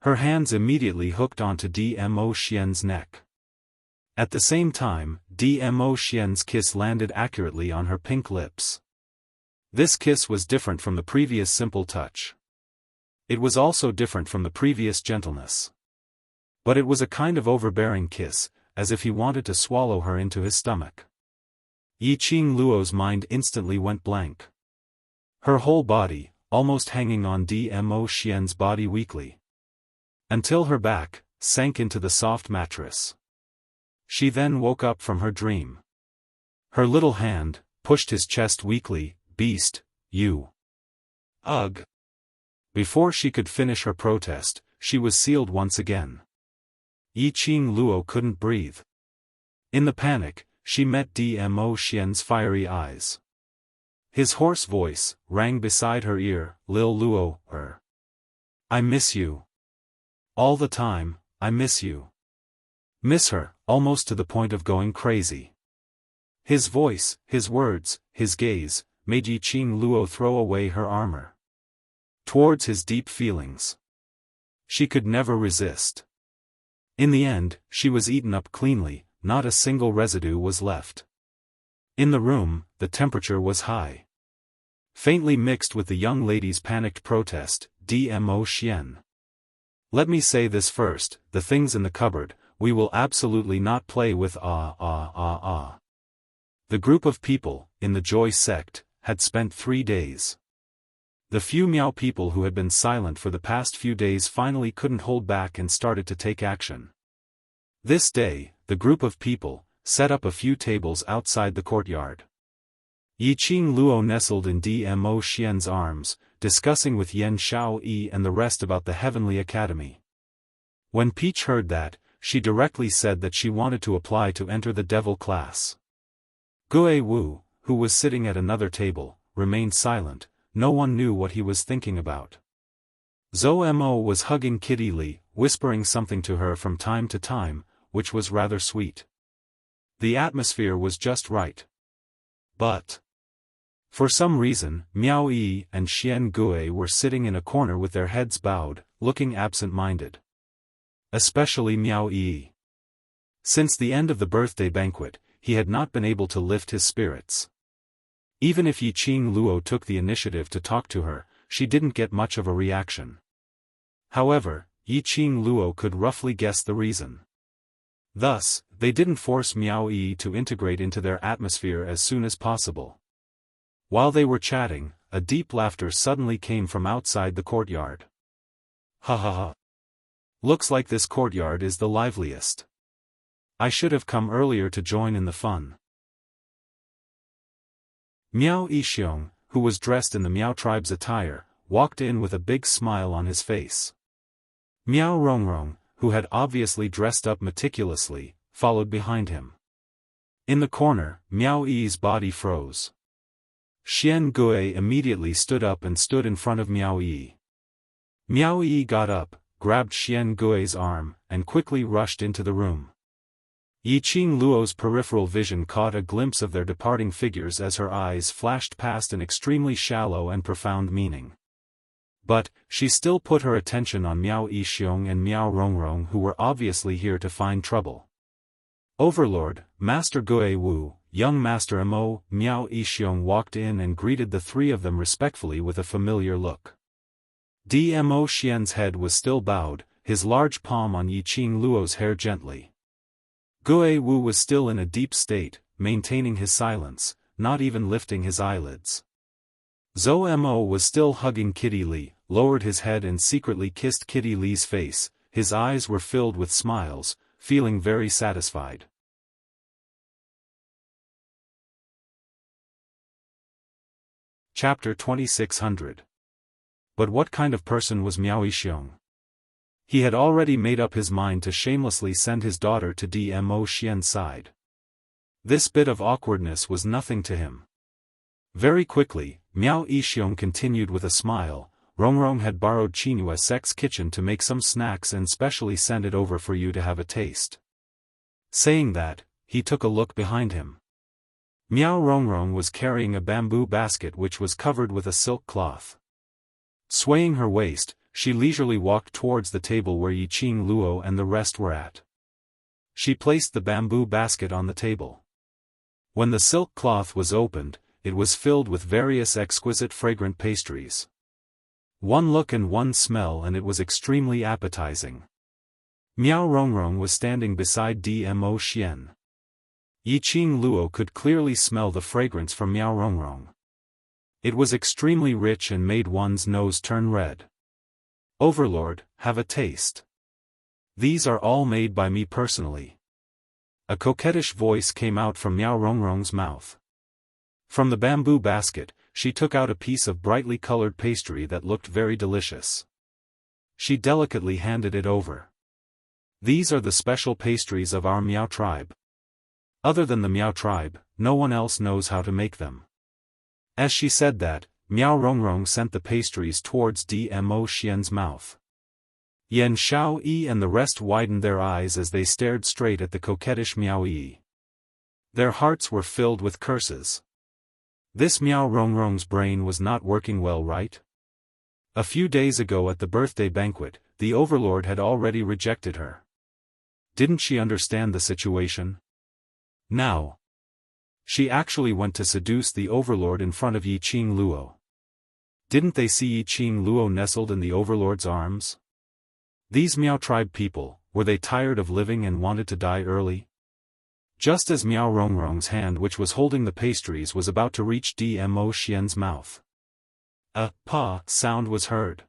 Her hands immediately hooked onto Dmo Xian's neck. At the same time, Dmo Xian's kiss landed accurately on her pink lips. This kiss was different from the previous simple touch. It was also different from the previous gentleness. But it was a kind of overbearing kiss, as if he wanted to swallow her into his stomach. Yiqing Luo's mind instantly went blank. Her whole body, almost hanging on Dmo Xian's body weakly, until her back sank into the soft mattress. She then woke up from her dream. Her little hand pushed his chest weakly. Beast, you. Ugh. Before she could finish her protest, she was sealed once again. Yiqing Luo couldn't breathe. In the panic, she met Dmo Xian's fiery eyes. His hoarse voice rang beside her ear, Lil Luo, I miss you. All the time, I miss you. Miss her, almost to the point of going crazy. His voice, his words, his gaze, made Yiqing Luo throw away her armor towards his deep feelings. She could never resist. In the end, she was eaten up cleanly, not a single residue was left. In the room, the temperature was high. Faintly mixed with the young lady's panicked protest, Dmo Xian. Let me say this first, the things in the cupboard, we will absolutely not play with The group of people, in the Joy sect, had spent 3 days. The few Miao people who had been silent for the past few days finally couldn't hold back and started to take action. This day, the group of people set up a few tables outside the courtyard. Yiqing Luo nestled in Dmo Xian's arms, discussing with Yan Xiaoyi and the rest about the Heavenly Academy. When Peach heard that, she directly said that she wanted to apply to enter the devil class. Gue Wu, who was sitting at another table, remained silent. No one knew what he was thinking about. Zhou Mo was hugging Kitty Li, whispering something to her from time to time, which was rather sweet. The atmosphere was just right. But for some reason, Miao Yi and Xian Gue were sitting in a corner with their heads bowed, looking absent-minded. Especially Miao Yi. Since the end of the birthday banquet, he had not been able to lift his spirits. Even if Yiqing Luo took the initiative to talk to her, she didn't get much of a reaction. However, Yiqing Luo could roughly guess the reason. Thus, they didn't force Miao Yi to integrate into their atmosphere as soon as possible. While they were chatting, a deep laughter suddenly came from outside the courtyard. Ha ha ha. Looks like this courtyard is the liveliest. I should have come earlier to join in the fun. Miao Yixiong, who was dressed in the Miao tribe's attire, walked in with a big smile on his face. Miao Rongrong, who had obviously dressed up meticulously, followed behind him. In the corner, Miao Yi's body froze. Xian Gue immediately stood up and stood in front of Miao Yi. Miao Yi got up, grabbed Xian Gue's arm, and quickly rushed into the room. Yiqing Luo's peripheral vision caught a glimpse of their departing figures as her eyes flashed past an extremely shallow and profound meaning. But, she still put her attention on Miao Yixiong and Miao Rongrong, who were obviously here to find trouble. Overlord, Master Gue Wu, young Master Mo, Miao Yixiong walked in and greeted the three of them respectfully with a familiar look. Dmo Xian's head was still bowed, his large palm on Yiqing Luo's hair gently. Gue Wu was still in a deep state, maintaining his silence, not even lifting his eyelids. Zhou Mo was still hugging Kitty Li, lowered his head and secretly kissed Kitty Li's face. His eyes were filled with smiles, feeling very satisfied. Chapter 2600. But what kind of person was Miao Yixiong? He had already made up his mind to shamelessly send his daughter to Dmo Xian's side. This bit of awkwardness was nothing to him. Very quickly, Miao Yixiong continued with a smile. Rongrong had borrowed Chinua Sek's kitchen to make some snacks and specially sent it over for you to have a taste. Saying that, he took a look behind him. Miao Rongrong was carrying a bamboo basket which was covered with a silk cloth. Swaying her waist, she leisurely walked towards the table where Yiqing Luo and the rest were at. She placed the bamboo basket on the table. When the silk cloth was opened, it was filled with various exquisite fragrant pastries. One look and one smell and it was extremely appetizing. Miao Rongrong was standing beside Dmo Xian. Yiqing Luo could clearly smell the fragrance from Miao Rongrong. It was extremely rich and made one's nose turn red. Overlord, have a taste. These are all made by me personally. A coquettish voice came out from Miao Rongrong's mouth. From the bamboo basket, she took out a piece of brightly colored pastry that looked very delicious. She delicately handed it over. These are the special pastries of our Miao tribe. Other than the Miao tribe, no one else knows how to make them. As she said that, Miao Rongrong sent the pastries towards Dmo Xian's mouth. Yan Xiao Yi and the rest widened their eyes as they stared straight at the coquettish Miao Yi. Their hearts were filled with curses. This Miao Rongrong's brain was not working well, right? A few days ago at the birthday banquet, the overlord had already rejected her. Didn't she understand the situation? Now, she actually went to seduce the overlord in front of Yiqing Luo. Didn't they see Yiqing Luo nestled in the overlord's arms? These Miao tribe people, were they tired of living and wanted to die early? Just as Miao Rongrong's hand which was holding the pastries was about to reach Dmo Xian's mouth, a pa sound was heard.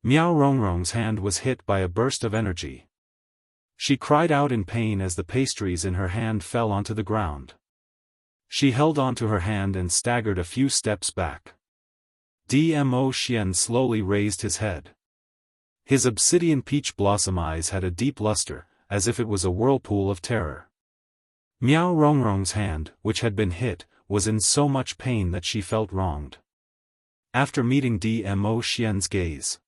Miao Rongrong's hand was hit by a burst of energy. She cried out in pain as the pastries in her hand fell onto the ground. She held onto her hand and staggered a few steps back. Dmo Xian slowly raised his head. His obsidian peach blossom eyes had a deep luster, as if it was a whirlpool of terror. Miao Rongrong's hand, which had been hit, was in so much pain that she felt wronged. After meeting Dmo Xian's gaze,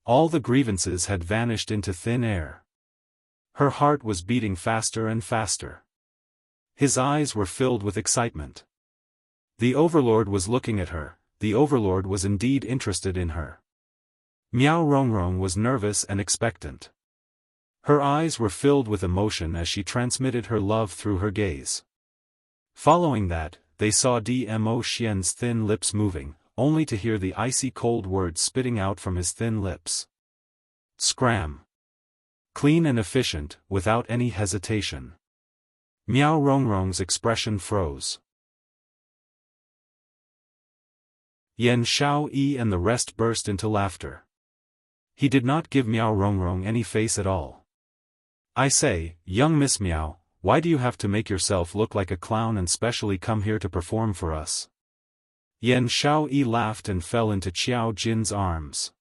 all the grievances had vanished into thin air. Her heart was beating faster and faster. His eyes were filled with excitement. The overlord was looking at her, the overlord was indeed interested in her. Miao Rongrong was nervous and expectant. Her eyes were filled with emotion as she transmitted her love through her gaze. Following that, they saw Dmo Xian's thin lips moving, only to hear the icy cold words spitting out from his thin lips. Scram. Clean and efficient, without any hesitation. Miao Rongrong's expression froze. Yan Xiao Yi and the rest burst into laughter. He did not give Miao Rongrong any face at all. I say, young Miss Miao, why do you have to make yourself look like a clown and specially come here to perform for us? Yan Xiao Yi laughed and fell into Qiao Jin's arms.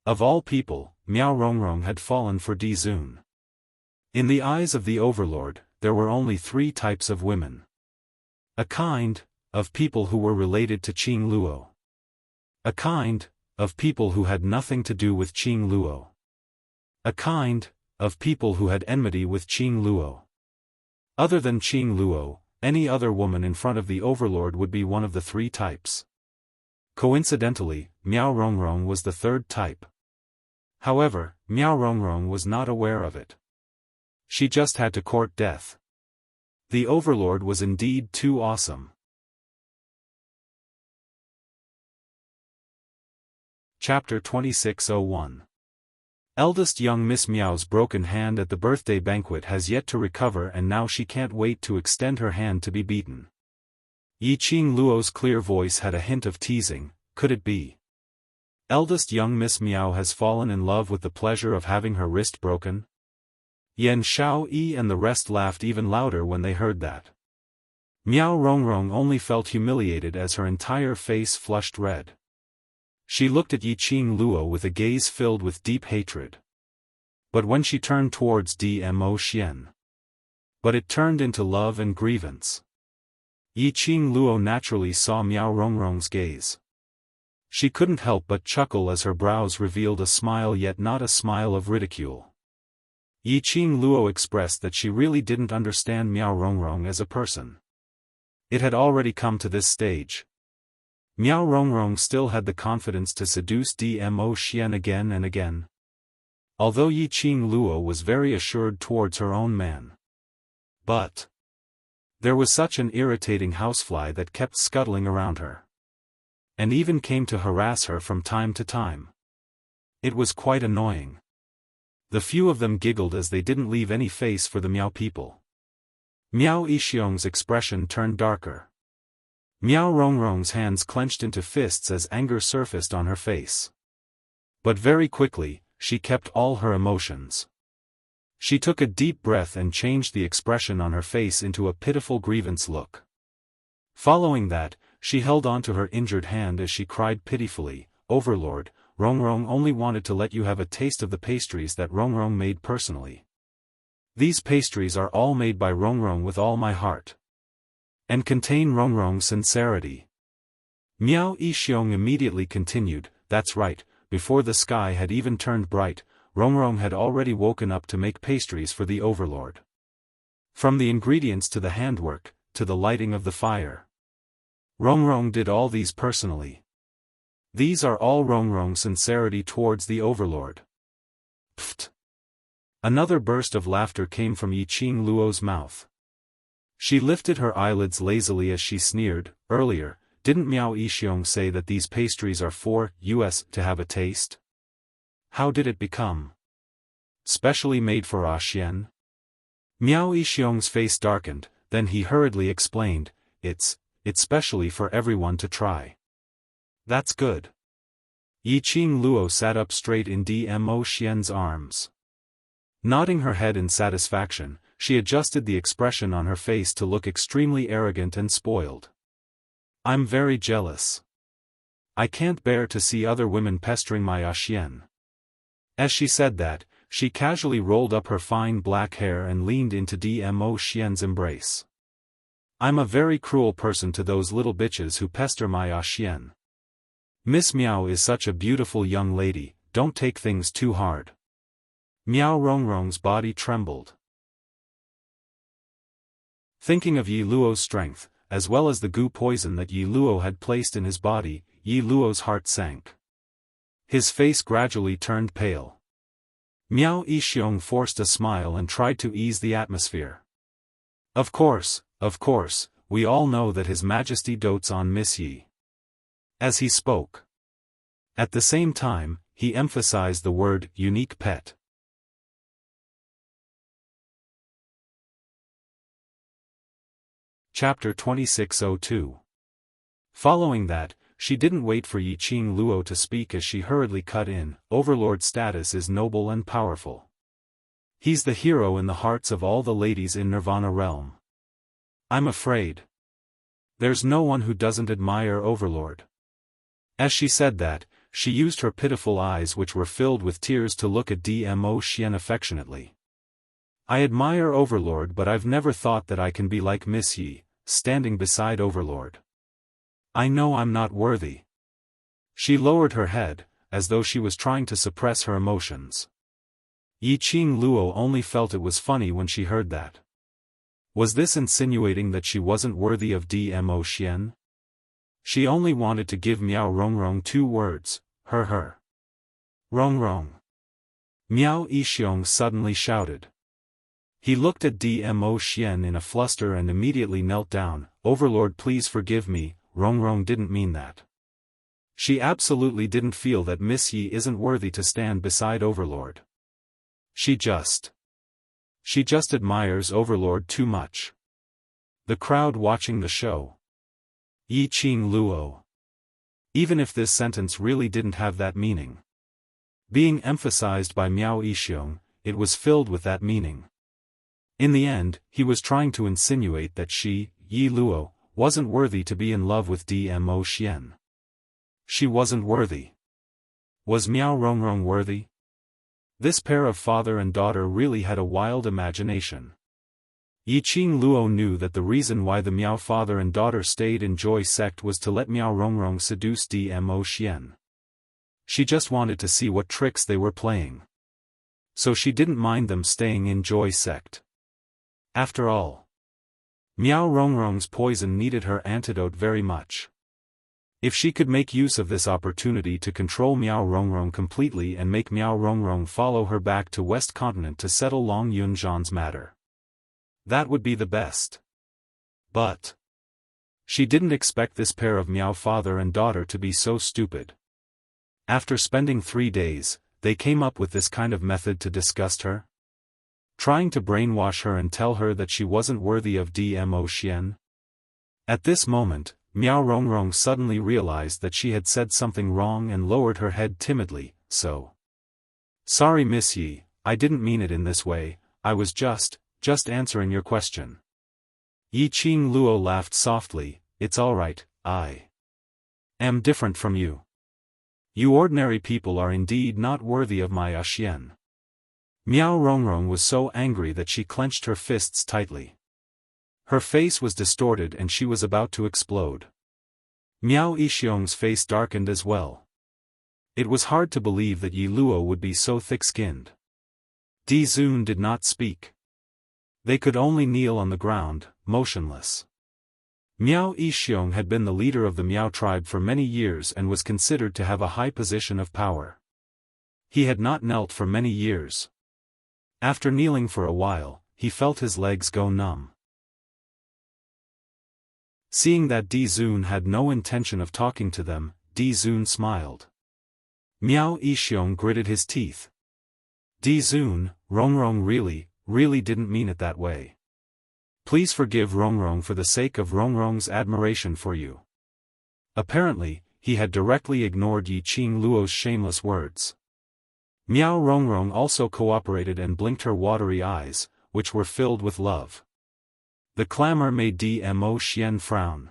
Of all people, Miao Rongrong had fallen for Di Zun. In the eyes of the overlord, there were only three types of women. A kind, of people who were related to Qing Luo. A kind, of people who had nothing to do with Qing Luo. A kind, of people who had enmity with Qing Luo. Other than Qing Luo, any other woman in front of the overlord would be one of the three types. Coincidentally, Miao Rongrong was the third type. However, Miao Rongrong was not aware of it. She just had to court death. The overlord was indeed too awesome. Chapter 2601. Eldest young Miss Miao's broken hand at the birthday banquet has yet to recover and now she can't wait to extend her hand to be beaten. Yiqing Luo's clear voice had a hint of teasing, could it be? Eldest young Miss Miao has fallen in love with the pleasure of having her wrist broken? Yan Xiao Yi and the rest laughed even louder when they heard that. Miao Rongrong only felt humiliated as her entire face flushed red. She looked at Yiqing Luo with a gaze filled with deep hatred. But when she turned towards Dmo Xian, but it turned into love and grievance. Yiqing Luo naturally saw Miao Rongrong's gaze. She couldn't help but chuckle as her brows revealed a smile, yet not a smile of ridicule. Yiqing Luo expressed that she really didn't understand Miao Rongrong as a person. It had already come to this stage. Miao Rongrong still had the confidence to seduce Dmo Xian again and again. Although Yi Qing Luo was very assured towards her own man. But there was such an irritating housefly that kept scuttling around her. And even came to harass her from time to time. It was quite annoying. The few of them giggled as they didn't leave any face for the Miao people. Miao Yixiong's expression turned darker. Miao Rongrong's hands clenched into fists as anger surfaced on her face. But very quickly, she kept all her emotions. She took a deep breath and changed the expression on her face into a pitiful grievance look. Following that, she held on to her injured hand as she cried pitifully, "Overlord, Rongrong only wanted to let you have a taste of the pastries that Rongrong made personally. These pastries are all made by Rongrong with all my heart. And contain Rongrong's sincerity." Miao Yixiong immediately continued, "That's right, before the sky had even turned bright, Rongrong had already woken up to make pastries for the Overlord. From the ingredients to the handwork, to the lighting of the fire. Rongrong did all these personally. These are all Rongrong's sincerity towards the Overlord." Pfft! Another burst of laughter came from Yi Qing Luo's mouth. She lifted her eyelids lazily as she sneered, "Earlier, didn't Miao Yixiong say that these pastries are for us to have a taste? How did it become specially made for Xian?" Miao Yixiong's face darkened, then he hurriedly explained, It's specially for everyone to try." "That's good." Yi Qing Luo sat up straight in Dmo Xian's arms. Nodding her head in satisfaction, she adjusted the expression on her face to look extremely arrogant and spoiled. "I'm very jealous. I can't bear to see other women pestering my Xian." As she said that, she casually rolled up her fine black hair and leaned into Dmo Xian's embrace. "I'm a very cruel person to those little bitches who pester my Xian. Miss Miao is such a beautiful young lady, don't take things too hard." Miao Rongrong's body trembled. Thinking of Yi Luo's strength, as well as the goo poison that Yi Luo had placed in his body, Yi Luo's heart sank. His face gradually turned pale. Miao Yixiong forced a smile and tried to ease the atmosphere. Of course, we all know that His Majesty dotes on Miss Yi." As he spoke. At the same time, he emphasized the word, unique pet. Chapter 2602. Following that, she didn't wait for Yi Qing Luo to speak as she hurriedly cut in, "Overlord status is noble and powerful. He's the hero in the hearts of all the ladies in Nirvana realm. I'm afraid there's no one who doesn't admire Overlord." As she said that, she used her pitiful eyes which were filled with tears to look at Dmo Xian affectionately. "I admire Overlord, but I've never thought that I can be like Miss Yi, standing beside Overlord. I know I'm not worthy." She lowered her head, as though she was trying to suppress her emotions. Yi Qing Luo only felt it was funny when she heard that. Was this insinuating that she wasn't worthy of Dmo Xian? She only wanted to give Miao Rongrong 2 words, her. "Rongrong!" Miao Yixiong suddenly shouted. He looked at Dmo Xian in a fluster and immediately knelt down, "Overlord, please forgive me, Rongrong didn't mean that." She absolutely didn't feel that Miss Yi isn't worthy to stand beside Overlord. She just admires Overlord too much. The crowd watching the show. Yi Qing Luo. Even if this sentence really didn't have that meaning being emphasized by Miao Yixiong, it was filled with that meaning. In the end, he was trying to insinuate that she, Yi Luo, wasn't worthy to be in love with Dmo Xian. She wasn't worthy. Was Miao Rongrong worthy? This pair of father and daughter really had a wild imagination. Yi Qing Luo knew that the reason why the Miao father and daughter stayed in Joy sect was to let Miao Rongrong seduce Dmo Xian. She just wanted to see what tricks they were playing. So she didn't mind them staying in Joy sect. After all, Miao Rongrong's poison needed her antidote very much. If she could make use of this opportunity to control Miao Rongrong completely and make Miao Rongrong follow her back to West Continent to settle Long Yunzhan's matter, that would be the best. But she didn't expect this pair of Miao father and daughter to be so stupid. After spending 3 days, they came up with this kind of method to disgust her, trying to brainwash her and tell her that she wasn't worthy of Dmo Xian. At this moment, Miao Rongrong suddenly realized that she had said something wrong and lowered her head timidly. Sorry Miss Yi, I didn't mean it in this way, I was just answering your question. Yi Qing Luo laughed softly, it's alright, I am different from you. You ordinary people are indeed not worthy of my Xian. Miao Rongrong was so angry that she clenched her fists tightly. Her face was distorted and she was about to explode. Miao Yixiong's face darkened as well. It was hard to believe that Yi Luo would be so thick-skinned. Di Zun did not speak. They could only kneel on the ground, motionless. Miao Yixiong had been the leader of the Miao tribe for many years and was considered to have a high position of power. He had not knelt for many years. After kneeling for a while, he felt his legs go numb. Seeing that Di Zun had no intention of talking to them, Di Zun smiled. Miao Yixiong gritted his teeth. Di Zun, Rongrong really didn't mean it that way. Please forgive Rongrong for the sake of Rongrong's admiration for you. Apparently, he had directly ignored Yi Qing Luo's shameless words. Miao Rongrong also cooperated and blinked her watery eyes, which were filled with love. The clamor made Dmo Xian frown.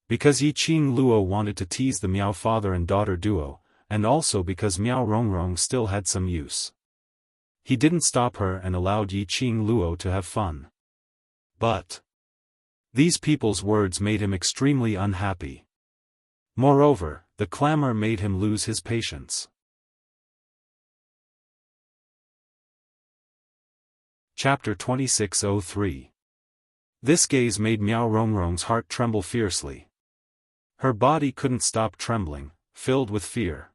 Because Yi Qing Luo wanted to tease the Miao father and daughter duo, and also because Miao Rongrong still had some use. He didn't stop her and allowed Yi Qing Luo to have fun. But these people's words made him extremely unhappy. Moreover, the clamor made him lose his patience. Chapter 2603. This gaze made Miao Rongrong's heart tremble fiercely. Her body couldn't stop trembling, filled with fear.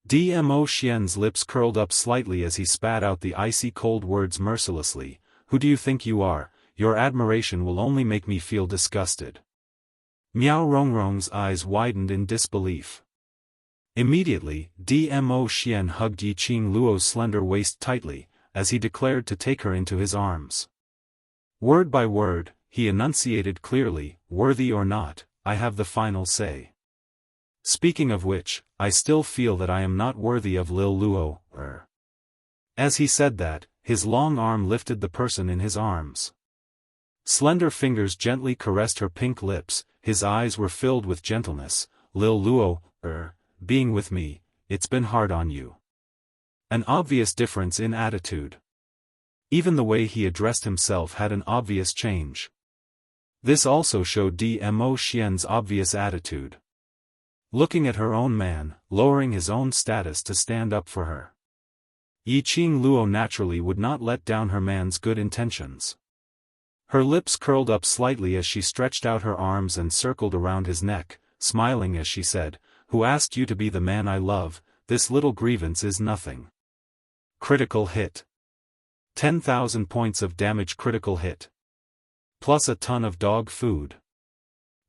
Dmo Xian's lips curled up slightly as he spat out the icy cold words mercilessly. Who do you think you are? Your admiration will only make me feel disgusted. Miao Rongrong's eyes widened in disbelief. Immediately, Dmo Xian hugged Yi Qing Luo's slender waist tightly, as he declared to take her into his arms. Word by word, he enunciated clearly, worthy or not, I have the final say. Speaking of which, I still feel that I am not worthy of Lil Luo. As he said that, his long arm lifted the person in his arms. Slender fingers gently caressed her pink lips, his eyes were filled with gentleness. Lil Luo, being with me, it's been hard on you. An obvious difference in attitude. Even the way he addressed himself had an obvious change. This also showed Dmo Xian's obvious attitude. Looking at her own man, lowering his own status to stand up for her. Yi Qing Luo naturally would not let down her man's good intentions. Her lips curled up slightly as she stretched out her arms and circled around his neck, smiling as she said, "Who asked you to be the man I love? This little grievance is nothing." Critical hit. 10,000 points of damage critical hit. Plus a ton of dog food.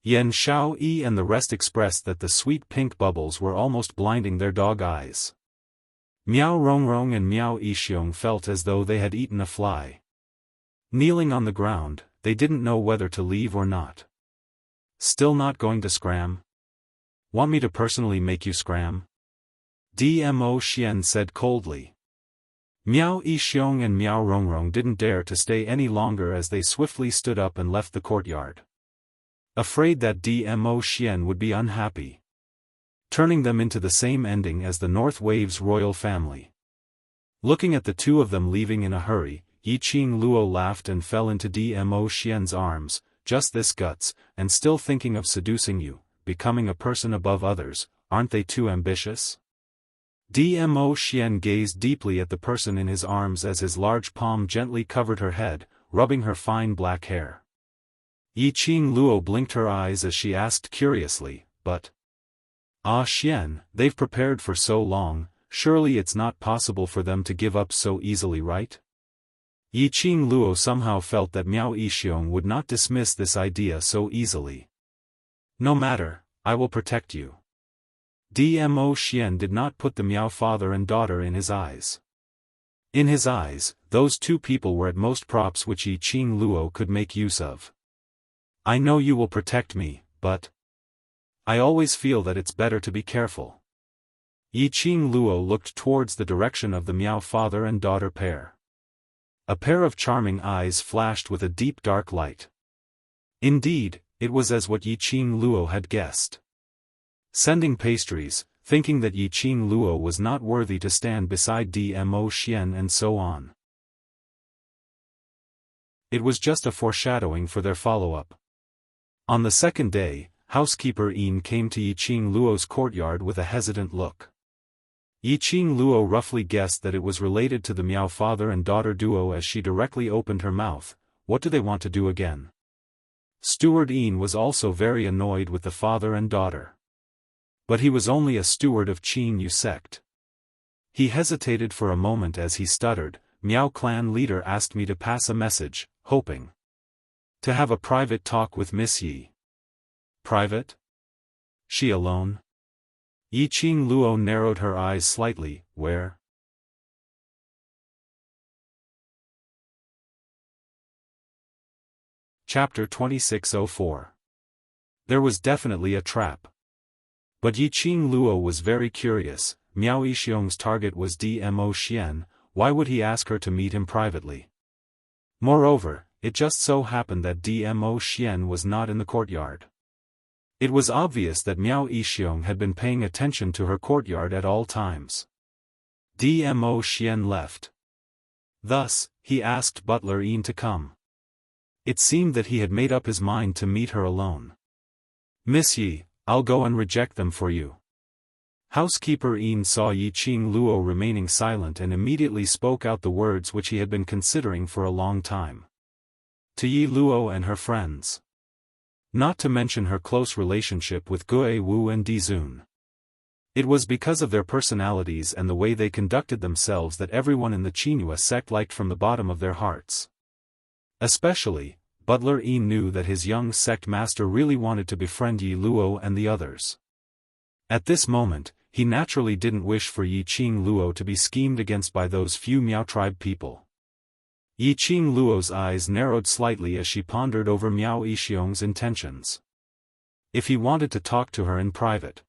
Yan Xiaoyi and the rest expressed that the sweet pink bubbles were almost blinding their dog eyes. Miao Rongrong and Miao Yixiong felt as though they had eaten a fly. Kneeling on the ground, they didn't know whether to leave or not. Still not going to scram? Want me to personally make you scram? Dmo Xian said coldly. Miao Yixiong and Miao Rongrong didn't dare to stay any longer as they swiftly stood up and left the courtyard. Afraid that Dmo Xian would be unhappy, turning them into the same ending as the North Wave's royal family. Looking at the two of them leaving in a hurry, Yi Qing Luo laughed and fell into Dmo Xian's arms. Just this guts, and still thinking of seducing you, becoming a person above others, aren't they too ambitious? Dmo Xian gazed deeply at the person in his arms as his large palm gently covered her head, rubbing her fine black hair. Yiqing Luo blinked her eyes as she asked curiously, but... Ah Xian, they've prepared for so long, surely it's not possible for them to give up so easily, right? Yiqing Luo somehow felt that Miao Yixiong would not dismiss this idea so easily. No matter, I will protect you. Dmo Xian did not put the Miao father and daughter in his eyes. In his eyes, those two people were at most props which Yiqing Luo could make use of. I know you will protect me, but... I always feel that it's better to be careful. Yiqing Luo looked towards the direction of the Miao father and daughter pair. A pair of charming eyes flashed with a deep dark light. Indeed, it was as what Yiqing Luo had guessed. Sending pastries, thinking that Yiqing Luo was not worthy to stand beside Dmo Xian and so on. It was just a foreshadowing for their follow-up. On the second day, housekeeper Yin came to Yiqing Luo's courtyard with a hesitant look. Yiqing Luo roughly guessed that it was related to the Miao father and daughter duo as she directly opened her mouth. What do they want to do again? Steward Yin was also very annoyed with the father and daughter. But he was only a steward of Qin Yu sect. He hesitated for a moment as he stuttered, Miao clan leader asked me to pass a message, hoping to have a private talk with Miss Yi. Private? She alone? Yiqing Luo narrowed her eyes slightly. Where? Chapter 2604. There was definitely a trap. But Yiqing Luo was very curious. Miao Yixiong's target was Dmo Xian, why would he ask her to meet him privately? Moreover, it just so happened that Dmo Xian was not in the courtyard. It was obvious that Miao Yixiong had been paying attention to her courtyard at all times. Dmo Xian left. Thus, he asked butler Yin to come. It seemed that he had made up his mind to meet her alone. Miss Yi, I'll go and reject them for you. Housekeeper Yin saw Yiqing Luo remaining silent and immediately spoke out the words which he had been considering for a long time. To Yi Luo and her friends. Not to mention her close relationship with Gue Wu and Dizun. It was because of their personalities and the way they conducted themselves that everyone in the Qinhua sect liked from the bottom of their hearts. Especially, Butler Yin knew that his young sect master really wanted to befriend Yi Luo and the others. At this moment, he naturally didn't wish for Yiqing Luo to be schemed against by those few Miao tribe people. Yiqing Luo's eyes narrowed slightly as she pondered over Miao Yixiong's intentions. If he wanted to talk to her in private,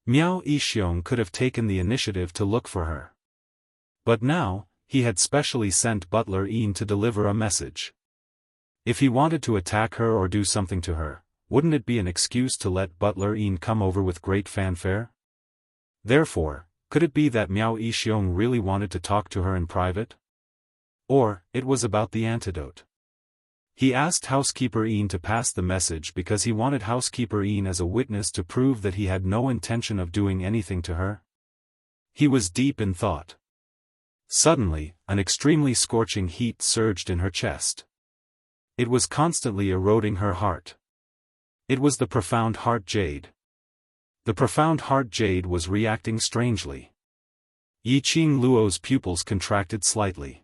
Miao Yixiong could have taken the initiative to look for her. But now, he had specially sent Butler Yin to deliver a message. If he wanted to attack her or do something to her, wouldn't it be an excuse to let Butler Yin come over with great fanfare? Therefore, could it be that Miao Yixiong really wanted to talk to her in private? Or, it was about the antidote. He asked Housekeeper Yin to pass the message because he wanted Housekeeper Yin as a witness to prove that he had no intention of doing anything to her. He was deep in thought. Suddenly, an extremely scorching heat surged in her chest. It was constantly eroding her heart. It was the profound heart jade. The profound heart jade was reacting strangely. Yiqing Luo's pupils contracted slightly.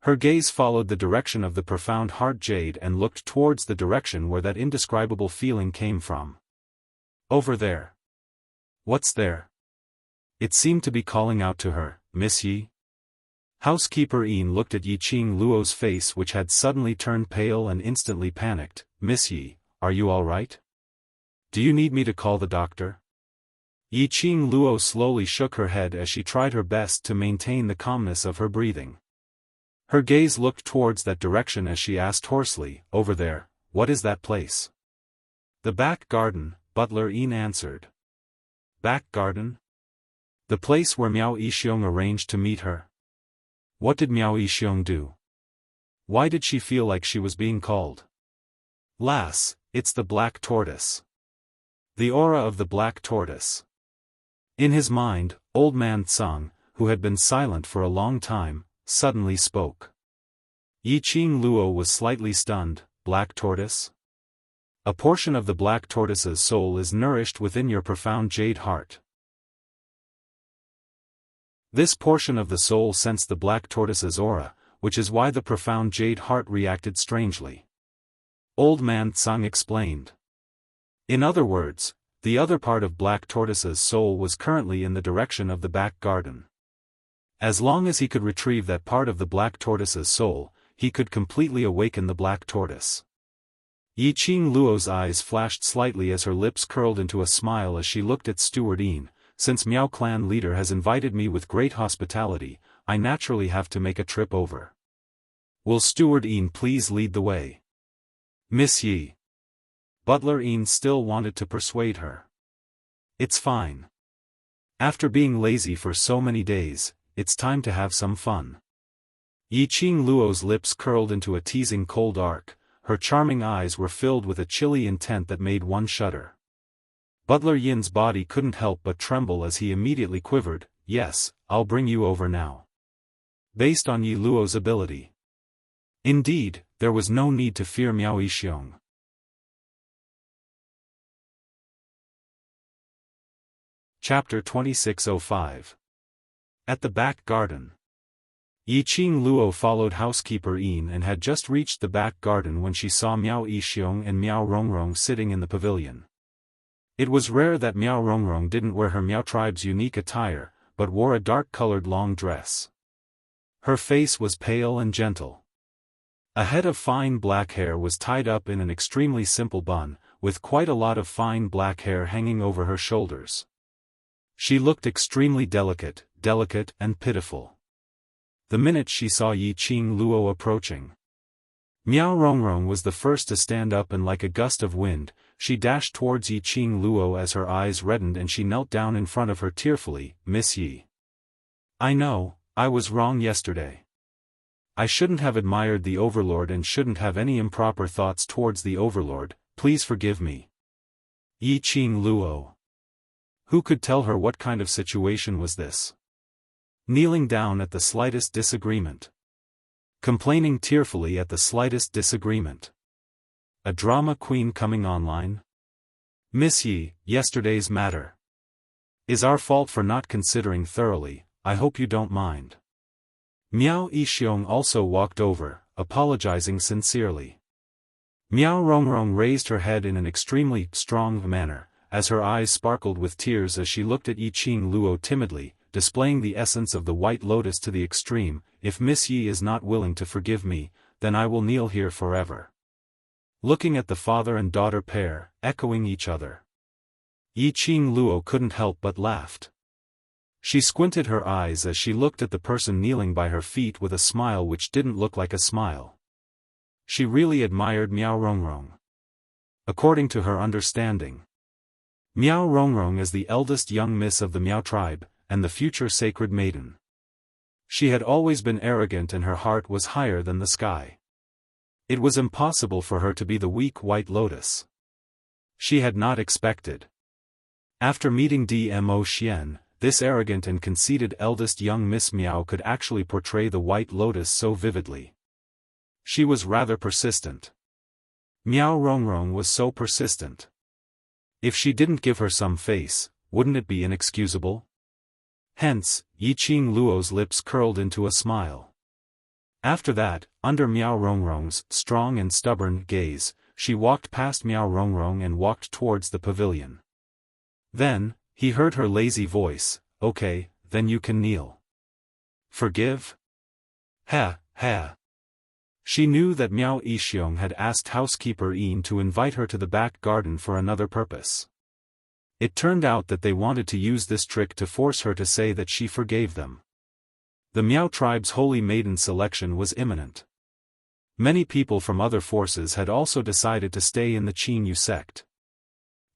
Her gaze followed the direction of the profound heart jade and looked towards the direction where that indescribable feeling came from. Over there. What's there? It seemed to be calling out to her, Miss Yi. Housekeeper Yin looked at Yiqing Luo's face which had suddenly turned pale and instantly panicked. Miss Yi, are you all right? Do you need me to call the doctor? Yiqing Luo slowly shook her head as she tried her best to maintain the calmness of her breathing. Her gaze looked towards that direction as she asked hoarsely, over there, what is that place? The back garden, Butler Yin answered. Back garden? The place where Miao Yixiong arranged to meet her. What did Miao Yixiong do? Why did she feel like she was being called? Lass, it's the black tortoise. The aura of the black tortoise. In his mind, old man Tsang, who had been silent for a long time, suddenly spoke. Yiqing Luo was slightly stunned, Black Tortoise? A portion of the Black Tortoise's soul is nourished within your profound jade heart. This portion of the soul sensed the Black Tortoise's aura, which is why the profound jade heart reacted strangely. Old Man Tsang explained. In other words, the other part of Black Tortoise's soul was currently in the direction of the back garden. As long as he could retrieve that part of the Black Tortoise's soul, he could completely awaken the Black Tortoise. Yi Qing Luo's eyes flashed slightly as her lips curled into a smile as she looked at Steward Yin. Since Miao clan leader has invited me with great hospitality, I naturally have to make a trip over. Will Steward Yin please lead the way? Miss Yi. Butler Yin still wanted to persuade her. It's fine. After being lazy for so many days, it's time to have some fun. Yi Qing Luo's lips curled into a teasing cold arc, her charming eyes were filled with a chilly intent that made one shudder. Butler Yin's body couldn't help but tremble as he immediately quivered. Yes, I'll bring you over now. Based on Yi Luo's ability. Indeed, there was no need to fear Miao Yixiong. Chapter 2605. At the back garden. Yi Qing Luo followed housekeeper Yin and had just reached the back garden when she saw Miao Yixiong and Miao Rongrong sitting in the pavilion. It was rare that Miao Rongrong didn't wear her Miao tribe's unique attire, but wore a dark-colored long dress. Her face was pale and gentle. A head of fine black hair was tied up in an extremely simple bun, with quite a lot of fine black hair hanging over her shoulders. She looked extremely delicate and pitiful. The minute she saw Yi Qing Luo approaching, Miao Rongrong was the first to stand up, and like a gust of wind, she dashed towards Yi Qing Luo as her eyes reddened and she knelt down in front of her tearfully. Miss Yi. I know, I was wrong yesterday. I shouldn't have admired the Overlord and shouldn't have any improper thoughts towards the Overlord, please forgive me. Yi Qing Luo. Who could tell her what kind of situation was this? Kneeling down at the slightest disagreement. Complaining tearfully at the slightest disagreement. A drama queen coming online? Miss Yi, yesterday's matter is our fault for not considering thoroughly, I hope you don't mind. Miao Yixiong also walked over, apologizing sincerely. Miao Rongrong raised her head in an extremely strong manner, as her eyes sparkled with tears as she looked at Yi Qing Luo timidly, displaying the essence of the White Lotus to the extreme. If Miss Yi is not willing to forgive me, then I will kneel here forever. Looking at the father and daughter pair, echoing each other, Yi Qing Luo couldn't help but laughed. She squinted her eyes as she looked at the person kneeling by her feet with a smile which didn't look like a smile. She really admired Miao Rongrong. According to her understanding, Miao Rongrong is the eldest young miss of the Miao tribe, and the future sacred maiden. She had always been arrogant and her heart was higher than the sky. It was impossible for her to be the weak White Lotus. She had not expected. After meeting Dmo Xian, this arrogant and conceited eldest young Miss Miao could actually portray the White Lotus so vividly. She was rather persistent. Miao Rongrong was so persistent. If she didn't give her some face, wouldn't it be inexcusable? Hence, Yi Qing Luo's lips curled into a smile. After that, under Miao Rongrong's strong and stubborn gaze, she walked past Miao Rongrong and walked towards the pavilion. Then, he heard her lazy voice, okay, then you can kneel. Forgive? Ha, ha. She knew that Miao Yixiong had asked housekeeper Yin to invite her to the back garden for another purpose. It turned out that they wanted to use this trick to force her to say that she forgave them. The Miao tribe's holy maiden selection was imminent. Many people from other forces had also decided to stay in the Qin sect.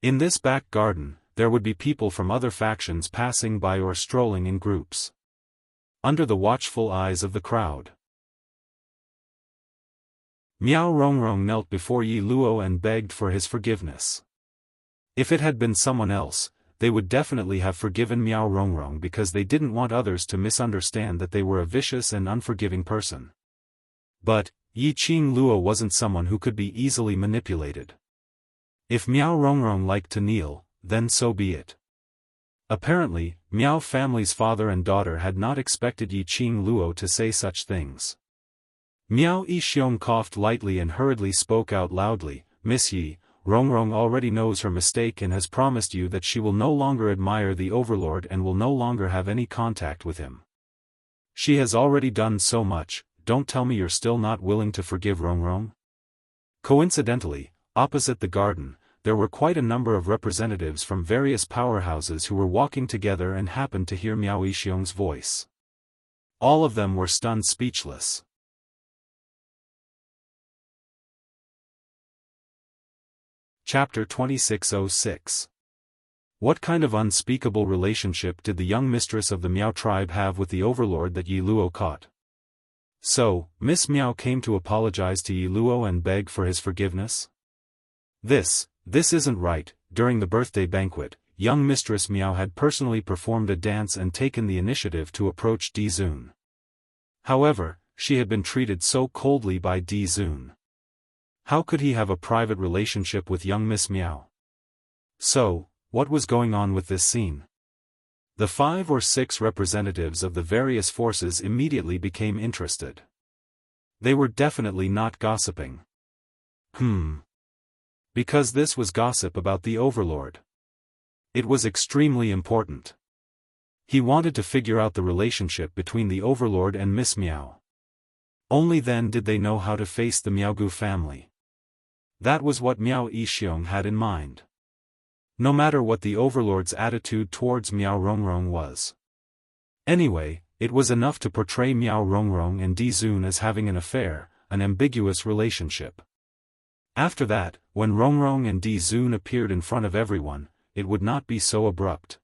In this back garden, there would be people from other factions passing by or strolling in groups. Under the watchful eyes of the crowd, Miao Rongrong knelt before Yi Luo and begged for his forgiveness. If it had been someone else, they would definitely have forgiven Miao Rongrong because they didn't want others to misunderstand that they were a vicious and unforgiving person. But, Yi Qing Luo wasn't someone who could be easily manipulated. If Miao Rongrong liked to kneel, then so be it. Apparently, Miao family's father and daughter had not expected Yi Qing Luo to say such things. Miao Yixiong coughed lightly and hurriedly spoke out loudly, "Miss Yi, Rongrong already knows her mistake and has promised you that she will no longer admire the overlord and will no longer have any contact with him. She has already done so much, don't tell me you're still not willing to forgive Rongrong?" Coincidentally, opposite the garden, there were quite a number of representatives from various powerhouses who were walking together and happened to hear Miao Yixiong's voice. All of them were stunned speechless. Chapter 2606. What kind of unspeakable relationship did the young mistress of the Miao tribe have with the overlord that Yi Luo caught? So, Miss Miao came to apologize to Yi Luo and beg for his forgiveness? This isn't right. During the birthday banquet, young Mistress Miao had personally performed a dance and taken the initiative to approach Di Zun. However, she had been treated so coldly by Di Zun. How could he have a private relationship with young Miss Miao? So, what was going on with this scene? The 5 or 6 representatives of the various forces immediately became interested. They were definitely not gossiping. Because this was gossip about the overlord. It was extremely important. He wanted to figure out the relationship between the overlord and Miss Miao. Only then did they know how to face the Miaogu family. That was what Miao Yixiong had in mind. No matter what the overlord's attitude towards Miao Rongrong was. Anyway, it was enough to portray Miao Rongrong and Di Zun as having an affair, an ambiguous relationship. After that, when Rongrong and Di Zun appeared in front of everyone, it would not be so abrupt.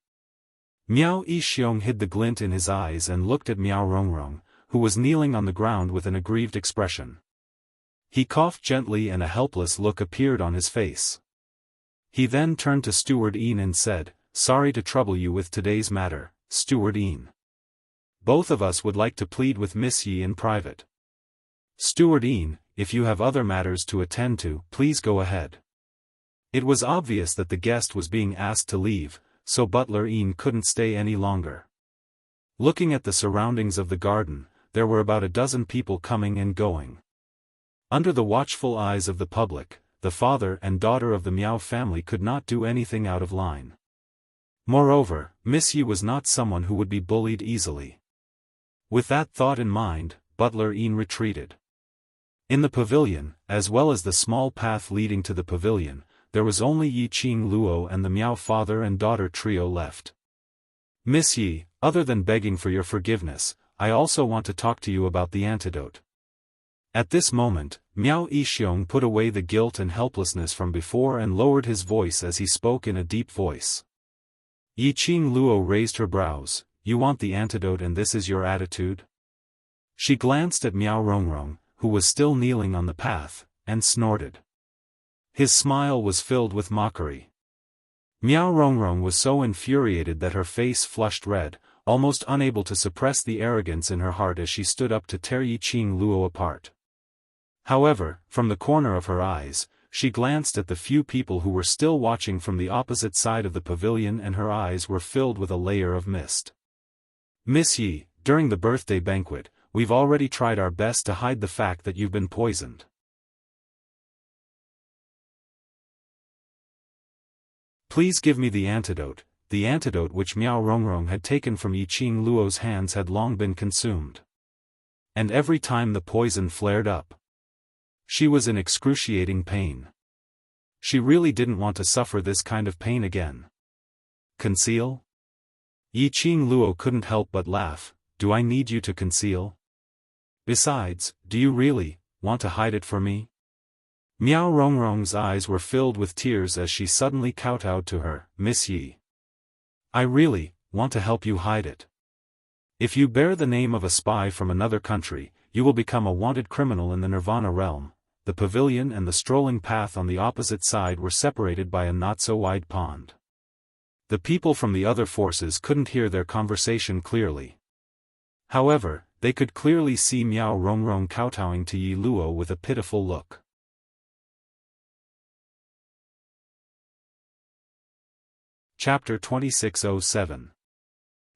Miao Yixiong hid the glint in his eyes and looked at Miao Rongrong, who was kneeling on the ground with an aggrieved expression. He coughed gently and a helpless look appeared on his face. He then turned to Steward Yin and said, "Sorry to trouble you with today's matter, Steward Yin. Both of us would like to plead with Miss Yi in private." "Steward Yin, if you have other matters to attend to, please go ahead." It was obvious that the guest was being asked to leave, so Butler Yin couldn't stay any longer. Looking at the surroundings of the garden, there were about a dozen people coming and going. Under the watchful eyes of the public, the father and daughter of the Miao family could not do anything out of line. Moreover, Miss Yi was not someone who would be bullied easily. With that thought in mind, Butler Yin retreated. In the pavilion, as well as the small path leading to the pavilion, there was only Yi Qing Luo and the Miao father and daughter trio left. "Miss Yi, other than begging for your forgiveness, I also want to talk to you about the antidote." At this moment, Miao Yixiong put away the guilt and helplessness from before and lowered his voice as he spoke in a deep voice. Yi Qing Luo raised her brows. "You want the antidote and this is your attitude?" She glanced at Miao Rongrong, who was still kneeling on the path, and snorted. His smile was filled with mockery. Miao Rongrong was so infuriated that her face flushed red, almost unable to suppress the arrogance in her heart as she stood up to tear Yi Qing Luo apart. However, from the corner of her eyes, she glanced at the few people who were still watching from the opposite side of the pavilion and her eyes were filled with a layer of mist. "Miss Yi, during the birthday banquet, we've already tried our best to hide the fact that you've been poisoned. Please give me the antidote which Miao Rongrong had taken from Yi Qing Luo's hands had long been consumed. And every time the poison flared up, she was in excruciating pain. She really didn't want to suffer this kind of pain again. Conceal? Yi Qing Luo couldn't help but laugh. Do I need you to conceal? Besides, do you really want to hide it for me? Miao Rongrong's eyes were filled with tears as she suddenly kowtowed to her. "Miss Yi, I really want to help you hide it. If you bear the name of a spy from another country, you will become a wanted criminal in the Nirvana realm." The pavilion and the strolling path on the opposite side were separated by a not-so-wide pond. The people from the other forces couldn't hear their conversation clearly. However, they could clearly see Miao Rongrong kowtowing to Yi Luo with a pitiful look. Chapter 2607.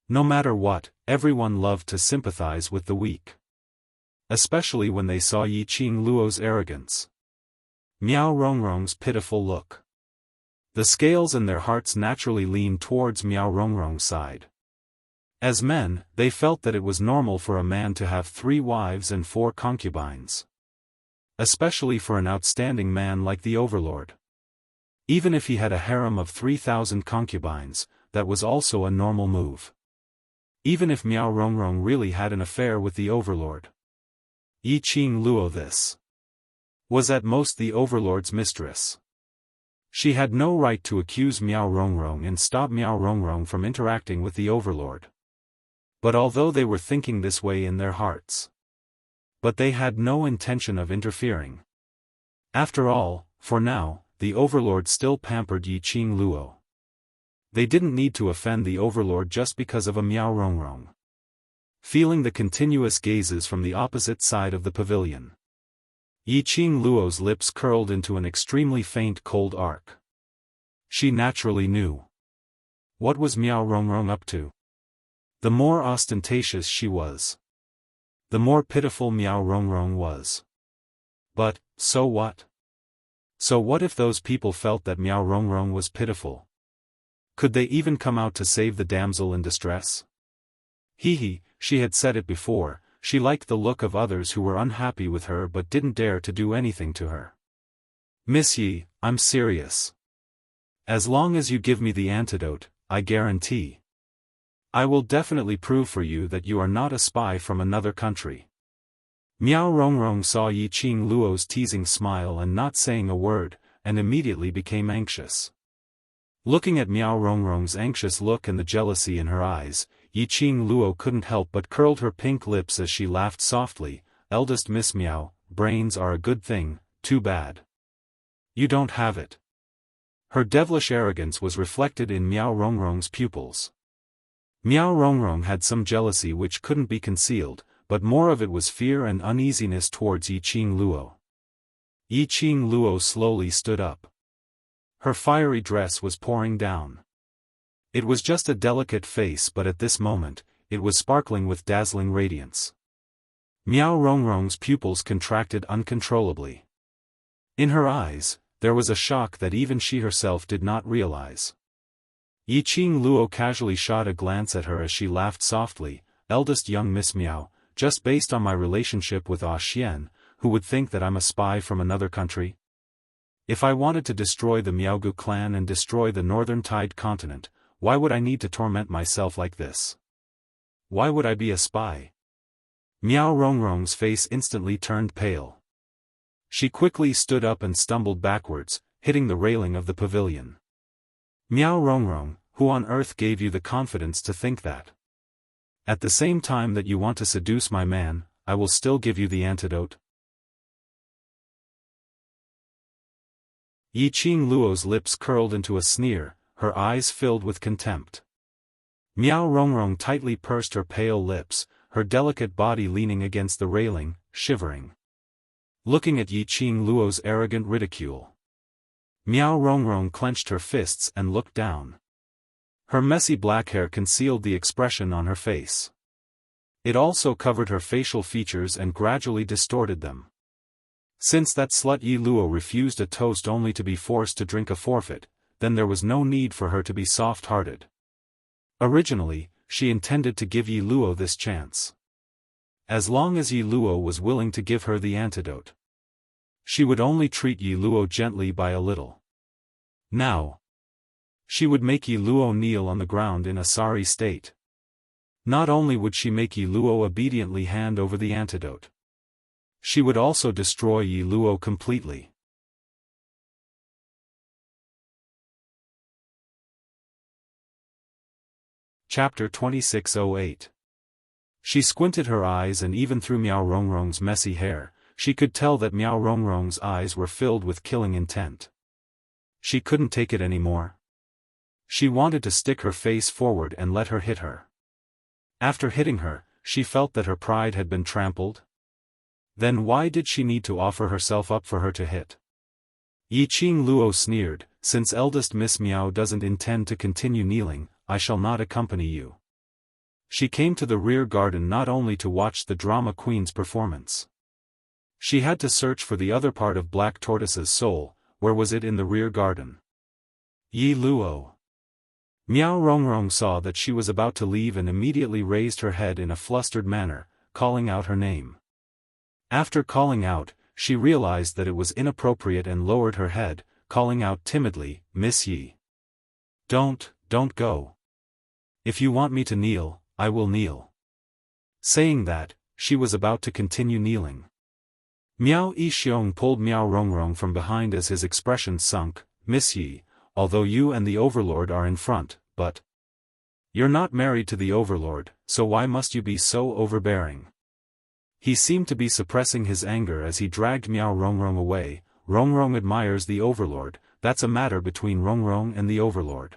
No matter what, everyone loved to sympathize with the weak. Especially when they saw Yi Qing Luo's arrogance. Miao Rongrong's pitiful look. The scales in their hearts naturally leaned towards Miao Rongrong's side. As men, they felt that it was normal for a man to have 3 wives and 4 concubines. Especially for an outstanding man like the overlord. Even if he had a harem of 3,000 concubines, that was also a normal move. Even if Miao Rongrong really had an affair with the overlord. Yi Qing Luo this was at most the overlord's mistress. She had no right to accuse Miao Rongrong and stop Miao Rongrong from interacting with the overlord. But although they were thinking this way in their hearts, but they had no intention of interfering. After all, for now, the overlord still pampered Yi Qing Luo. They didn't need to offend the overlord just because of a Miao Rongrong. Feeling the continuous gazes from the opposite side of the pavilion, Yi Qing Luo's lips curled into an extremely faint cold arc. She naturally knew. What was Miao Rongrong up to? The more ostentatious she was, the more pitiful Miao Rongrong was. But, so what? So what if those people felt that Miao Rongrong was pitiful? Could they even come out to save the damsel in distress? She had said it before, she liked the look of others who were unhappy with her but didn't dare to do anything to her. Miss Yi, I'm serious. As long as you give me the antidote, I guarantee. I will definitely prove for you that you are not a spy from another country. Miao Rongrong saw Yi Qing Luo's teasing smile and not saying a word, and immediately became anxious. Looking at Miao Rongrong's anxious look and the jealousy in her eyes, Yi Qing Luo couldn't help but curled her pink lips as she laughed softly. Eldest Miss Miao, brains are a good thing, too bad you don't have it. Her devilish arrogance was reflected in Miao Rongrong's pupils. Miao Rongrong had some jealousy which couldn't be concealed, but more of it was fear and uneasiness towards Yi Qing Luo. Yi Qing Luo slowly stood up. Her fiery dress was pouring down. It was just a delicate face, but at this moment, it was sparkling with dazzling radiance. Miao Rongrong's pupils contracted uncontrollably. In her eyes, there was a shock that even she herself did not realize. Yi Qing Luo casually shot a glance at her as she laughed softly. Eldest young Miss Miao, just based on my relationship with Ah Xian, who would think that I'm a spy from another country? If I wanted to destroy the Miaogu clan and destroy the Northern Tide continent, why would I need to torment myself like this? Why would I be a spy? Miao Rongrong's face instantly turned pale. She quickly stood up and stumbled backwards, hitting the railing of the pavilion. Miao Rongrong, who on earth gave you the confidence to think that? At the same time that you want to seduce my man, I will still give you the antidote. Yi Qing Luo's lips curled into a sneer, her eyes filled with contempt. Miao Rongrong tightly pursed her pale lips, her delicate body leaning against the railing, shivering. Looking at Yi Qing Luo's arrogant ridicule. Miao Rongrong clenched her fists and looked down. Her messy black hair concealed the expression on her face. It also covered her facial features and gradually distorted them. Since that slut Yi Luo refused a toast only to be forced to drink a forfeit, then there was no need for her to be soft-hearted. Originally, she intended to give Yi Luo this chance. As long as Yi Luo was willing to give her the antidote, she would only treat Yi Luo gently by a little. Now, she would make Yi Luo kneel on the ground in a sorry state. Not only would she make Yi Luo obediently hand over the antidote, she would also destroy Yi Luo completely. Chapter 2608. She squinted her eyes, and even through Miao Rongrong's messy hair, she could tell that Miao Rongrong's eyes were filled with killing intent. She couldn't take it anymore. She wanted to stick her face forward and let her hit her. After hitting her, she felt that her pride had been trampled. Then why did she need to offer herself up for her to hit? Yiqing Luo sneered, since eldest Miss Miao doesn't intend to continue kneeling, I shall not accompany you. She came to the rear garden not only to watch the drama queen's performance. She had to search for the other part of Black Tortoise's soul. Where was it in the rear garden? Yi Luo. Miao Rongrong saw that she was about to leave and immediately raised her head in a flustered manner, calling out her name. After calling out, she realized that it was inappropriate and lowered her head, calling out timidly, Miss Yi. Don't go. If you want me to kneel, I will kneel. Saying that, she was about to continue kneeling. Miao Yixiong pulled Miao Rongrong from behind as his expression sunk, Miss Yi, although you and the Overlord are in front, but you're not married to the Overlord, so why must you be so overbearing? He seemed to be suppressing his anger as he dragged Miao Rongrong away. Rongrong admires the Overlord, that's a matter between Rongrong and the Overlord.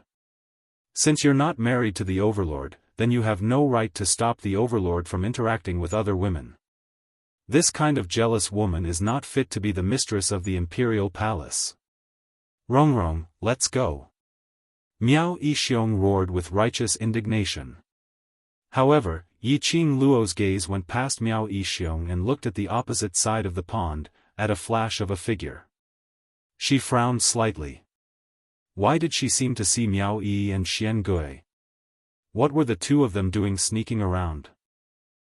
Since you're not married to the Overlord, then you have no right to stop the Overlord from interacting with other women. This kind of jealous woman is not fit to be the mistress of the imperial palace. Rongrong, let's go. Miao Yixiong roared with righteous indignation. However, Yiqing Luo's gaze went past Miao Yixiong and looked at the opposite side of the pond, at a flash of a figure. She frowned slightly. Why did she seem to see Miao Yi and Xian Gui? What were the two of them doing sneaking around?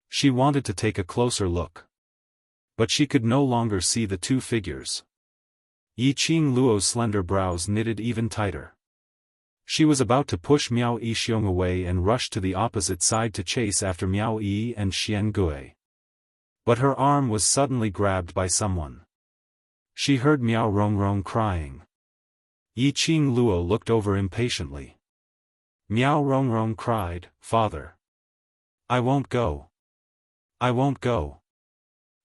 She wanted to take a closer look. But she could no longer see the two figures. Yiqing Luo's slender brows knitted even tighter. She was about to push Miao Yixiong away and rush to the opposite side to chase after Miao Yi and Xian Gui. But her arm was suddenly grabbed by someone. She heard Miao Rongrong crying. Yiqing Luo looked over impatiently. Miao Rongrong cried, Father. I won't go. I won't go.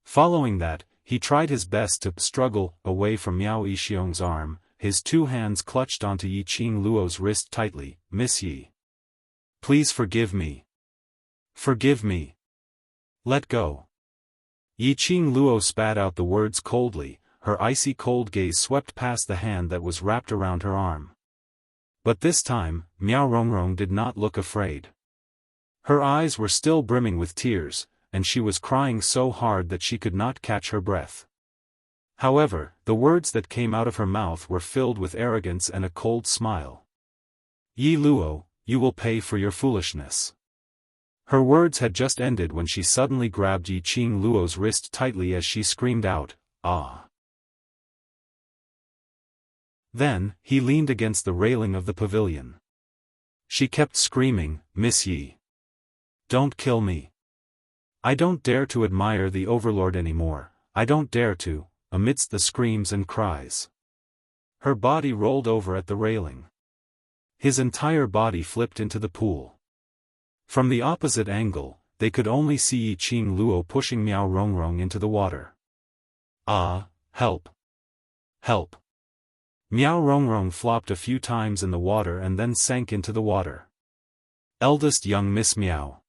Following that, he tried his best to struggle away from Miao Yixiong's arm. His two hands clutched onto Yiqing Luo's wrist tightly. Miss Yi. Please forgive me. Forgive me. Let go. Yiqing Luo spat out the words coldly, her icy cold gaze swept past the hand that was wrapped around her arm. But this time, Miao Rongrong did not look afraid. Her eyes were still brimming with tears, and she was crying so hard that she could not catch her breath. However, the words that came out of her mouth were filled with arrogance and a cold smile. Yi Luo, you will pay for your foolishness. Her words had just ended when she suddenly grabbed Yiqing Luo's wrist tightly as she screamed out, Ah! Then, he leaned against the railing of the pavilion. She kept screaming, Miss Yi. Don't kill me. I don't dare to admire the Overlord anymore, I don't dare to, amidst the screams and cries. Her body rolled over at the railing. His entire body flipped into the pool. From the opposite angle, they could only see Yiqing Luo pushing Miao Rongrong into the water. Ah, help! Help! Miao Rongrong flopped a few times in the water and then sank into the water. Eldest young Miss Miao.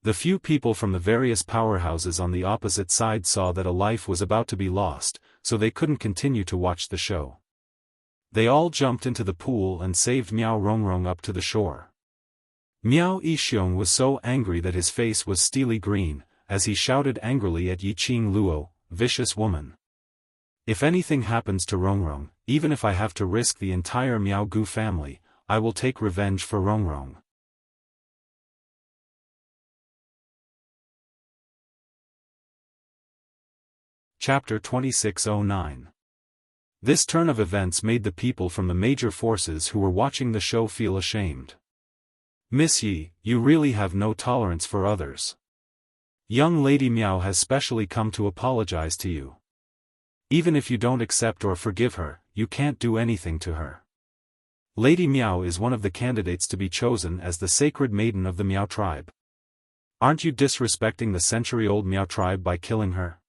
The few people from the various powerhouses on the opposite side saw that a life was about to be lost, so they couldn't continue to watch the show. They all jumped into the pool and saved Miao Rongrong up to the shore. Miao Yixiong was so angry that his face was steely green, as he shouted angrily at Yiqing Luo, vicious woman. If anything happens to Rongrong, even if I have to risk the entire Miao Gu family, I will take revenge for Rongrong. Chapter 2609. This turn of events made the people from the major forces who were watching the show feel ashamed. Miss Yi, you really have no tolerance for others. Young Lady Miao has specially come to apologize to you. Even if you don't accept or forgive her, you can't do anything to her. Lady Miao is one of the candidates to be chosen as the sacred maiden of the Miao tribe. Aren't you disrespecting the century-old Miao tribe by killing her?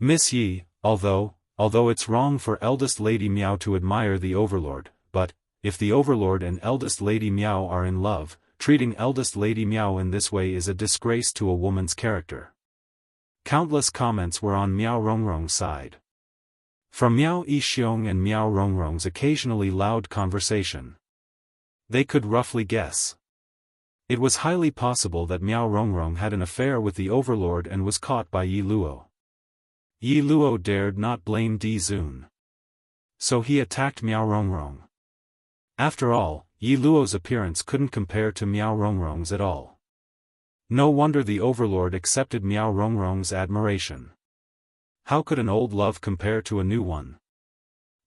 Miss Yi, although it's wrong for eldest Lady Miao to admire the Overlord, but, if the Overlord and eldest Lady Miao are in love, treating eldest Lady Miao in this way is a disgrace to a woman's character. Countless comments were on Miao Rongrong's side. From Miao Yixiong and Miao Rongrong's occasionally loud conversation, they could roughly guess. It was highly possible that Miao Rongrong had an affair with the overlord and was caught by Yi Luo. Yi Luo dared not blame Di Zun. So he attacked Miao Rongrong. After all, Yi Luo's appearance couldn't compare to Miao Rongrong's at all. No wonder the overlord accepted Miao Rongrong's admiration. How could an old love compare to a new one?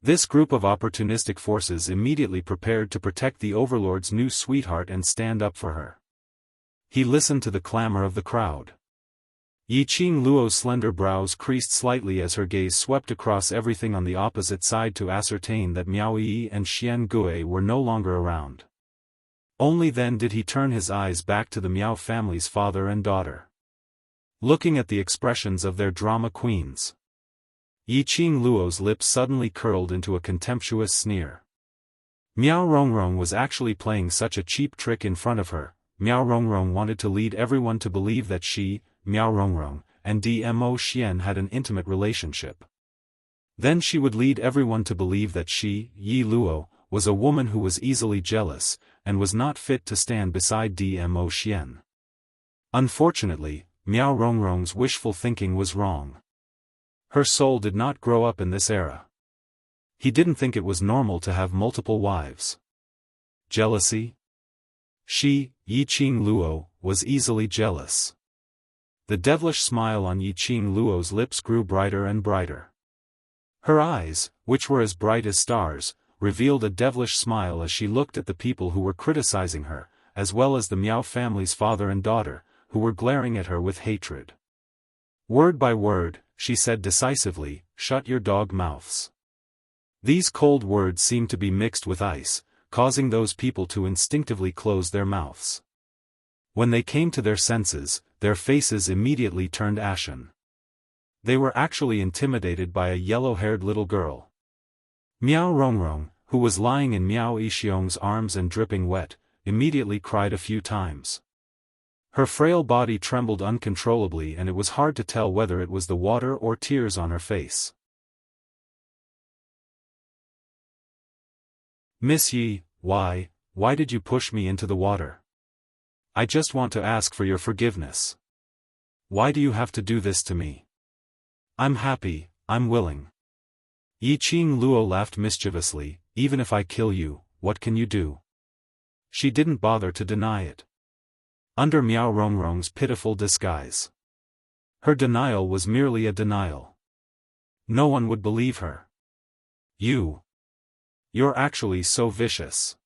This group of opportunistic forces immediately prepared to protect the overlord's new sweetheart and stand up for her. He listened to the clamor of the crowd. Yiqing Luo's slender brows creased slightly as her gaze swept across everything on the opposite side to ascertain that Miao Yi and Xian Gui were no longer around. Only then did he turn his eyes back to the Miao family's father and daughter. Looking at the expressions of their drama queens, Yiqing Luo's lips suddenly curled into a contemptuous sneer. Miao Rongrong was actually playing such a cheap trick in front of her. Miao Rongrong wanted to lead everyone to believe that she, Miao Rongrong, and Dmo Xian had an intimate relationship. Then she would lead everyone to believe that she, Yi Luo, was a woman who was easily jealous, and was not fit to stand beside Dmo Xian. Unfortunately, Miao Rongrong's wishful thinking was wrong. Her soul did not grow up in this era. He didn't think it was normal to have multiple wives. Jealousy? She, Yiqing Luo, was easily jealous. The devilish smile on Yiqing Luo's lips grew brighter and brighter. Her eyes, which were as bright as stars, revealed a devilish smile as she looked at the people who were criticizing her, as well as the Miao family's father and daughter, who were glaring at her with hatred. Word by word, she said decisively, "Shut your dog mouths." These cold words seemed to be mixed with ice, causing those people to instinctively close their mouths. When they came to their senses, their faces immediately turned ashen. They were actually intimidated by a yellow-haired little girl. Miao Rongrong, who was lying in Miao Yixiong's arms and dripping wet, immediately cried a few times. Her frail body trembled uncontrollably and it was hard to tell whether it was the water or tears on her face. "Miss Yi, why did you push me into the water? I just want to ask for your forgiveness. Why do you have to do this to me? I'm happy, I'm willing." Yiqing Luo laughed mischievously, "Even if I kill you, what can you do?" She didn't bother to deny it. Under Miao Rongrong's pitiful disguise, her denial was merely a denial. No one would believe her. You're actually so vicious."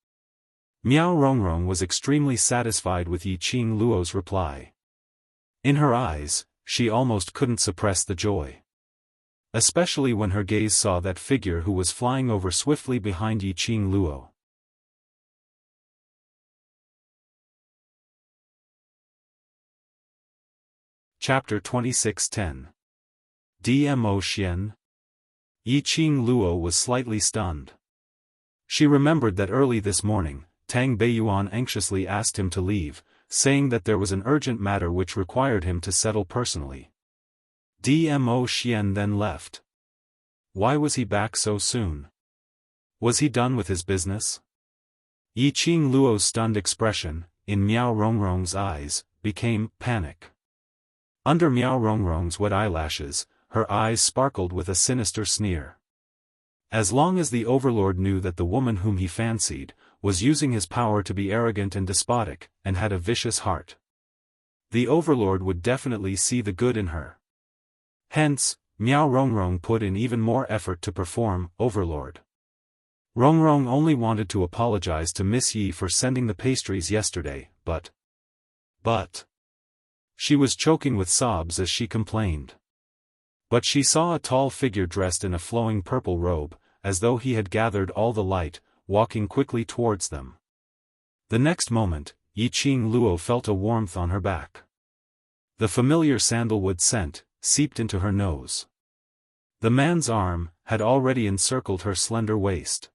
Miao Rongrong was extremely satisfied with Yiqing Luo's reply. In her eyes, she almost couldn't suppress the joy. Especially when her gaze saw that figure who was flying over swiftly behind Yiqing Luo. Chapter 26:10. Dmo Xian. Yiqing Luo was slightly stunned. She remembered that early this morning, Tang Beiyuan anxiously asked him to leave, saying that there was an urgent matter which required him to settle personally. Dmo Xian then left. Why was he back so soon? Was he done with his business? Yiqing Luo's stunned expression, in Miao Rongrong's eyes, became panic. Under Miao Rongrong's wet eyelashes, her eyes sparkled with a sinister sneer. As long as the overlord knew that the woman whom he fancied, was using his power to be arrogant and despotic, and had a vicious heart, the overlord would definitely see the good in her. Hence, Miao Rongrong put in even more effort to perform overlord. Rongrong only wanted to apologize to Miss Yi for sending the pastries yesterday, but she was choking with sobs as she complained. But she saw a tall figure dressed in a flowing purple robe, as though he had gathered all the light, walking quickly towards them. The next moment, Yiqing Luo felt a warmth on her back. The familiar sandalwood scent seeped into her nose. The man's arm had already encircled her slender waist.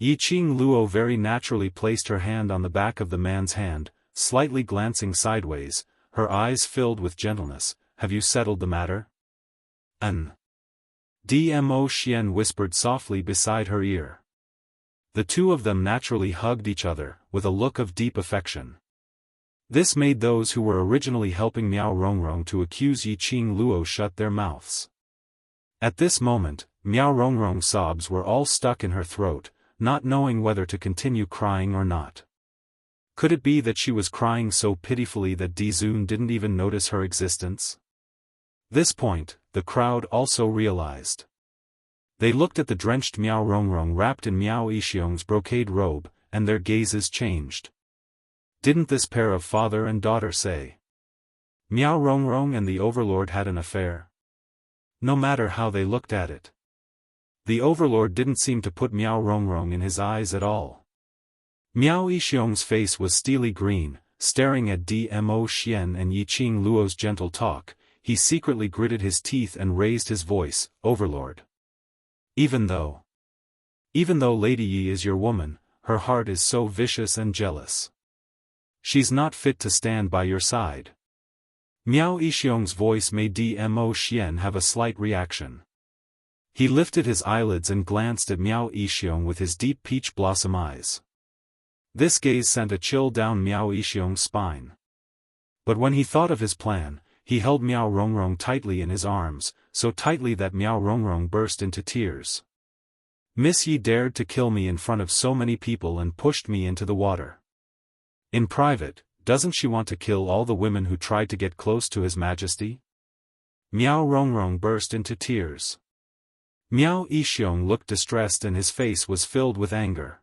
Yiqing Luo very naturally placed her hand on the back of the man's hand, slightly glancing sideways, her eyes filled with gentleness. Have you settled the matter? Dmo Xian whispered softly beside her ear. The two of them naturally hugged each other, with a look of deep affection. This made those who were originally helping Miao Rongrong to accuse Yiqing Luo shut their mouths. At this moment, Miao Rongrong's sobs were all stuck in her throat, not knowing whether to continue crying or not. Could it be that she was crying so pitifully that Dizun didn't even notice her existence? This point, the crowd also realized. They looked at the drenched Miao Rongrong wrapped in Miao Yixiong's brocade robe, and their gazes changed. Didn't this pair of father and daughter say Miao Rongrong and the overlord had an affair? No matter how they looked at it. The overlord didn't seem to put Miao Rongrong in his eyes at all. Miao Yixiong's face was steely green, staring at Dmo Xian and Yiqing Luo's gentle talk. He secretly gritted his teeth and raised his voice, Overlord. Even though Lady Yi is your woman, her heart is so vicious and jealous. She's not fit to stand by your side. Miao Yixiong's voice made Dmo Xian have a slight reaction. He lifted his eyelids and glanced at Miao Yixiong with his deep peach blossom eyes. This gaze sent a chill down Miao Yixiong's spine. But when he thought of his plan, he held Miao Rongrong tightly in his arms, so tightly that Miao Rongrong burst into tears. Miss Yi dared to kill me in front of so many people and pushed me into the water. In private, doesn't she want to kill all the women who tried to get close to His Majesty? Miao Rongrong burst into tears. Miao Yixiong looked distressed and his face was filled with anger.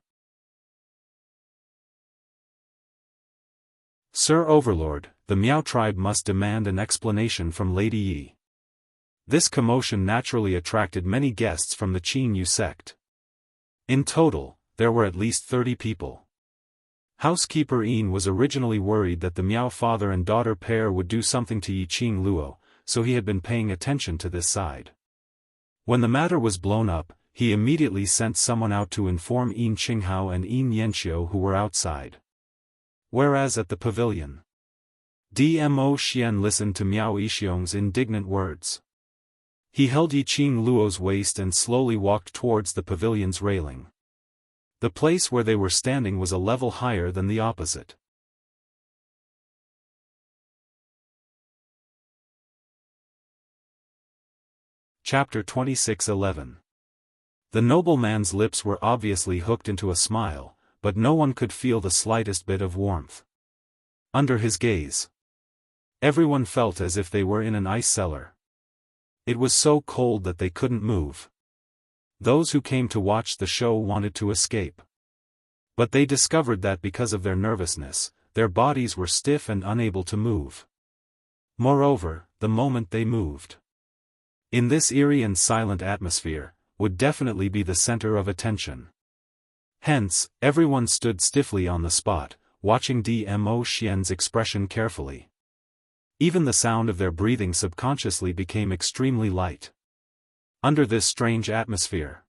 Sir Overlord, the Miao tribe must demand an explanation from Lady Yi. This commotion naturally attracted many guests from the Qin Yu sect. In total, there were at least 30 people. Housekeeper Yin was originally worried that the Miao father and daughter pair would do something to Yiqing Luo, so he had been paying attention to this side. When the matter was blown up, he immediately sent someone out to inform Yin Qinghao and Yin Yanxiu who were outside. Whereas at the pavilion, Dmo Xian listened to Miao Yixiong's indignant words. He held Yiqing Luo's waist and slowly walked towards the pavilion's railing. The place where they were standing was a level higher than the opposite. Chapter 26:11. The nobleman's lips were obviously hooked into a smile, but no one could feel the slightest bit of warmth. Under his gaze, everyone felt as if they were in an ice cellar. It was so cold that they couldn't move. Those who came to watch the show wanted to escape. But they discovered that because of their nervousness, their bodies were stiff and unable to move. Moreover, the moment they moved, in this eerie and silent atmosphere, would definitely be the center of attention. Hence, everyone stood stiffly on the spot, watching Dmo Xian's expression carefully. Even the sound of their breathing subconsciously became extremely light. Under this strange atmosphere,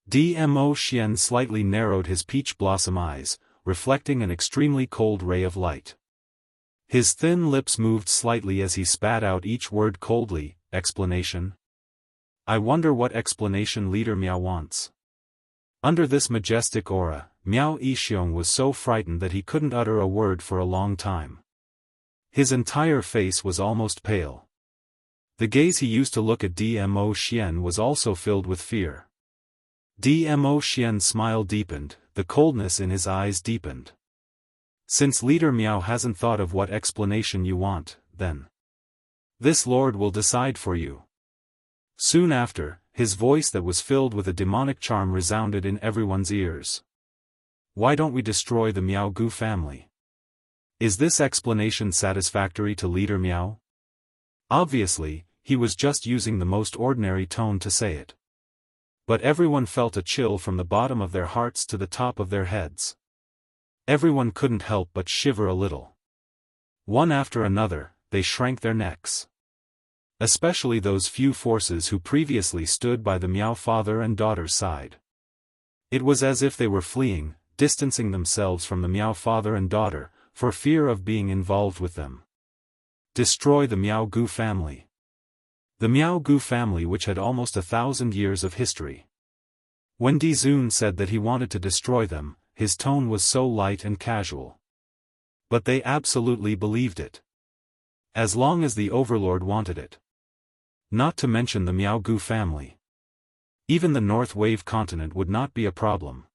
Dmo Xian slightly narrowed his peach blossom eyes, reflecting an extremely cold ray of light. His thin lips moved slightly as he spat out each word coldly. Explanation? I wonder what explanation Leader Miao wants. Under this majestic aura, Miao Yixiong was so frightened that he couldn't utter a word for a long time. His entire face was almost pale. The gaze he used to look at Dmo Xian was also filled with fear. Dmo Xian's smile deepened, the coldness in his eyes deepened. Since Leader Miao hasn't thought of what explanation you want, then this lord will decide for you. Soon after, his voice that was filled with a demonic charm resounded in everyone's ears. Why don't we destroy the Miao Gu family? Is this explanation satisfactory to Leader Miao? Obviously, he was just using the most ordinary tone to say it. But everyone felt a chill from the bottom of their hearts to the top of their heads. Everyone couldn't help but shiver a little. One after another, they shrank their necks. Especially those few forces who previously stood by the Miao father and daughter's side. It was as if they were fleeing, distancing themselves from the Miao father and daughter, for fear of being involved with them. Destroy the Miao Gu family. The Miao Gu family, which had almost 1,000 years of history. When Di Zun said that he wanted to destroy them, his tone was so light and casual. But they absolutely believed it. As long as the overlord wanted it. Not to mention the Miao Gu family. Even the North Wave continent would not be a problem.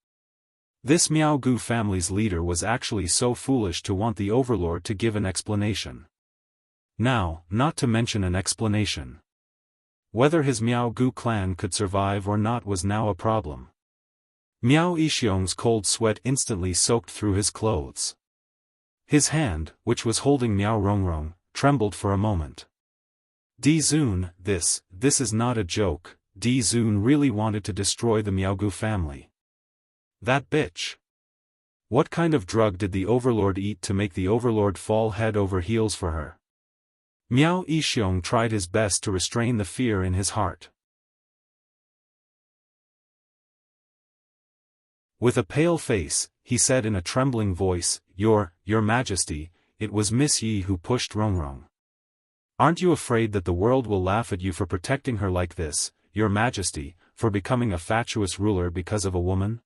This Miao Gu family's leader was actually so foolish to want the overlord to give an explanation. Now, not to mention an explanation. Whether his Miao Gu clan could survive or not was now a problem. Miao Yixiong's cold sweat instantly soaked through his clothes. His hand, which was holding Miao Rongrong, trembled for a moment. Di Zun, this is not a joke. Di Zun really wanted to destroy the Miao Gu family. That bitch. What kind of drug did the overlord eat to make the overlord fall head over heels for her? Miao Yixiong tried his best to restrain the fear in his heart. With a pale face, he said in a trembling voice, Your Majesty, it was Miss Yi who pushed Rongrong. Aren't you afraid that the world will laugh at you for protecting her like this, Your Majesty, for becoming a fatuous ruler because of a woman?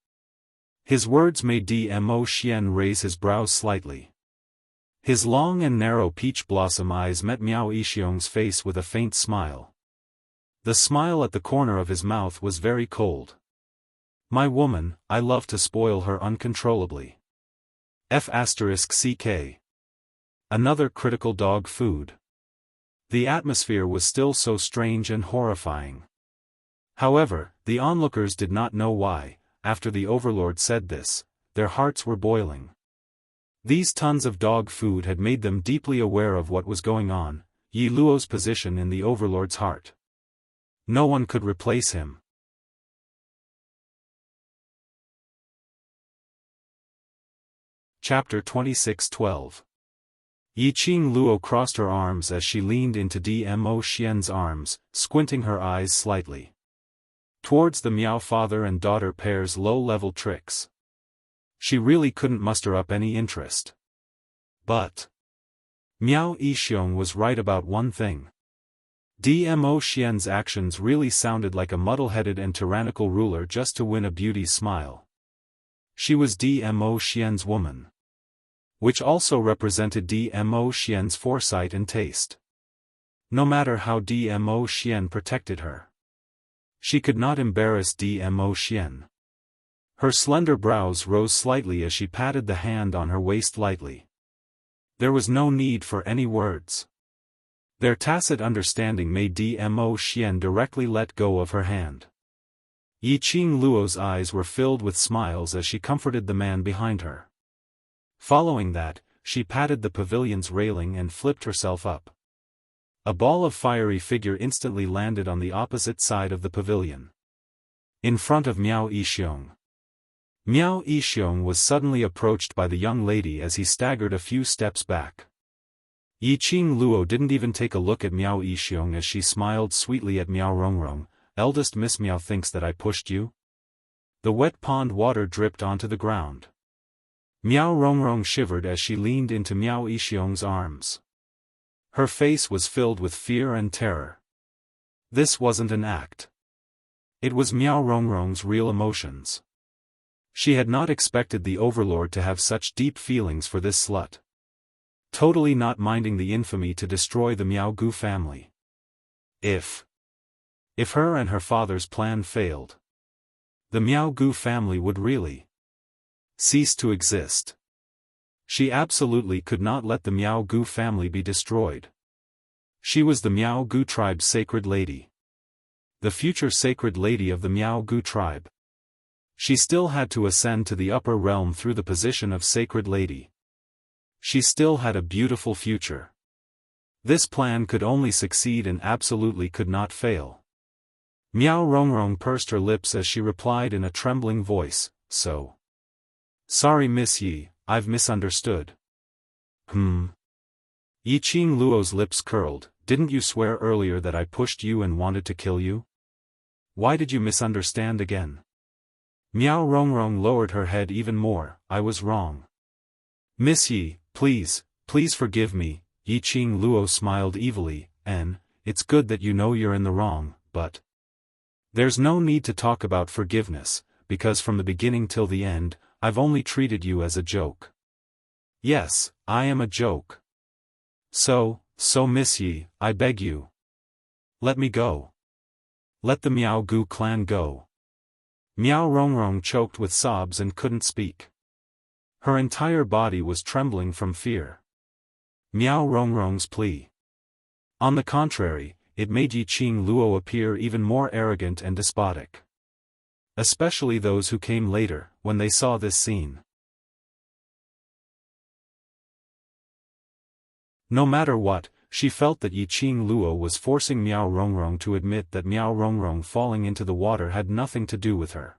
His words made Dmo Xian raise his brows slightly. His long and narrow peach blossom eyes met Miao Yixiong's face with a faint smile. The smile at the corner of his mouth was very cold. My woman, I love to spoil her uncontrollably. F***ck. Another critical dog food. The atmosphere was still so strange and horrifying. However, the onlookers did not know why, after the overlord said this, their hearts were boiling. These tons of dog food had made them deeply aware of what was going on, Yi Luo's position in the overlord's heart. No one could replace him. Chapter 26:12. Yiqing Luo crossed her arms as she leaned into Dmo Xian's arms, squinting her eyes slightly. Towards the Miao father and daughter pair's low-level tricks. She really couldn't muster up any interest. But Miao Yixiong was right about one thing. Dmo Xian's actions really sounded like a muddle-headed and tyrannical ruler just to win a beauty's smile. She was Dmo Xian's woman. Which also represented Dmo Xian's foresight and taste. No matter how Dmo Xian protected her, she could not embarrass Dmo Xian. Her slender brows rose slightly as she patted the hand on her waist lightly. There was no need for any words. Their tacit understanding made Dmo Xian directly let go of her hand. Yiqing Luo's eyes were filled with smiles as she comforted the man behind her. Following that, she patted the pavilion's railing and flipped herself up. A ball of fiery figure instantly landed on the opposite side of the pavilion. In front of Miao Yixiong. Miao Yixiong was suddenly approached by the young lady as he staggered a few steps back. Yiqing Luo didn't even take a look at Miao Yixiong as she smiled sweetly at Miao Rongrong. Eldest Miss Miao thinks that I pushed you? The wet pond water dripped onto the ground. Miao Rongrong shivered as she leaned into Miao Yixiong's arms. Her face was filled with fear and terror. This wasn't an act. It was Miao Rongrong's real emotions. She had not expected the overlord to have such deep feelings for this slut. Totally not minding the infamy to destroy the Miao Gu family. If her and her father's plan failed, the Miao Gu family would really cease to exist. She absolutely could not let the Miao Gu family be destroyed. She was the Miao Gu tribe's sacred lady. The future sacred lady of the Miao Gu tribe. She still had to ascend to the upper realm through the position of sacred lady. She still had a beautiful future. This plan could only succeed and absolutely could not fail. Miao Rongrong pursed her lips as she replied in a trembling voice, so. Sorry Miss Yi, I've misunderstood. Yiqing Luo's lips curled. Didn't you swear earlier that I pushed you and wanted to kill you? Why did you misunderstand again? Miao Rongrong lowered her head even more. I was wrong. Miss Yi, please forgive me. Yi Qing Luo smiled evilly, it's good that you know you're in the wrong, but there's no need to talk about forgiveness, because from the beginning till the end, I've only treated you as a joke. Yes, I am a joke. So Miss Yi, I beg you. Let me go. Let the Miao Gu clan go. Miao Rongrong choked with sobs and couldn't speak. Her entire body was trembling from fear. Miao Rongrong's plea. On the contrary, it made Yi Qing Luo appear even more arrogant and despotic. Especially those who came later, when they saw this scene. No matter what, she felt that Yi Qing Luo was forcing Miao Rongrong to admit that Miao Rongrong falling into the water had nothing to do with her.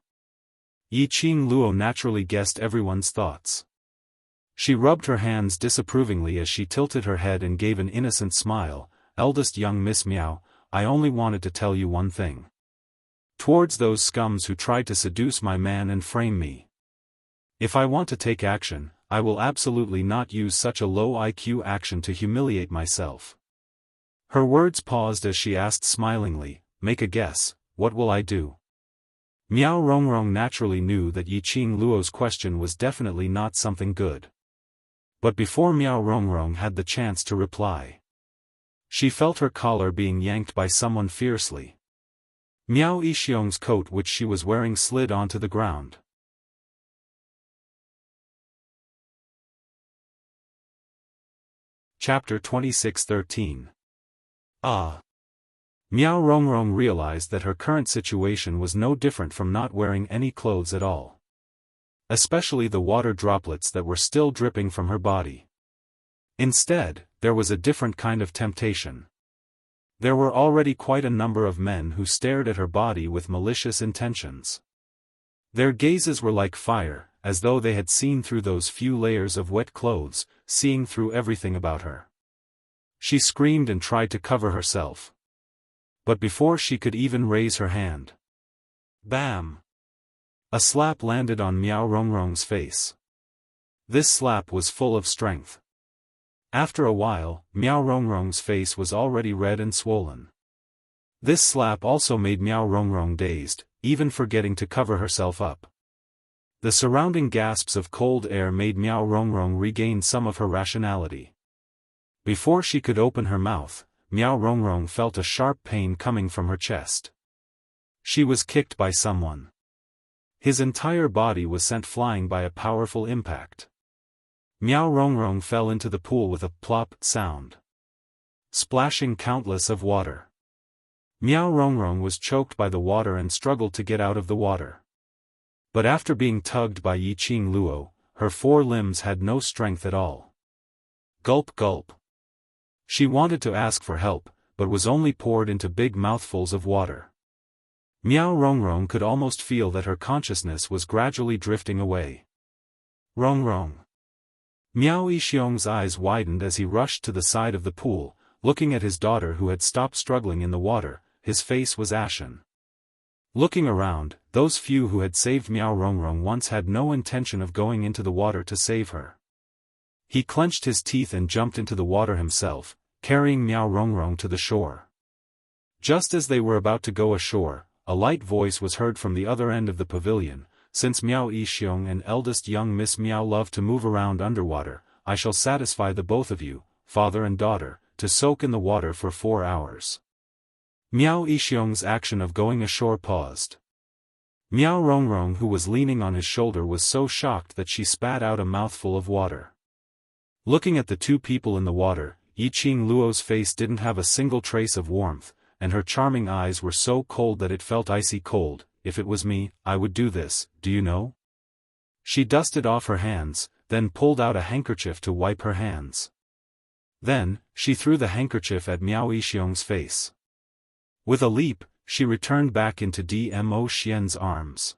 Yi Qing Luo naturally guessed everyone's thoughts. She rubbed her hands disapprovingly as she tilted her head and gave an innocent smile. Eldest young Miss Miao, I only wanted to tell you one thing. Towards those scums who tried to seduce my man and frame me. If I want to take action, I will absolutely not use such a low IQ action to humiliate myself. Her words paused as she asked smilingly, make a guess, what will I do? Miao Rongrong naturally knew that Yi Qing Luo's question was definitely not something good. But before Miao Rongrong had the chance to reply, she felt her collar being yanked by someone fiercely. Miao Yixiong's coat which she was wearing slid onto the ground. Chapter 26:13. Ah! Miao Rongrong realized that her current situation was no different from not wearing any clothes at all. Especially the water droplets that were still dripping from her body. Instead, there was a different kind of temptation. There were already quite a number of men who stared at her body with malicious intentions. Their gazes were like fire, as though they had seen through those few layers of wet clothes, seeing through everything about her. She screamed and tried to cover herself. But before she could even raise her hand, bam! A slap landed on Miao Rongrong's face. This slap was full of strength. After a while, Miao Rongrong's face was already red and swollen. This slap also made Miao Rongrong dazed, even forgetting to cover herself up. The surrounding gasps of cold air made Miao Rongrong regain some of her rationality. Before she could open her mouth, Miao Rongrong felt a sharp pain coming from her chest. She was kicked by someone. His entire body was sent flying by a powerful impact. Miao Rongrong fell into the pool with a plop sound, splashing countless of water. Miao Rongrong was choked by the water and struggled to get out of the water. But after being tugged by Yi Qing Luo, her four limbs had no strength at all. Gulp gulp. She wanted to ask for help, but was only poured into big mouthfuls of water. Miao Rongrong could almost feel that her consciousness was gradually drifting away. Rongrong. Miao Yixiong's eyes widened as he rushed to the side of the pool, looking at his daughter who had stopped struggling in the water. His face was ashen. Looking around, those few who had saved Miao Rongrong once had no intention of going into the water to save her. He clenched his teeth and jumped into the water himself, carrying Miao Rongrong to the shore. Just as they were about to go ashore, a light voice was heard from the other end of the pavilion. Since Miao Yixiong and eldest young Miss Miao love to move around underwater, I shall satisfy the both of you, father and daughter, to soak in the water for 4 hours. Miao Yixiong's action of going ashore paused. Miao Rongrong who was leaning on his shoulder was so shocked that she spat out a mouthful of water. Looking at the two people in the water, Yi Qing Luo's face didn't have a single trace of warmth, and her charming eyes were so cold that it felt icy cold. If it was me, I would do this, do you know? She dusted off her hands, then pulled out a handkerchief to wipe her hands. Then, she threw the handkerchief at Miao Yixiong's face. With a leap, she returned back into Dmo Xian's arms.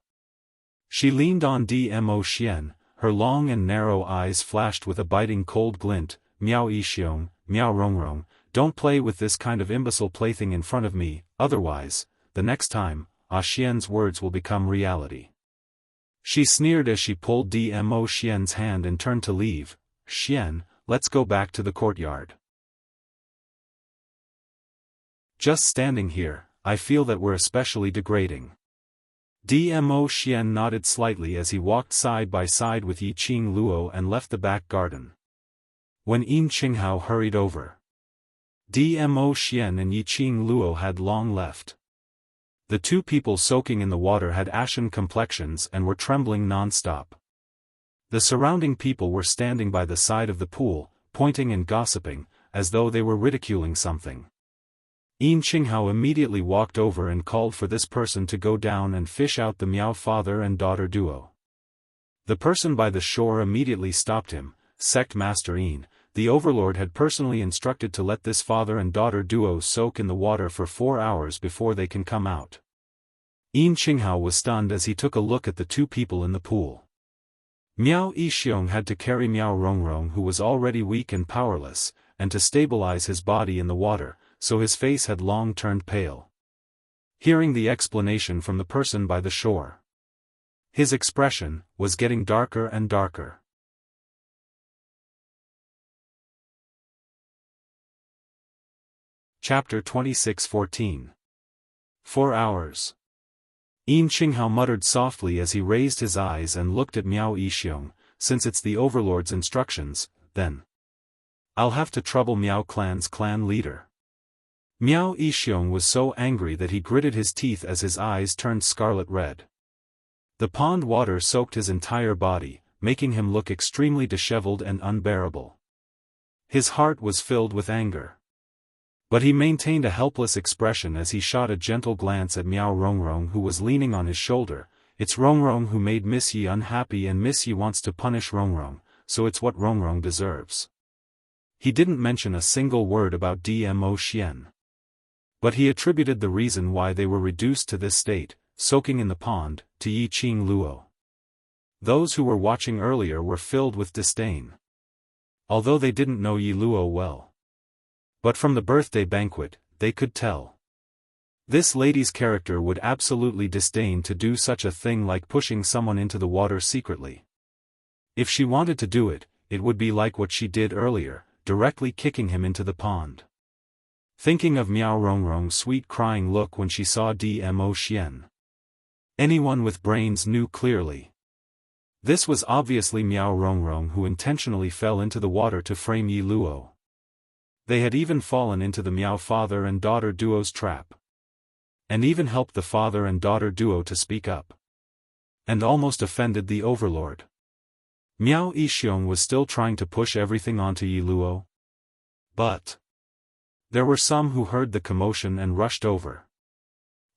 She leaned on Dmo Xian, her long and narrow eyes flashed with a biting cold glint. Miao Yixiong, Miao Rongrong, don't play with this kind of imbecile plaything in front of me, otherwise, the next time, Xian's words will become reality. She sneered as she pulled Dmo Xian's hand and turned to leave. Xian, let's go back to the courtyard. Just standing here, I feel that we're especially degrading. Dmo Xian nodded slightly as he walked side by side with Yi Qing Luo and left the back garden. When Yin Qinghao hurried over, Dmo Xian and Yi Qing Luo had long left. The two people soaking in the water had ashen complexions and were trembling non-stop. The surrounding people were standing by the side of the pool, pointing and gossiping, as though they were ridiculing something. Yin Qinghao immediately walked over and called for this person to go down and fish out the Miao father and daughter duo. The person by the shore immediately stopped him. Sect Master Yin, the overlord had personally instructed to let this father and daughter duo soak in the water for 4 hours before they can come out. Yin Qinghao was stunned as he took a look at the two people in the pool. Miao Yixiong had to carry Miao Rongrong, who was already weak and powerless, and to stabilize his body in the water, so his face had long turned pale. Hearing the explanation from the person by the shore, his expression was getting darker and darker. Chapter 26:14. 4 hours. Yin Qinghao muttered softly as he raised his eyes and looked at Miao Yixiong. Since it's the overlord's instructions, then I'll have to trouble Miao clan's clan leader. Miao Yixiong was so angry that he gritted his teeth as his eyes turned scarlet red. The pond water soaked his entire body, making him look extremely disheveled and unbearable. His heart was filled with anger. But he maintained a helpless expression as he shot a gentle glance at Miao Rongrong, who was leaning on his shoulder. It's Rongrong who made Miss Yi unhappy, and Miss Yi wants to punish Rongrong, so it's what Rongrong deserves. He didn't mention a single word about Dmo Xian. But he attributed the reason why they were reduced to this state, soaking in the pond, to Yi Qing Luo. Those who were watching earlier were filled with disdain. Although they didn't know Yi Luo well, but from the birthday banquet, they could tell. This lady's character would absolutely disdain to do such a thing like pushing someone into the water secretly. If she wanted to do it, it would be like what she did earlier, directly kicking him into the pond. Thinking of Miao Rongrong's sweet crying look when she saw Dmo Xian, anyone with brains knew clearly. This was obviously Miao Rongrong who intentionally fell into the water to frame Yi Luo. They had even fallen into the Miao father and daughter duo's trap. And even helped the father and daughter duo to speak up. And almost offended the overlord. Miao Yixiong was still trying to push everything onto Yi Luo. But there were some who heard the commotion and rushed over.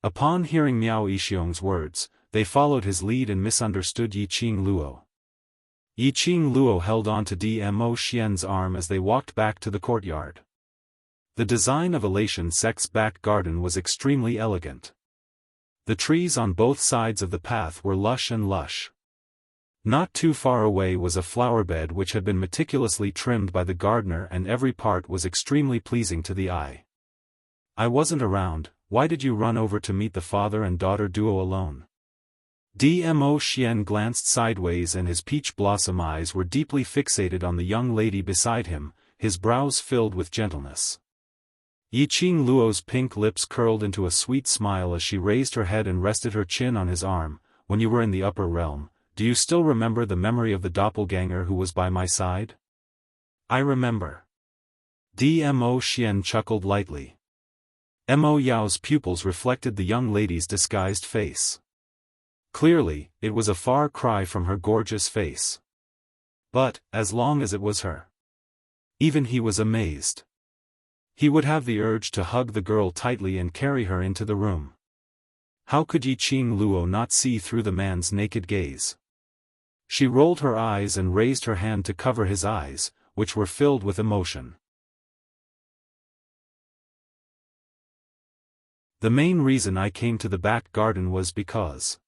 Upon hearing Miao Yixiong's words, they followed his lead and misunderstood Yi Qing Luo. Yi Qing Luo held on to Dmo Xian's arm as they walked back to the courtyard. The design of Elation Sect's back garden was extremely elegant. The trees on both sides of the path were lush and lush. Not too far away was a flower bed which had been meticulously trimmed by the gardener, and every part was extremely pleasing to the eye. I wasn't around. Why did you run over to meet the father and daughter duo alone? Dmo Xian glanced sideways and his peach blossom eyes were deeply fixated on the young lady beside him, his brows filled with gentleness. Yi Qing Luo's pink lips curled into a sweet smile as she raised her head and rested her chin on his arm. When you were in the upper realm, do you still remember the memory of the doppelganger who was by my side? I remember. Dmo Xian chuckled lightly. Mo Yao's pupils reflected the young lady's disguised face. Clearly, it was a far cry from her gorgeous face. But, as long as it was her, even he was amazed. He would have the urge to hug the girl tightly and carry her into the room. How could Yi Qing Luo not see through the man's naked gaze? She rolled her eyes and raised her hand to cover his eyes, which were filled with emotion. The main reason I came to the back garden was because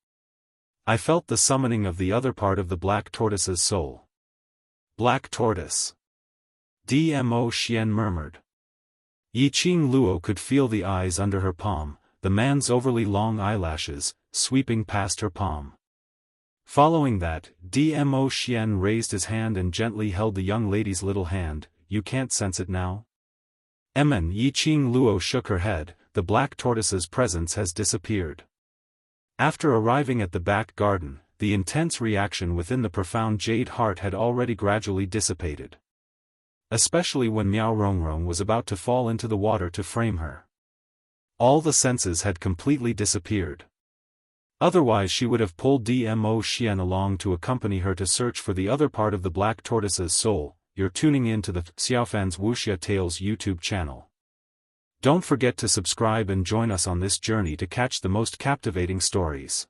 I felt the summoning of the other part of the black tortoise's soul. Black tortoise. Dmo Xian murmured. Yi Qing Luo could feel the eyes under her palm, the man's overly long eyelashes, sweeping past her palm. Following that, Dmo Xian raised his hand and gently held the young lady's little hand. You can't sense it now? Yiqing Luo shook her head. The black tortoise's presence has disappeared. After arriving at the back garden, the intense reaction within the profound jade heart had already gradually dissipated. Especially when Miao Rongrong was about to fall into the water to frame her. All the senses had completely disappeared. Otherwise she would have pulled Dmo Xian along to accompany her to search for the other part of the black tortoise's soul. You're tuning in to the Xiaofan's Wuxia Tales YouTube channel. Don't forget to subscribe and join us on this journey to catch the most captivating stories.